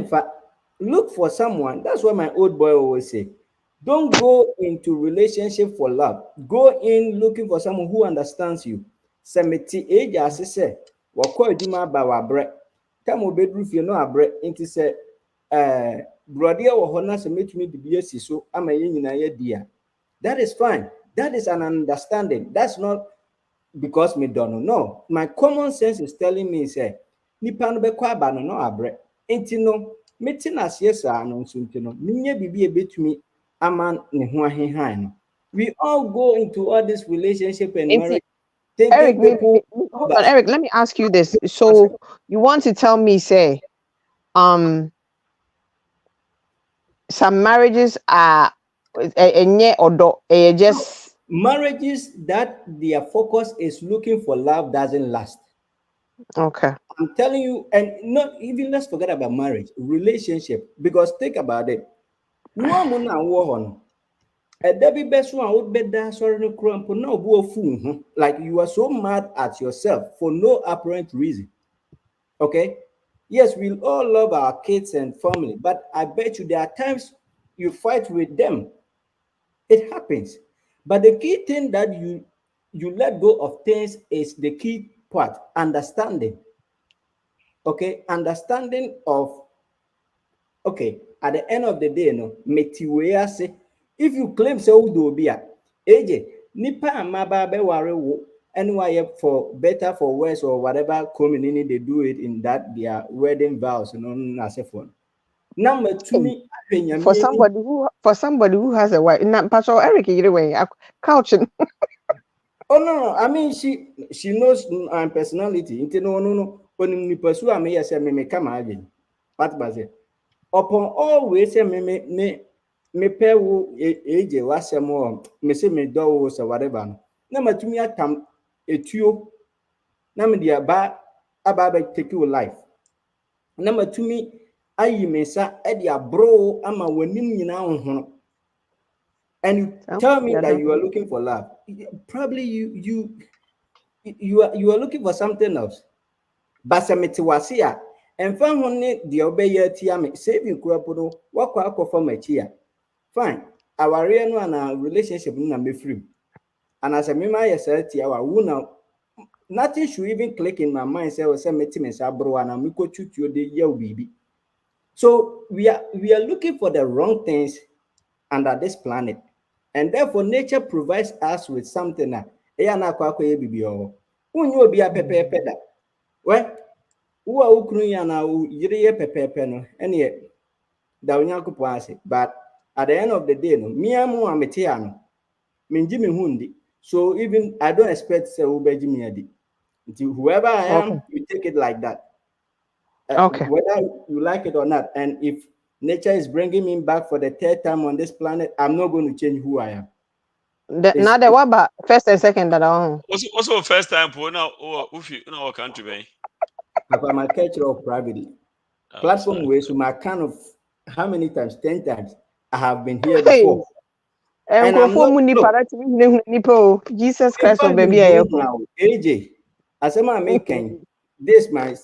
fact, look for someone. That's what my old boy always say. Don't go into relationship for love. Go in looking for someone who understands you. Semeti age as I say, wako eduma ba wa bre. Time bedroom you know abre into say brother wo hona se metumi bibie si so ama ye nyina ye dia. That is fine. That is an understanding. That's not because me don't know. No, my common sense is telling me say nipa no be kwa aba no abre. Enti no meeting as yes no nso enti no menye bibie betumi ama ne ho ahehan no. We all go into all this relationship and marriage. Eric, hold on, Eric, let me ask you this. So you want to tell me, say, some marriages are just marriages that their focus is looking for love doesn't last. Okay. I'm telling you, and not even let's forget about marriage, relationship, because think about it. Woman and woman. A Debbie best one would bet that sorry no crump no fool. Like you are so mad at yourself for no apparent reason. Okay. Yes, we all love our kids and family, but I bet you there are times you fight with them. It happens. But the key thing that you let go of things is the key part, understanding. Okay, understanding of okay, at the end of the day, no, metiwease. If you claim so do be a AJ, nipa amaba be ware wo anyway for better for worse or whatever community they do it in that their wedding vows, no nasefon. Number two, for somebody who has a wife. Pastor Eric, way couch. Oh no, I mean she knows personality. No. When you pursue a me say me come again. What was it? Upon always say me pay wo age wasem o me say me do so whatever no. Na matumi atam etuo na me dia ba take your life. Na matumi ayi me sa e dia bro ama wanim nyina ho. And you tell me that you are looking for love. Probably you are looking for something else. Basamiti wasia and fan honey the obey tiame saving kurapodo wakwa for my chia. Fine. Our real one relationship na me free. And as a mema yourself, nothing should even click in my mind. Say, bro, and I'm go to the baby. So we are looking for the wrong things under this planet, and therefore nature provides us with something that well, who are ukunu na yire pepepe no ene da onyankopon ase. But at the end of the day no miamu amete ano menji me hundi. So even I don't expect say ubeji me adi. Whoever I am, you take it like that. Whether you like it or not. And if nature is bringing me back for the third time on this planet, I'm not going to change who I am. Now the what about first and second that are also first time for now or if you know what country be. About my culture of privately. Platform ways so my kind of how many times? 10 times I have been here before. And I'm not Jesus Christ of baby. AJ, as I'm making this my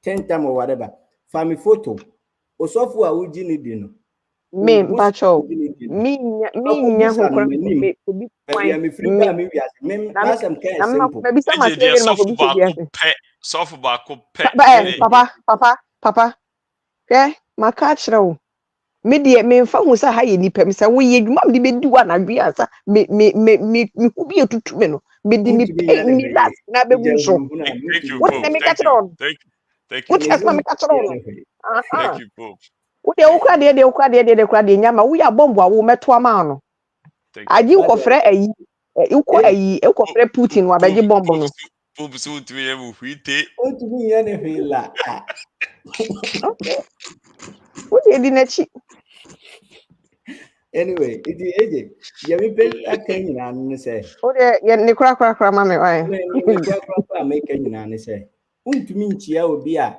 10th time or whatever. Family photo. Osofu a uji ni dino. Me mpacho. Me Papa. Yeah, my catch now. Me dear, me fa hu sa ha ye nipa me sa wo ye dwuma me be di wa na dwe asa me hu bi etutu me no me di me pay me last na be bu so. Thank you, What Pope. me catch on? Thank you. What has me catch on? Thank you, Pope. Wo de wo kra de kra de nyama wo ya bombo a wo meto ama no. Aji wo kofre ayi. Wo kofre Putin wa beji bombo no. Pope so to me mu hwite. O to me ya ne hwila. Okay. What you did not cheat? Anyway, it is AJ. Yeah, we been a Kenyan and say. Oh, yeah, the crack, mammy. Why? Make Kenyan and say. Untuminchia will be a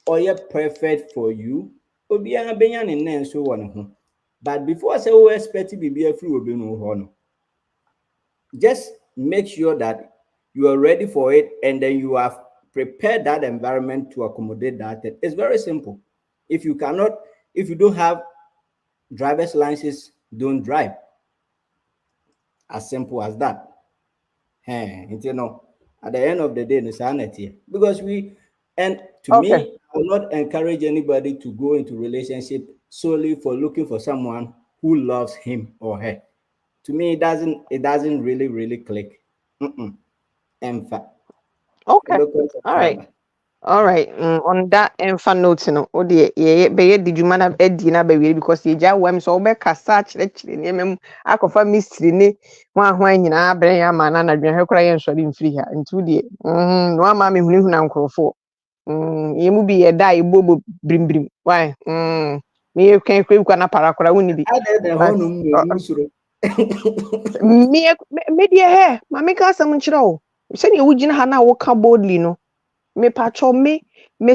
or you're perfect for you. Will be a banyan and then so on. But before I say, we expect to be a free will be no honor. Just make sure that you are ready for it and then you have prepared that environment to accommodate that. It's very simple. If you don't have driver's license, don't drive. As simple as that. You know, at the end of the day, it's sanity. Because me, I will not encourage anybody to go into relationship solely for looking for someone who loves him or her. To me, it doesn't really click. In fact. Okay. All right. On that infant note, oh dear, did you man Edina baby because you just went so back as such that I confirm Missy ni one when you are bring a man and her crying so in free her and 2 days. No mammy who now for. You will be a die bobo brim. Why? Me you can't quick on a paracora wouldn't be. Me dear hair, mammy cast some show. Send you would hana walk boldly no. Me pacho me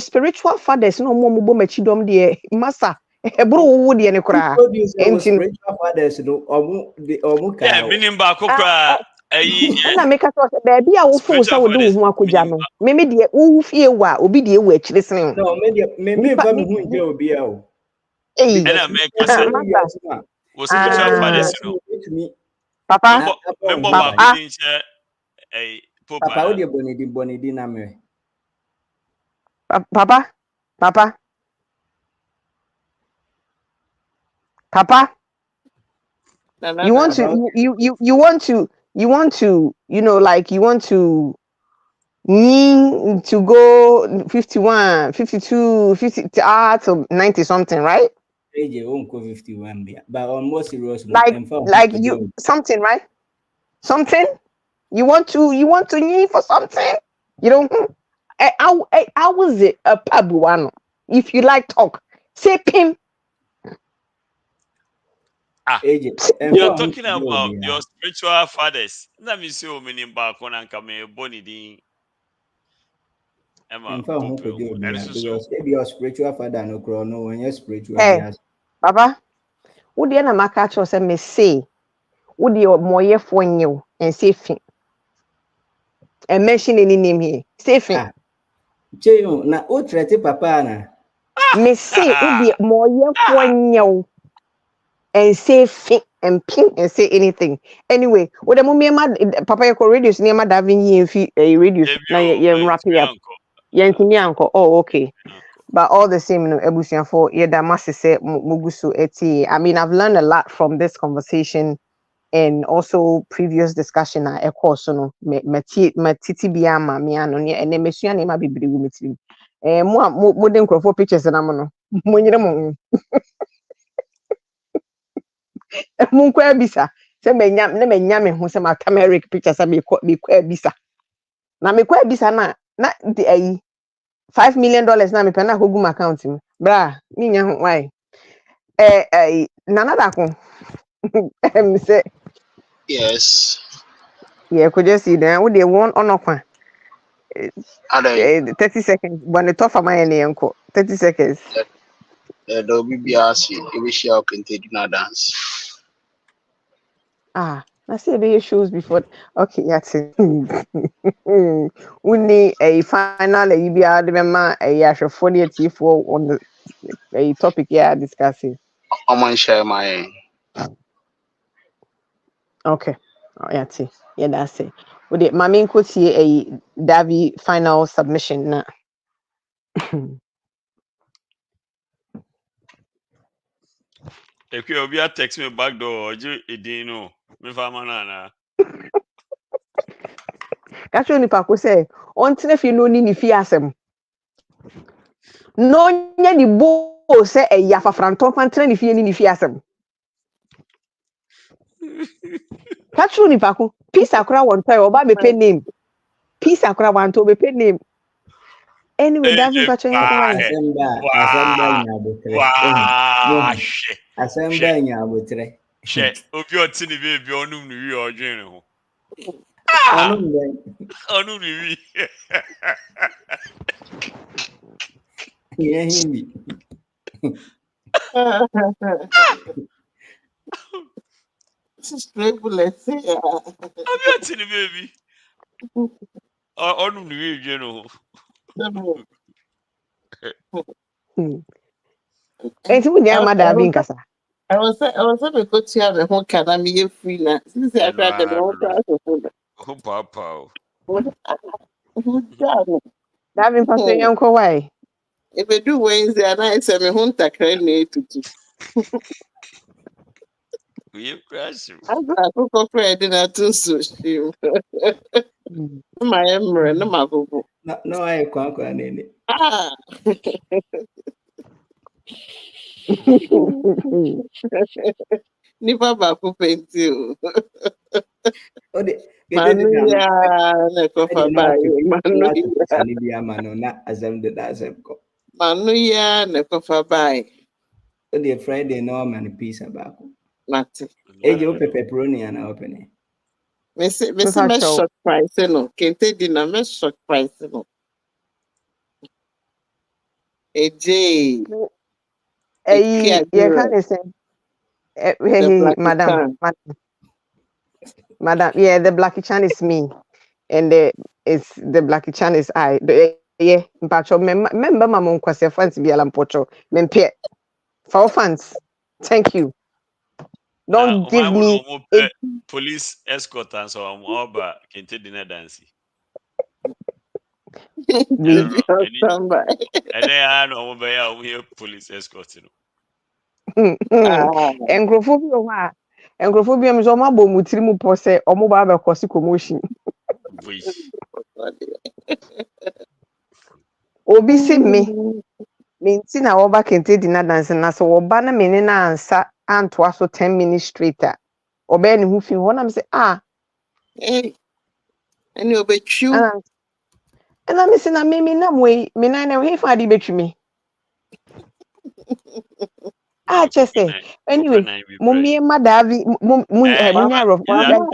spiritual fathers no more mubo mechidom de massa ebro wo de ne kra spiritual fathers no omu ka yeah minim ba kokra ayi na make us baby a wo fo so wo do hu akogya no me de wo fie wa obi de wo akire sen no me ba me hu nje obi a o na make us wo spiritual fathers no papa member ba ko din che papa wo de bonidi na me Papa, you want to, you know, like you want to go 51, 52, 50 to 90 something, right? AJ won't go 51, but on more serious, like you something, right? Something you want to need for something, you don't. How was it a pabuano? If you like talk, say pim. You're talking about your spiritual fathers. Let me see how many back on and come bonny ding. Because if your spiritual father no chrono when you're spiritual. Hey, Papa, would you na catch us and me say, would you more for you and say fin? And mention any name here. Say fin. Cheyo na o trete papa na me say udi moye fonyo and say fi and ping and say anything. Anyway, what the moment Papa Yako radios near my Davin radios now you wrap it up. Uncle. Oh, okay. But all the same, Ebusian for the master say Mugusu eti. I mean, I've learned a lot from this conversation and also previous discussion at a course. No, matiti biya mami ano ni ene mesuya ni ma bibiri wumitrim. Mo den crofo pictures na mo no. Mo nyire mo. Mo kwa bisa. Se menya me ho se ma America pictures me kwa bisa. Na me kwa bisa na di ayi $5 million na me pena ko gu my account mi. Bra, ni nya ho why? Nana da ko. Say Yes. yeah, could just see then we dey one on okwa. 30 seconds. When the top of my uncle. 30 seconds. There'll be BRC. You wish you can take dinner dance. I see the shows before. Okay, that's it. We need a final EBR remember a 40th on the a topic discussing. I'm gonna share my. Okay. Oh, that's it. Yeah, that's it. Would it Mammy could see a Daavi final submission now? If you be text me back door, you didn't me famana. Catch you nipa say until if you know ni fi asem. No nya ni bo say e ya fafranto fantre ni fi ni fi asem. Catch you nipa ko peace akura won toy oba be pay name. Peace akura wan to be pay name. Anyway, Daavi patch you ko why. Assemble nyabotre. She, obi otini baby onum ni wi odwen ho. Onum ni wi. Yeah, hindi. This is great bullet. Obi otini baby. Onum ni wi odwen ho. Enti wo nya ma Daavi nkasa. I was because you have a whole academy free now. Since I tried to know Oh, papa. Daavi patch you ko why. If I do Wednesday, and I say me home takrani to. We crash. I go for dinner too soon. My emre no magogo. No, I can't go any. Ah. Nipa ba ku penti o. Manuya na kofa ba Manuya na kofa ba. The Friday no man piece about. Mate. Ejo pepperoni and opening. Messi me shock price no. Kente dinner me shock price no. Eje. You can't say hey, madam. Madam, yeah, the Blackie Chan is me, and the Blackie Chan is I. Yeah, Mpacho, member Mamon Kwasi fans be alam pocho. Mempe for fans. Thank you. Don't give me police escort and so I'm all back into dinner dancing. And then I know we have police escort. Engrophobia. Engrophobia is almost bomutri pose or mobile cost commotion. Obi see me. Minti na oba kente dinner dancing na so oba na mene na ansa antwa so 10 minutes straighter. Oba ni hu fi ho na me say eh any obe chu and I say na me na we me na na he fa di betwi me. Just say anyway mummy Daavi munya rof one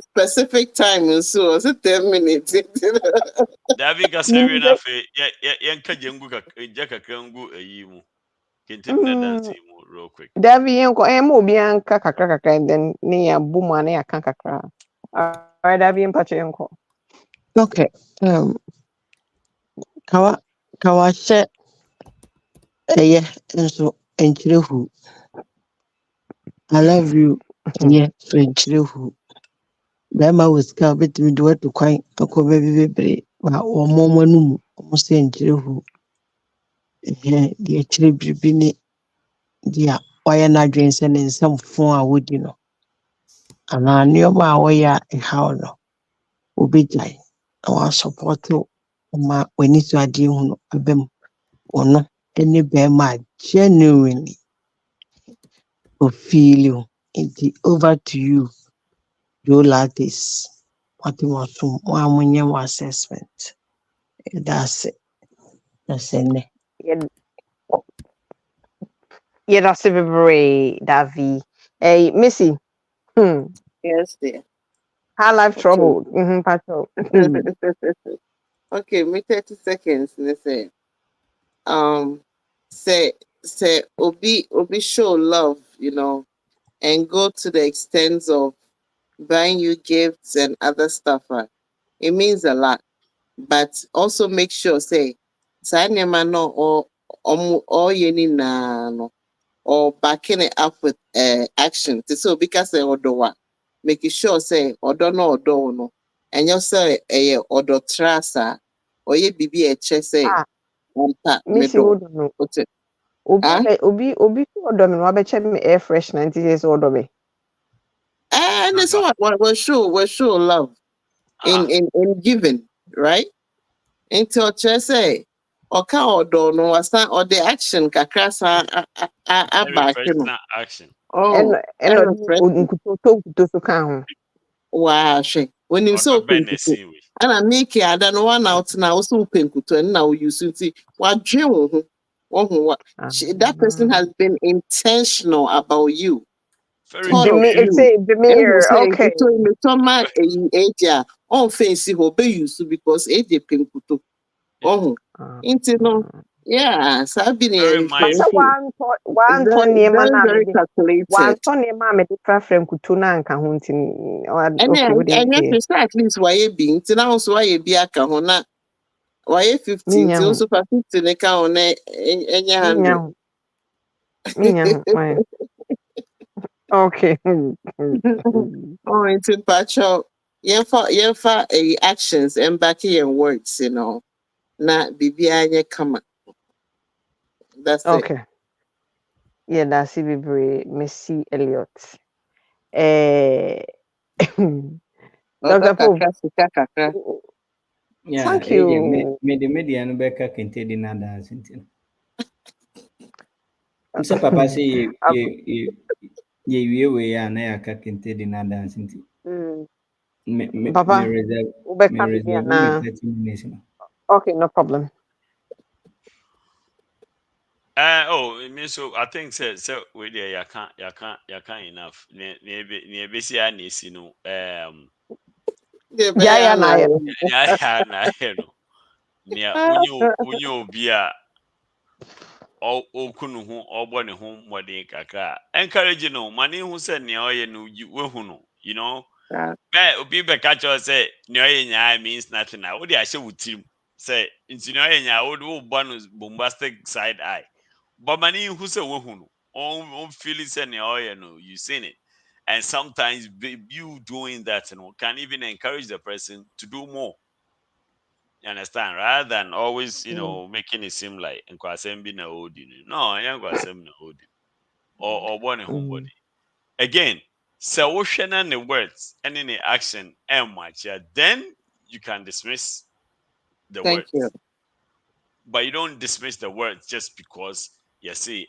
specific time so was it 10 minutes. Daavi ka say we na fe yenka jengu ka jaka kangu ayimu kente na dance mu real quick. Daavi yenko mo obi anka kakra and then ne ya buma na ya kan kakra. Alright, Daavi mpacho yenko. Okay. Kawache yeah, and so and I love you. Yeah, French who. Bema was covered to do it to quite a cover or more almost century who. The actually be dear why not drinks and in some form would and I knew my way how no will be like our support ma when it's a dear abem or no any bear my genuinely will feel you. It's over to you. You like this. What you want from one assessment. That's it. That's it. Yeah, that's a very Daavi. Hey, Missy. Yes, dear. High life Okay. trouble. Patrol. Okay, me 30 seconds. Let's say, um, say, obi show love, and go to the extent of buying you gifts and other stuff. It means a lot. But also make sure, say, saa nneɛma no or yɛ no or backing it up with action. So because odo making sure say odo no odo no and you say odo trasa or ye bibi say Ah, ompa Missy, medo. hold on. No. Ah, Obi order me. Wabe check me air fresh 90 years order me. and so we show love in giving, right? Until say or can odo no wasa or the action kakra sa Every back, personal action. And Oh, and refresh. nkuto so kan Wow, she. When you Or so the open bend the kuto. same way. And I make it, I don't know one out now, also open kuto, and now you see what dream. What that person has been intentional about you, Very thought of true. Demi, you. say And who Demir, say okay. kuto in the stomach age on fancy ho be used because age pin kuto. Yeah. Oh, into no. Yeah, so I've been Very But say mindful. one ton very, niema very, na me very de one calculated. ton niema me de fra frem kuto na nka ho nti okay what do you And say? yet, at least why being, now so why be a kahona. Why 15? Minya Ti ho, also for 15 account enya minya 100. ho, minya ho. Fine. Okay. Oh, into pacho. Yenfa actions and back and words, Na bibi anya kama. That's it. Okay. Yeah, that's it. Missy Elliott. Eh, Odo Dr. Pope, kakra sika kakra. Yeah, thank you. me the media no bɛka kente di na dance nti no. Sɛ papa sɛ yɛwie wei a na yɛaka kente di na dance nti Mm, me Papa, reserve ube me come here reserve me now. 30 minutes no. Okay, no problem. Me so I think so we there you can't enough. Near BCI Nisi no De be Yeah, yeah, ya na na. yeah. yeah na no. Near unyo bia okunu ho obo ne ho modern kakra. Encourage no mani hu se ne oye no we hu no, you know. Obi be catch us say ne oye nya means nothing na. Wo dey ahye wutim say nti ne oye nya wo bonus bombastic side eye. But many who say wohunu on feeling say oh yeah no you seen it. And sometimes you doing that can even encourage the person to do more. You understand? Rather than always, making it seem like be na odi. No, I ain't na odi. Or one Mm, homebody. Again, so ocean and the words and in the action and much, yeah, then you can dismiss the Thank you. words. But you don't dismiss the words just because you see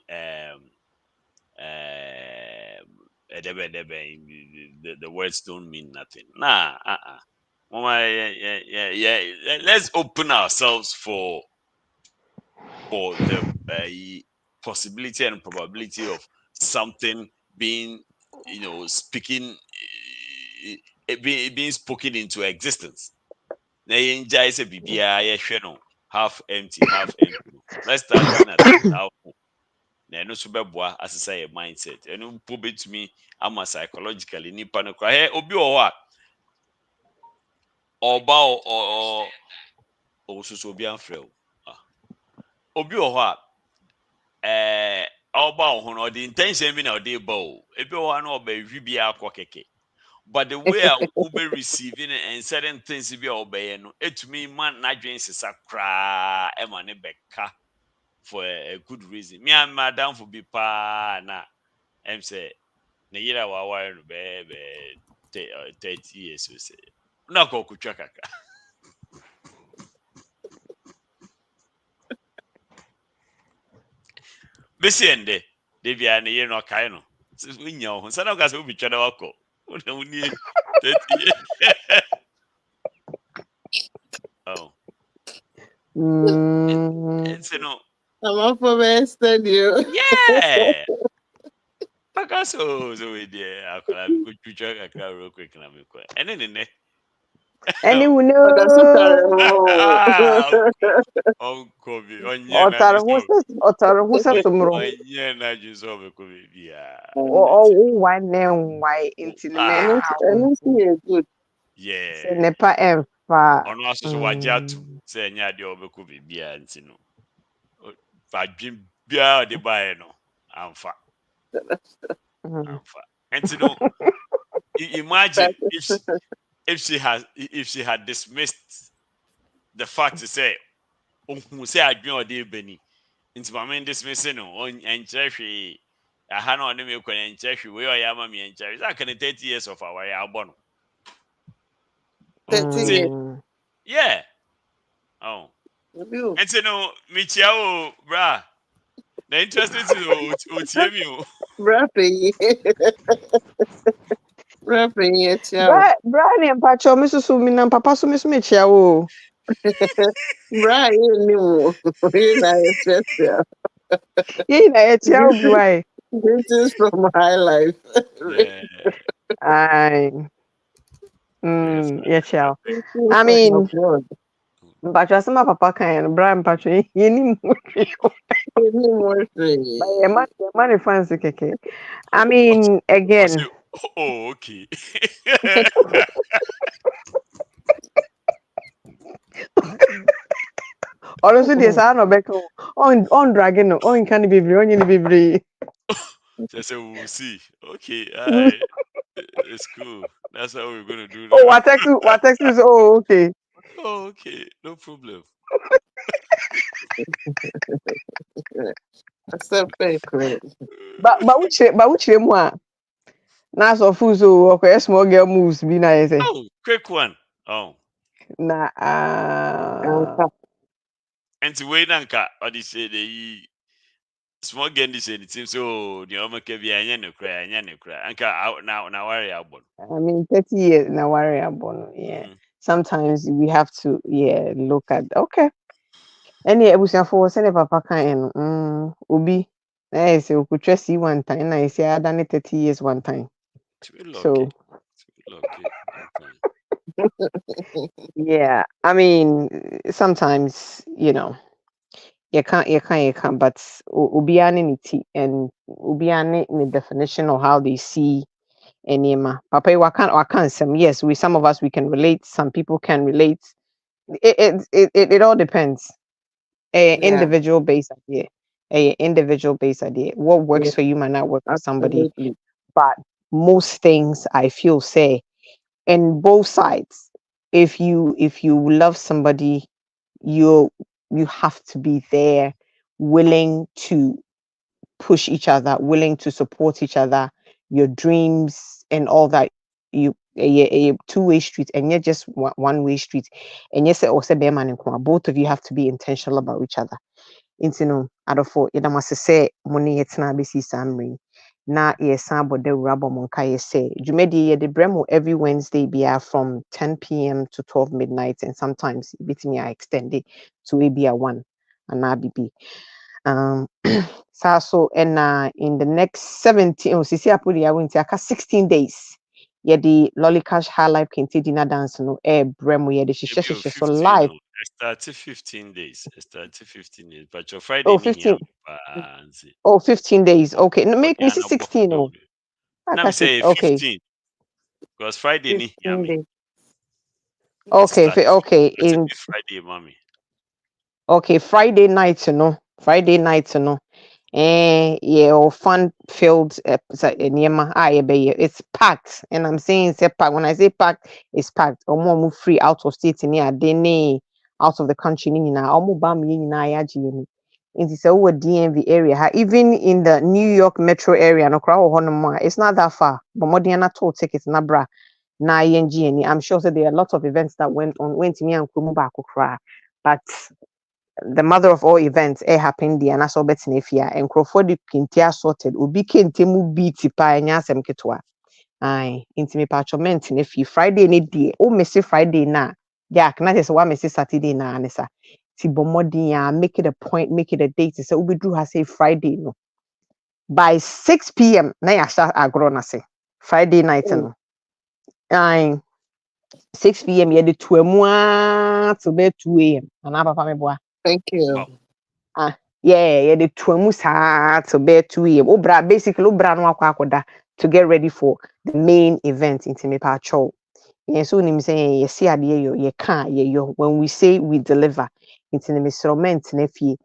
the words don't mean nothing. Nah, Mama, yeah. Let's open ourselves for the possibility and probability of something being, speaking, being spoken into existence. Na enjoy say bibia no half empty, half empty. Let's start looking at things how na ɛno nso bɛboa asesa yɛ mindset ɛno mpo bɛtumi ama psychologically nipa no kora obi wɔ hɔ a ɔba ɔwɔ soso obi amfrɛ o obi wɔ hɔ a Oba hono the intention be na dey bow. Ebi one oba hwi akọ keke. But the way I will be receiving it and certain things be obey no it me man na dwen sisa kra e ma ne beka for a good reason. Me and madam for be pa na em say na yira wa wa no be 30 years so say. Na ko kutwa kaka. Missy ende de bia na yira no kai no. So nya ho. Sana ka se obi twa na wako. Una uni 30 years. Oh. It's no. I'm up for best you. Yeah. Pakaso so we there. Akola bi ko twitwa kakra real quick na me kwa. Ene ne. Any we Uncle bi onye na jiso. Otaro husa tumro. Onye na jiso be ko bia. One name why into the And man. it's good. Yeah. Nepa emfa. Ono aso waje atu. Se enya de obeko bia nti no. Fa dwim bia de bae no. Amfa. Amfa. Nti no imagine if she had dismissed the fact to say who say adwen ode bani nti ma men dismiss no on enkyere hwe aha na one me kwanya enkyere hwe we oya ma me enkyere that can 30 years of our ya abo no 30 years. yeah oh nti no me chia o bra the interesting to o tie mi o Rapping it, yeah. Brian and Pacho, Mrs. Sumin and Papa Sumis Mitchell. Brian, you know, It's your boy. this is from my life. Yeah, child. I mean, but you my papa can Brian Pacho, any more. Money fancy keke. I mean, again. Oh, okay. Also, the son of Becco on dragon, on can be very. Just say we'll see. Okay, it's cool. That's how we're gonna do that. Oh, what text is okay. Oh, okay, no problem. But which more? Now so fuso okay, small girl moves be nice. Oh, quick one. Oh. Nah and to wait anka or they say the small girl this anything so the omake be anya no cry anka now worry about. I mean 30 years now worry about yeah. Sometimes we have to look at okay. Any ebusia for send papa kan obi na say we could see one time na say I done 30 years one time. So yeah, I mean sometimes you can't but ubiani and ubiani the definition of how they see enema papa I can't some yes some of us we can relate, some people can relate. It all depends. Individual based idea. Individual based idea. What works for you might not work for somebody. But most things I feel say in both sides, if you love somebody, you have to be there, willing to push each other, willing to support each other, your dreams and all that. You a two-way street and yet just one-way street. And yes, also both of you have to be intentional about each other. Intino adofo yeda mase se moni yetna besi samri na yesan bode rabo monka yese dwumedi ye de bremo every Wednesday bia from 10 p.m. to 12 midnight, and sometimes bitimi I extend it to abia 1 and abibi so and in the next 17 sisi apodi ya winti aka 16 days ye the Lollycash High Life Kente dinner dance no bremo ye de hihye so live. It started 15 days. But your Friday 15. 15 days. Okay. No, make me 16. No. Now say 15. Because Friday ni yami. Okay. Okay. In Friday, mommy. Okay, Friday night, Friday night, Yeah, or fun filled it's packed. And I'm saying it's packed. When I say packed, it's packed. Or more free out of state in here, they out of the country. It's over DMV area. Even in the New York metro area, no crowd it's not that far. But more than toll tickets, na bra, na ING. I'm sure that there are lots of events that went to me and Kumuba Kukra. But the mother of all events happened there and so betin efia enkrofo de kente assorted obi kente mu beat pa anya asem ketwa ai intimi patchment na fi Friday ne die o mesi Friday na ya kana say wa mesi Saturday na anisa ti bomodin ya make it a point, make it a date say obi drew ha say Friday no by 6 p.m. na ya sha agro na say Friday night no ai 6 p.m. ya de tuamu to be 2 a.m. ana papa me boa. Thank you. Yeah, the tuamu sa to be 2 a.m. Obra basically obra no akwa to get ready for the main event in Timepa Chow. Yeah, so him saying yes, see yo, ye can ye yo. When we say we deliver, it's in the instrument nefi.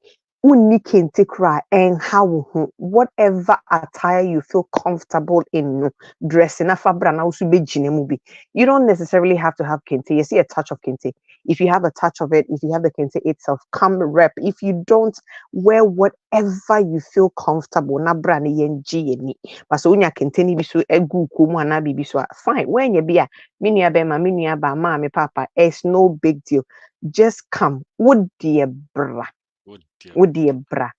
Uni can take and how whatever attire you feel comfortable in no dressing a fabra na usubi jinemubi. You don't necessarily have to have kente. You see a touch of kente. If you have a touch of it, if you have the kente itself, come rep. If you don't, wear whatever you feel comfortable. Na brand yenji ni. But so unya kente ni bisu egu kumu ana bibisu. Fine. When you be a minia bema minia ba mama papa, it's no big deal. Just come. Would dear bra. Would dear bra.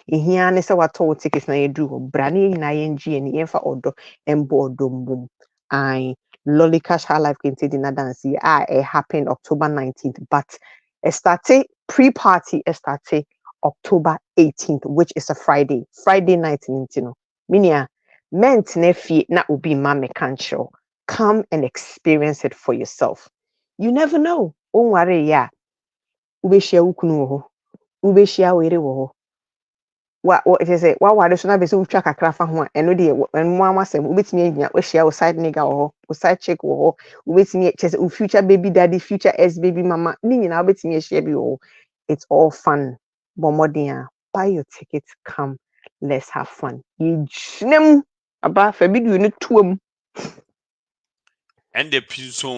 Ihia ne se wato tickets na yedu bra ne nyina yenji ni yemfa odo embo odombum. I Lolly Cash High Life Kente Dinner Dance happened October 19th, but it started pre-party it started October 18th, which is a Friday night in Intino. Minia meant nefi na ubi mame kancho. Come and experience it for yourself. You never know. Oh worry, yeah. Ubeshia ukunu ho. Ubeshia were wo. What is it? What was na be so twa kakra fa ho eno de enmo amasem obetimi anya we share o side nigga wo o side chick wo obetimi chese o future baby daddy future ex baby mama ni nyina obetimi share bi wo. It's all fun. Bomodia, buy your tickets, come, let's have fun. You jinem aba fa bidu ni tuam. And the pinson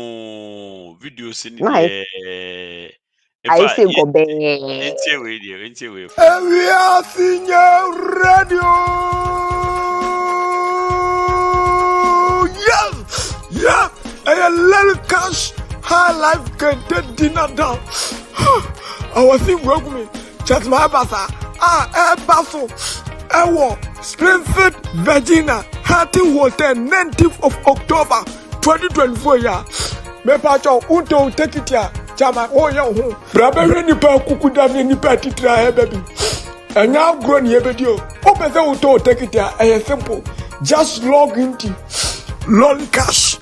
videos in Nice. the I say go be. into radio. And we are senior radio. Yeah. And a little cash, high life can take dinner down. I was in work me. Just my basa. Basso. Springfield, Virginia. Hampton Hotel, 19th of October, 2024. Yeah. Me pacho unto take it ya. Chama oya ho. Brabe ni pa kukuda ni pa titra he baby. And now grown ye video. Open the unto take it ya. Simple. Just log into Lolly Cash.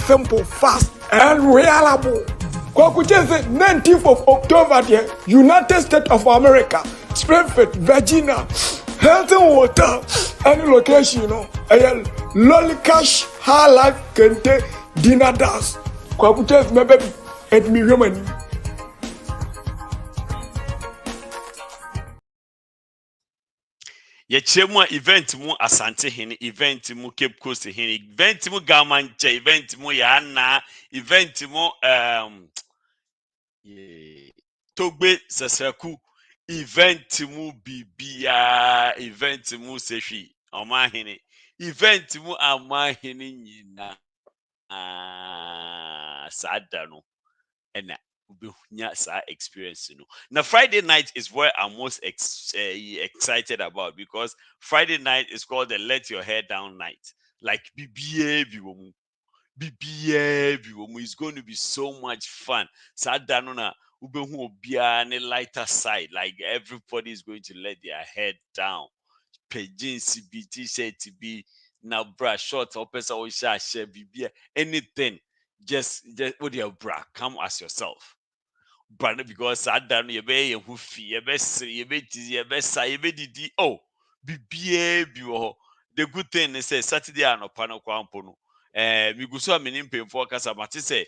Simple, fast, and reliable. Kwakucheze 19th of October there, United States of America, Springfield, Virginia, Hilton Hotel, any location, you know. Lolly Cash, High Life, Kente, Dinner Dance. Kwakucheze my baby, and me human. Yechemu event mu Asante hene, event mu Cape Coast hene, event mu Gamanche, event mu Yana, event mu Togbe Sasaku, event mu Bibia, event mu Seshi, Oma hene, event mu Ama hene nyina Sadano. And experience, you know. Now Friday night is where I'm most excited about, because Friday night is called the Let Your Hair Down night. Like BBA is going to be so much fun. Sadanona ubehu obia ne lighter side, like everybody is going to let their head down. Pejin CB t-shirt be now bra short or person or share BBA anything. Just with your bra, come as yourself. Brand because I done ye be ye hufi, ye be siri, ye be tizi, ye be sa, ye be didi. Oh, BBA. The good thing is say Saturday no pano kwa ampono. We go so many pay for kasa mati say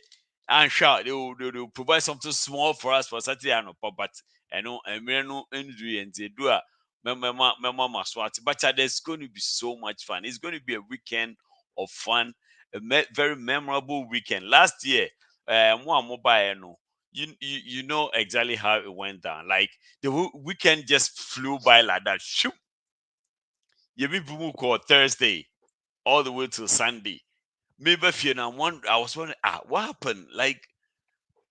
and shout they will provide something small for us for Saturday no but no and me no do and they do Mama Swati. But there's going to be so much fun. It's going to be a weekend of fun, a very memorable weekend. Last year, you know exactly how it went down. Like the weekend just flew by like that. Shoot, you called Thursday all the way till Sunday. Maybe if you know I was wondering, what happened? Like,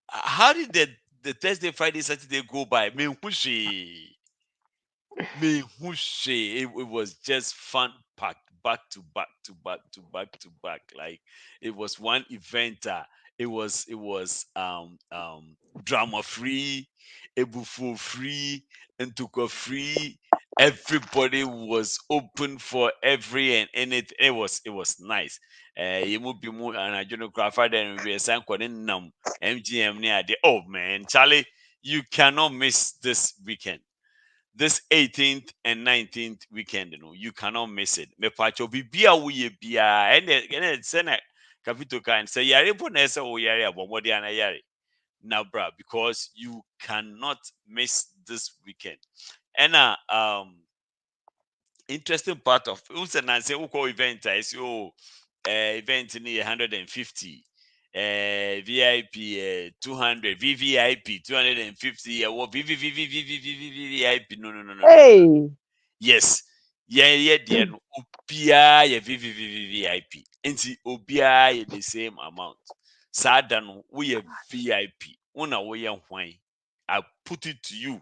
how did the Thursday, Friday, Saturday go by? Me it was just fun packed back to back to back to back to back. Like it was one event. It was drama free, ebufu free, and free. Everybody was open for every and anything. It was nice. You move be more and I don't know craft and we assign nam MGM near the oh man, Charlie, you cannot miss this weekend. This 18th and 19th weekend, you cannot miss it. Me pacho bibia wuye bia and send kapito kan say yare ponesa o yare abomodi ana yare. Now, bra, because you cannot miss this weekend. And interesting part of say event is event in 150. VIP 200, VVIP 250, VVVVVVVIP. No. Hey. Yes. Yeah, no. Obia VVVVVIP. Nti obia the same amount. Sada no we VIP. Una we hwan. I put it to you.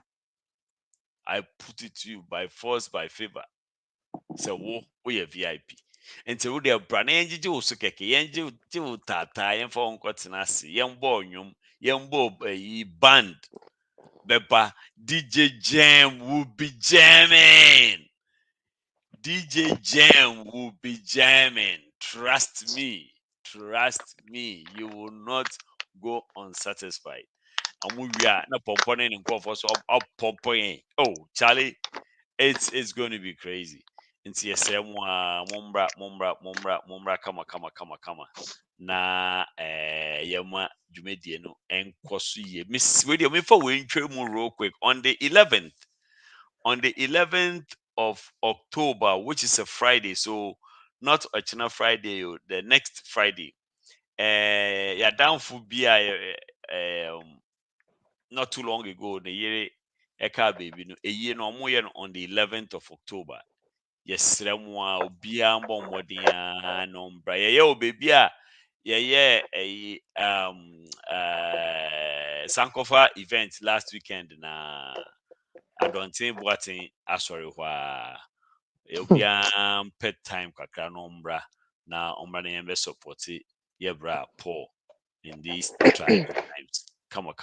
By force, by favor. So we VIP. Nti wo de bra na yenje wo so keke yenje wo tata yen fa won kwetena ase yen bo onwum yen bo band beba DJ Jam will be jamming. DJ Jam will be jamming. Trust me, you will not go unsatisfied. And we are not pomponing in for so up pompoing. Oh, Charlie, it's going to be crazy. Nti yesere mombra kama na yema dwumedie no enkoso ye miss we dey me for we ntwa mu real quick on the 11th of October, which is a Friday, so not a China Friday, the next Friday. Yeah, down for BI not too long ago, the year Eka baby, a year no more on the 11th of October. Yes, Remwa, Obia, Bombodia, Nombra, yeah, baby, yeah, Sankofa event last weekend, I don't think what in sorry pet time kakra nombra na ombra na yembe support yebra Paul in these trying times. Come on.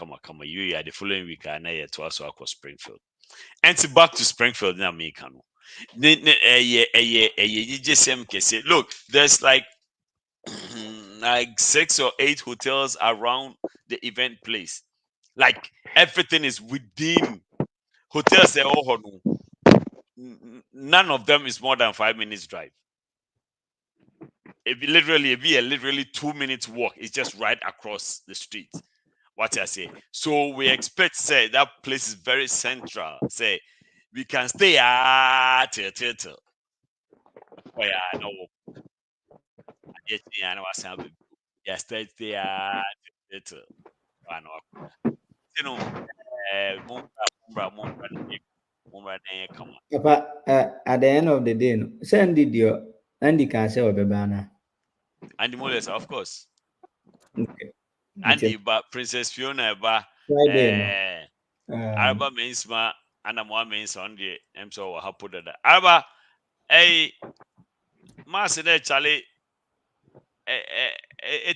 You are the following week and I to also across Springfield. And to back to Springfield na me kanu. Look, there's like 6 or 8 hotels around the event place. Like everything is within hotels. They all none of them is more than 5 minutes drive. It'd be literally 2 minutes walk. It's just right across the street. What I say. So we expect say that place is very central. Say we can stay till. Oh yeah, no. I know what's happening. Yeah, stay till. I know. You know, come on. Papa, at the end of the day, no, send it your Andy can say or Bebana. Andy Moles, of course. Okay. Andy, but Princess Fiona, Friday, Araba means ma, and I'm 1 means on the so how put that. Araba, Master there, Charlie,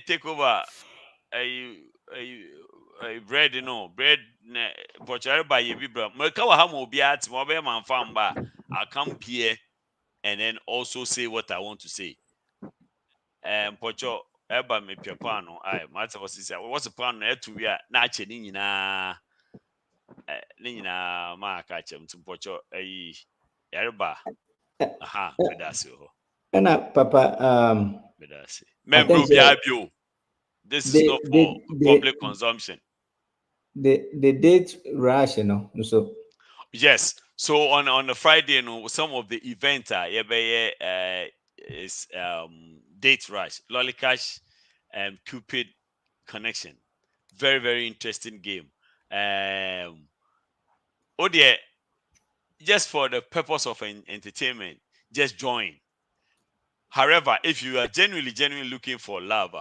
take over a bread, bread, but Araba, you be bro. Merkawa Hamo be at Mobile Man Famba. I'll come here and then also say what I want to say. Pocho, Eba me piapano, Master was said, what's the plan to be a naturally Nina ma catch him to Pocho a Erba. Aha, Bedasio. And Papa, Bedasi. Membro Biabio. This is not for public consumption. The date rush, so yes, So on a Friday, some of the events are is date rush, lollycash, Cupid connection. Very very interesting game. Oh dear, just for the purpose of entertainment, just join. However, if you are genuinely looking for love,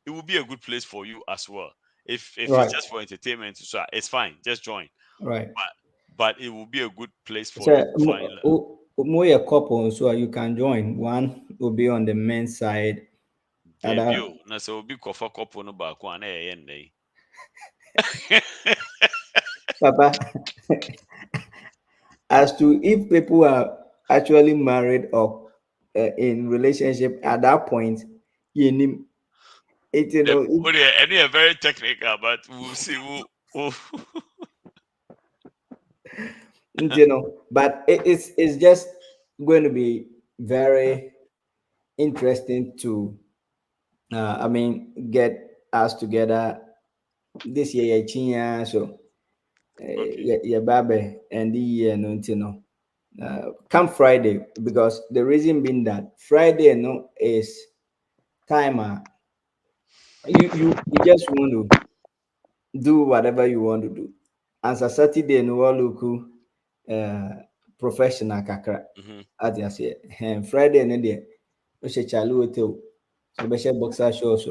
it will be a good place for you as well. If it's Right. just for entertainment, so it's fine. Just join. Right. But it will be a good place for So you to find love. more a couple, so you can join. One will be on the men's side. Other, Debut. Na so obi kofa couple no back one eh. Papa, as to if people are actually married or in relationship at that point, you need it. You know, Any are very technical, but we'll see. you know. But it's just going to be very interesting to, I mean, get us together this year. So Okay. yeah, babe, and the year no, you know. Come Friday, because the reason being that Friday no is time you just want to do whatever you want to do. As a Saturday no look professional kakra Mm-hmm. at you say Friday no there we say chalu hotel so be share boxer shorts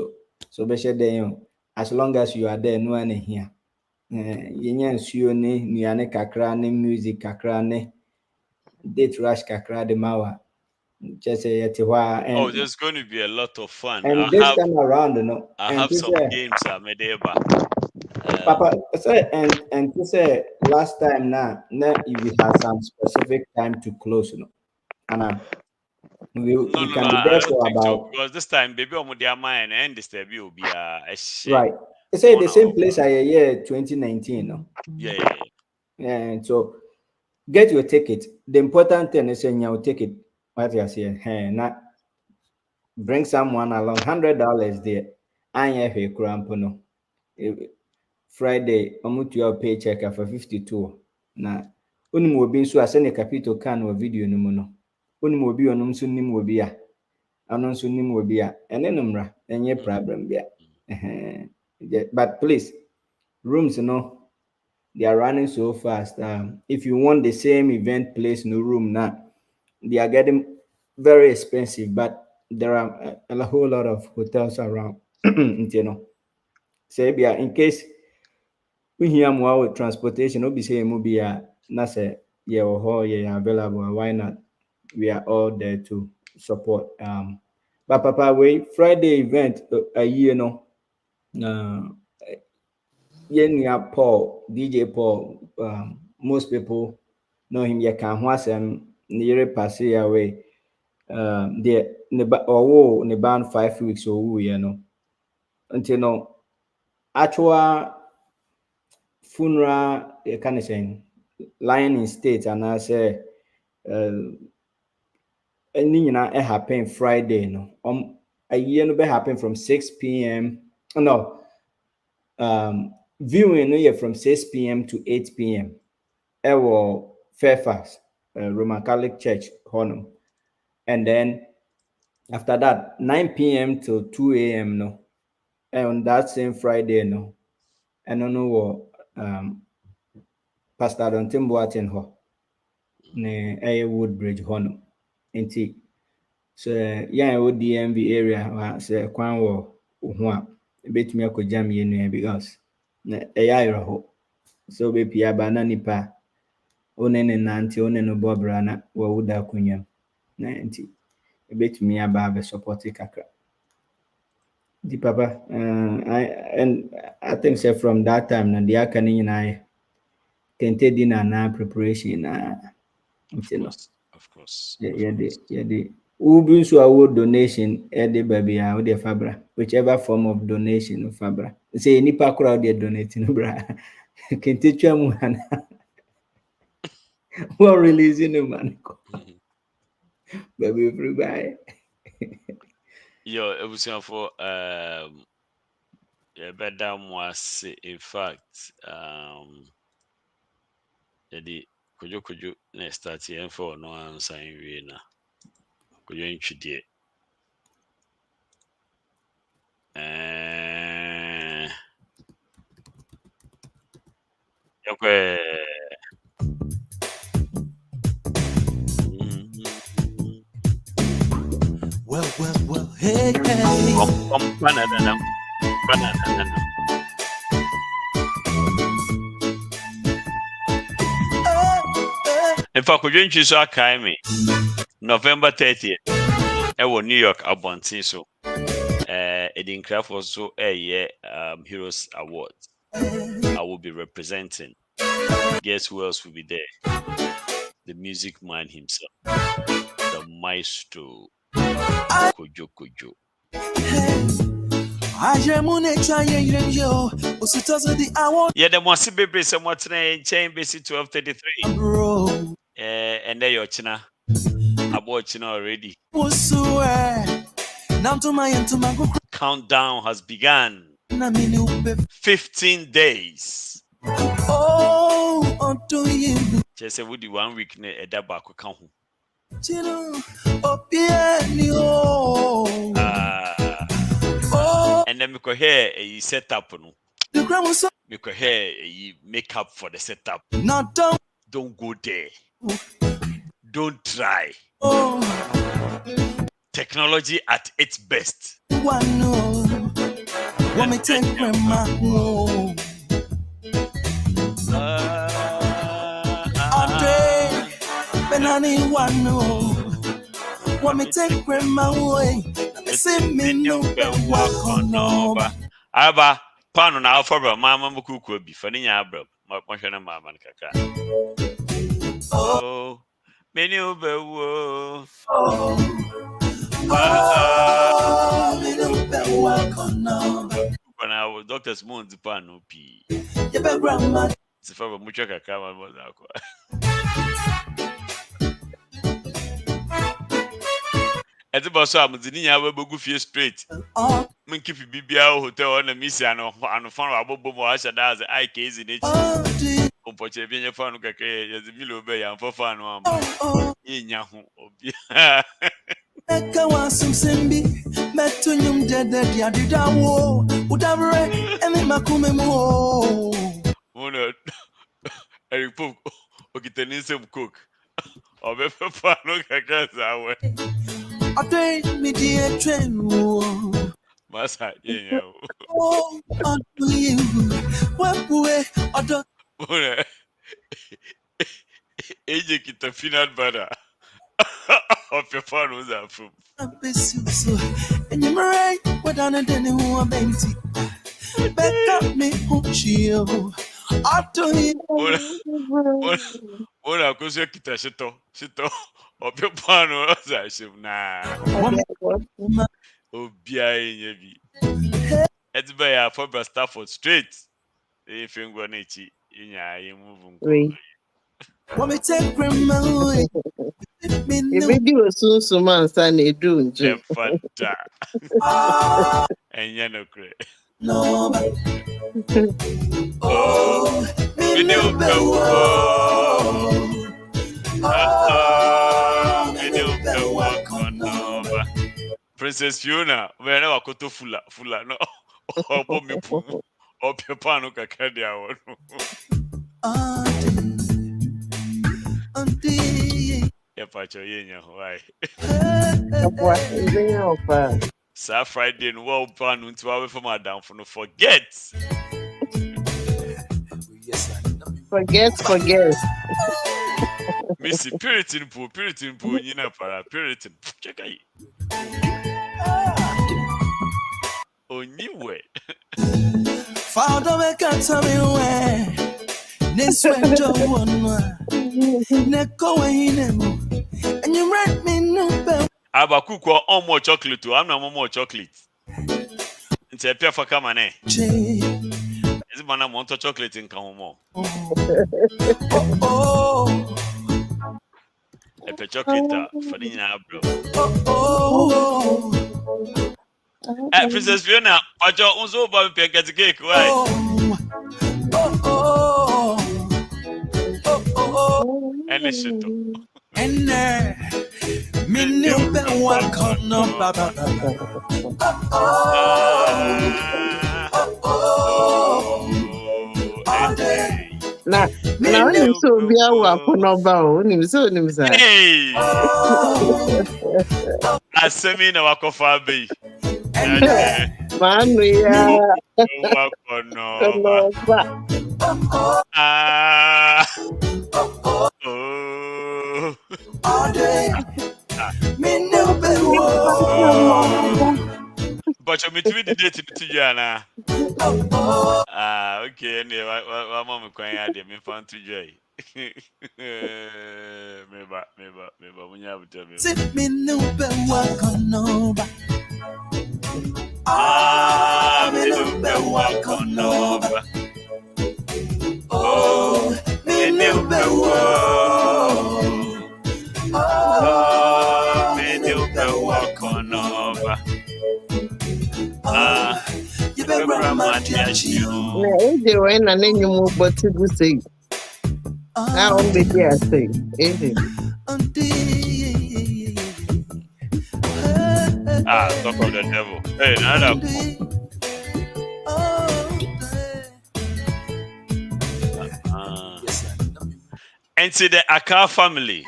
so be share then as long as you are there no one here yenya nsuo ne nuane kakra ne music kakra ne date rush kakra de mawa just say yet Oh, there's going to be a lot of fun. and this time around, you know, I and have to some say, games medeba. Papa, say, and to say, last time now we have some specific time to close, you know, and we No, can be I there don't for think so about because this time baby omudia mine and this baby will be a share right. Say the 1 hour. same place I year 2019, no, Yeah. and so get your ticket. The important thing is saying your ticket. What you say, hey, not bring someone along $100 there. I have a cramp, no. Friday, ɔmotua wo paycheck afa 52 na wonim obi nso a sɛnea Capito ka no wɔ video no mu no wonim obi a ɔno nso nim obi a ɔno nso nim obi a ɛne no mmra ɛnyɛ problem bia but please rooms no they are running so fast if you want the same event place no room now they are getting very expensive but there are a whole lot of hotels around you know say bia in case wohia mmoa with transportation obi sɛ yɛ mu bi a na sɛ yɛwɔ hɔ yɛyɛ available why not we are all there to support but papa wei Friday event a year no uh, yɛn nua Paul DJ Paul most people know him yɛka ho asɛm ne yere pase ya wei deɛ ne ba ɔwoo ne ba no 5 weeks ɔwuiɛ no nti no actual funeral kind of saying lying in state and I say any it happen Friday no a year no be happen from 6 p.m. No viewing no from 6 p.m. to 8 p.m. Ewo Fairfax Roman Catholic Church Honum and then after that 9 p.m. till 2 a.m. no and on that same Friday no and no know Pastor Dontin Boatin ho ne ɛyɛ Woodbridge hɔ no nti sɛ yɛn a ɛwɔ DMV area sɛ kwan wɔ wo ho a ɛbɛtumi akɔgya me nua because na ɛyɛ awerɛho sɛ wobɛpie aba na nipa a wo ne ne nante wo ne no bɔ bra na wawu da akonnwa mu na nti ɛbɛtumi aba abɛsupɔte kakra nti papa and I think sɛ from that time na deɛ aka no nyinaa yɛ kente di na anaa preparation na nti no Of course. yɛde wobi nso a wo donation ɛde baabi a wode fa bra whichever form of donation fa bra sɛ nipa koraa wode donate no bra kente twa mu ana wɔ release no ma no kɔ baabi ofiri baeɛ Yo, ebusuafo yɛbɛda mo ase in fact yɛde Kojo na start here for no answer in we na. Kojo intwidie. Okay. Well, hey. Banana. In fact, Kojo intwi so akai me. November 30th. New York Abontin so. Edin Craft also Heroes Awards. I will be representing. Guess who else will be there? The music man himself, the maestro, Kojo. Yeah, the Mossy Baby, somewhat chain basic 12:33. And there you're China. I'm watching already. Countdown has begun. 15 days. Just would you 1 week a dabba count. And then we could hear a setup. We could hear a makeup for the setup. Don't go there. Don't try. Technology at its best. Aba pano na afọbra mama mukuku bi fani nya abra ma hwene mama nkaka. Oh meni obewo. Bana doctors moon di pano pi. Sifaba mucho kaka ma mo za ko. Eti boso amudini nya abegu fie straight. Min keep bibia hotel na Missy ano fan abobo mo asha daze ai kezi nechi. Ompoche bi nya fan kaka ye zibilo be ya mfo fan am. Yinya ho obi. Eka wasum sembi metunyum dede dia didawo udavre emi makume mo. Ono Eric Pope okiteni sem cook. Obe fan kaka zawe. Ade mi die trenu. Masa yinya. Oh, you. Wapwe odo. Ono eje kita final butter. Of your phone was that from. And you right, what on a dinner who are baby. Back up me, who chill. After him, What I could say, Kita Shito, of your phone was that ship now. Oh, Biabi. It's by our Fabra Stafford Street. If you're going to you moving. want me take grandma. Maybe you soon some man Sunday doing. Fanta. And you know, No, oh, me no Princess Fiona, whenever Koto Fula, no, or me poo, or Pepano Cacadia. Yeah, Pacho, why? Sir Friday and well pan into our from my down for no forget. Forget. Missy Puritan pool, you know, para Puritan. Check out. Oh, new way. Father, I can't tell me where. This way, Joe, Neko, and you write me no bell. Abeeku on more chocolate too. I'm not more chocolate. It's a pair for come on. Is man I want chocolate in Nkomo? A pair chocolate for the bro. Princess Fiona, but you're also about to get the cake, right? Any shit. And me new be walk on no baba. Na onim so obi awo akonoba o onim so sa. Hey. Asemi na wakofa be. Manu ya. Wakonoba. But you meet me the date to Jana. Okay, anyway, what mom can add them in fun to Jay. Maybe, when you have to tell me. Me new be walk on no ba. Me new be walk on no ba. Oh, me new be walk. Me new be walk on over. You be romantic. Na eje we na nenyu mu boti gu sei. Na on be there say. Eje. Talk of the devil. Hey, nada. And to the Aka family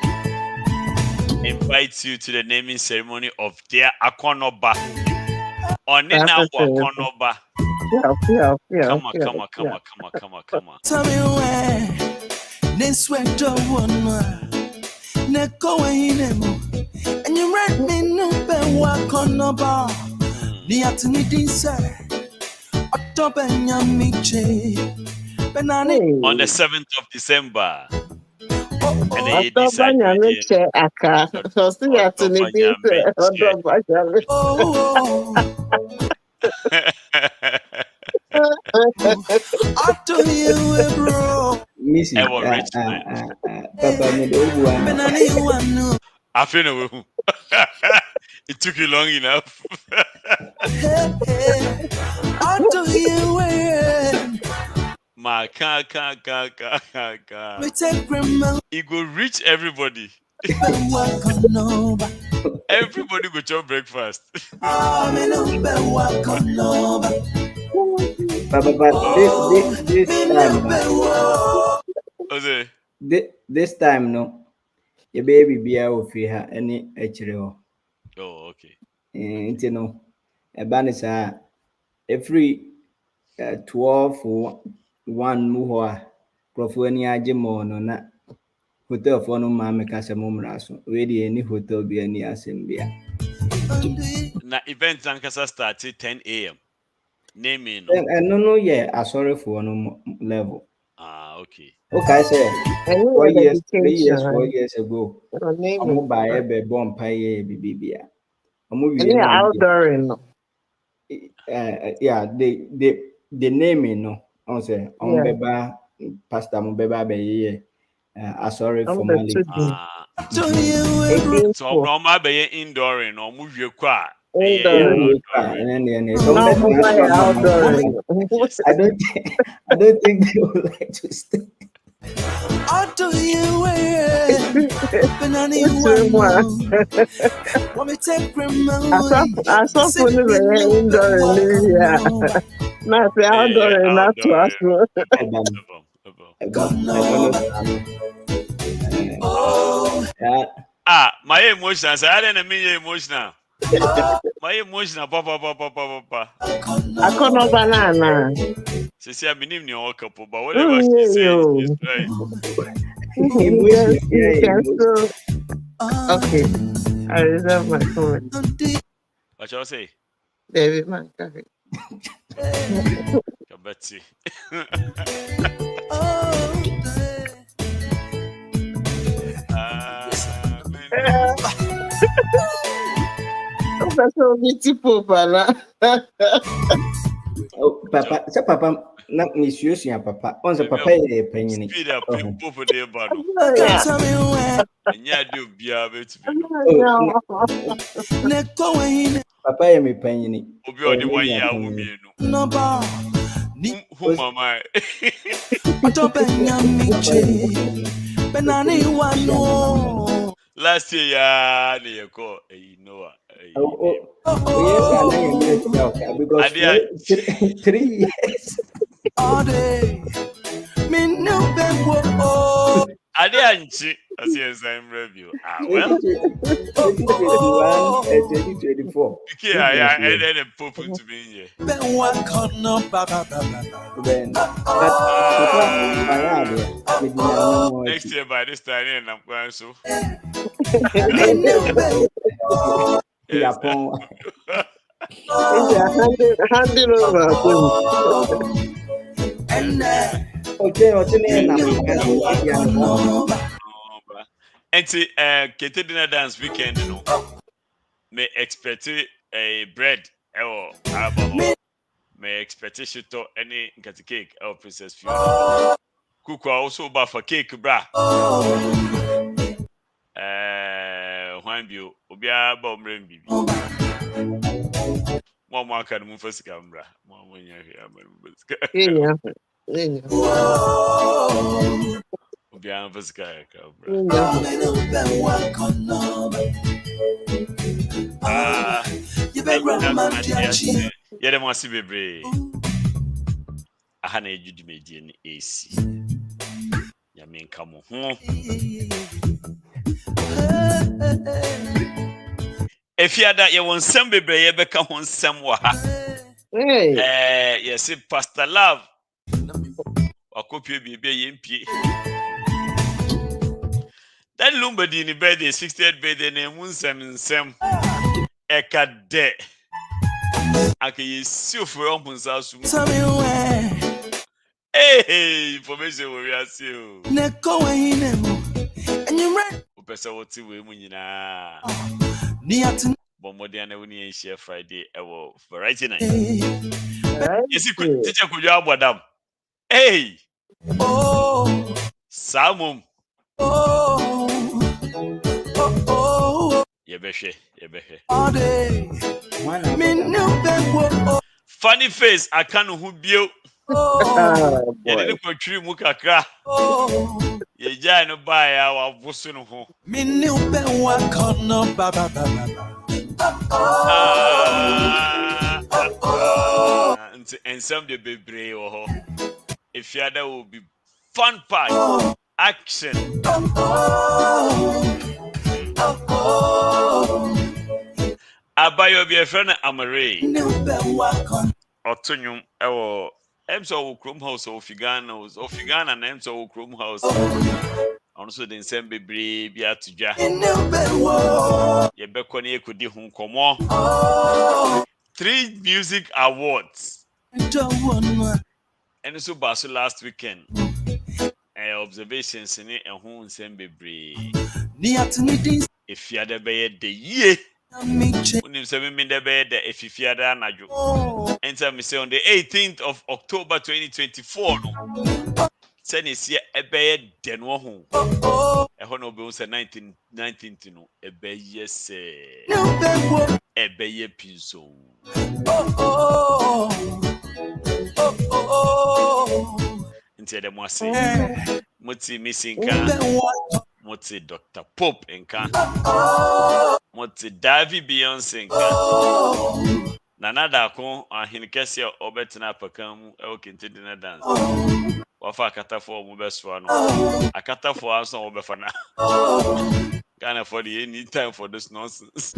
invites you to the naming ceremony of their Akonoba. Onina Akonoba. Come on. Tell me where this went to one. Neko inemo. And you read me no be walk on no bar. The atini sir. October nyamiche. Benani. On the 7th of December. And they decide aka. So see atini sir. Missy, Papa, I feel no. It took you long enough. My car. It go reach everybody. Everybody go to breakfast. Papa, this time, no, your baby be out for her any HRO. Oh, okay. And you know, a banner every 12 or 1 more Profuania Jimon na hotel for no mamma Casamumraso, ready any hotel be any assembly. Na event Zankasa started 10 a.m. Naming. No, yeah, I sorry for no level. Okay. Okay, sir. 4 years, 3 years, 4 years ago, I'm buy a bomb pie, baby. I'm moving outdooring. Yeah, the naming, no, I say, on Beba, Pastor Mubeba, be I sorry for my So, no, my be indooring or move your car. I don't think they would like to stay. My emotions. I didn't mean emotional. My emotional, papa. I call no banana. She said, "I'm in your couple, but whatever she says is right." Okay, I reserve my comment. What y'all say? David man, coffee. Betsy. That's so beautiful, Papa. Oh, Papa, so Papa, not misuse your Papa. On the Papa, a penny. Speed up, people for their battle. And yeah, do be able to be. Papa, me penny. Obi the 1 year woman. Who am I? Last year, yeah, you call, you know, Yes, I know because Adia, 3 years. All day, me no ben Adia, I see a same review. Ah, well, 2021 and 2024. yeah, and then a pop into me here. ben wa kono ba ba ba ba. Then, but Next year by this time, and I'm going so. Me no ben Yes. Handing over. and And Kete dinner dance weekend, you know, may expect a bread or alcohol. May expect to to any cake or Princess Fiona. Cook also buy for cake, bra. One view, Obia Bomb Bibi. One more can move for Scambra. One when you're here, Obia for Sky, yeah, they must be brave. I had a judy made in AC. Ya mean, come on. If you had that, you want some baby, you become on somewhere. Yes, Pastor Love. Or copy baby MP. That Lumbadi in the birthday, 60th birthday, name Sam Eka de. I can see for your own house. Hey, information we are seeing. Neko in and you read. Person what we munina. Niatin. Bomodiana winnie share Friday. Variety night. Yes, you could teach a good job, madam. Hey, Oh, Samum. oh, Yebeshe. all day. Me no ben Funny face, I can't who be. Oh, You boy. didn't put tree mukaka. You giant buy our bosun home. Me no ben wa kono ba ba ba ba. And some the baby or if you there will be fun part action. Abayo be a friend Amare. Otonyum ewo emso Chrome House of Figana and emso Chrome House. Also the same baby be atuja. Ye bekoni ekudi hu nkomo. 3 music awards. And so baso last weekend. Observations in it and who same baby. If you had a bed the year. When you say me the bed if you had an ajo. Enter me say on the 18th of October 2024. Send is here a bed then one home. A honor be 19th no a bed yes a bed pinso. Into the Mossy Mutsi missing can Mutsi Dr. Pope and can Mutsi Daavi B Nanada con and Hinkesia or Betina Pacam, Elkinti dinner dance. Wafa Kata for Mubeswano. A Kata for us on Obefana. Can't afford any time for this nonsense.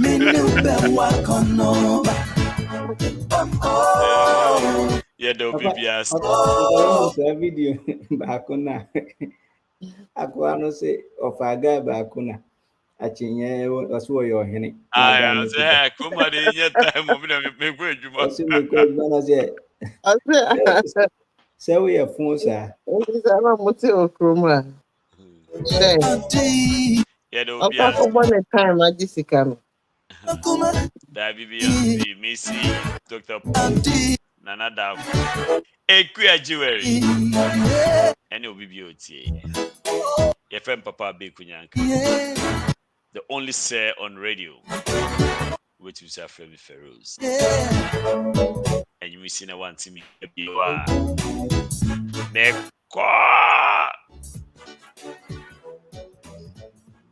Yeah, there'll be asked. Video Bakuna. Aquano say of a guy Bakuna. Achinye was where you're henny. I was there. Come on, in your time of me, where I said, so we are phones, sir. Yeah, there'll be a time I just come. Daavi B, Missy, Dr. Nana Daavi. Equia jewelry. And you'll be beauty. Your friend Papa Abeeku. The only say on radio, which is our friend Feroz. And you see no one to me. You are. Neko.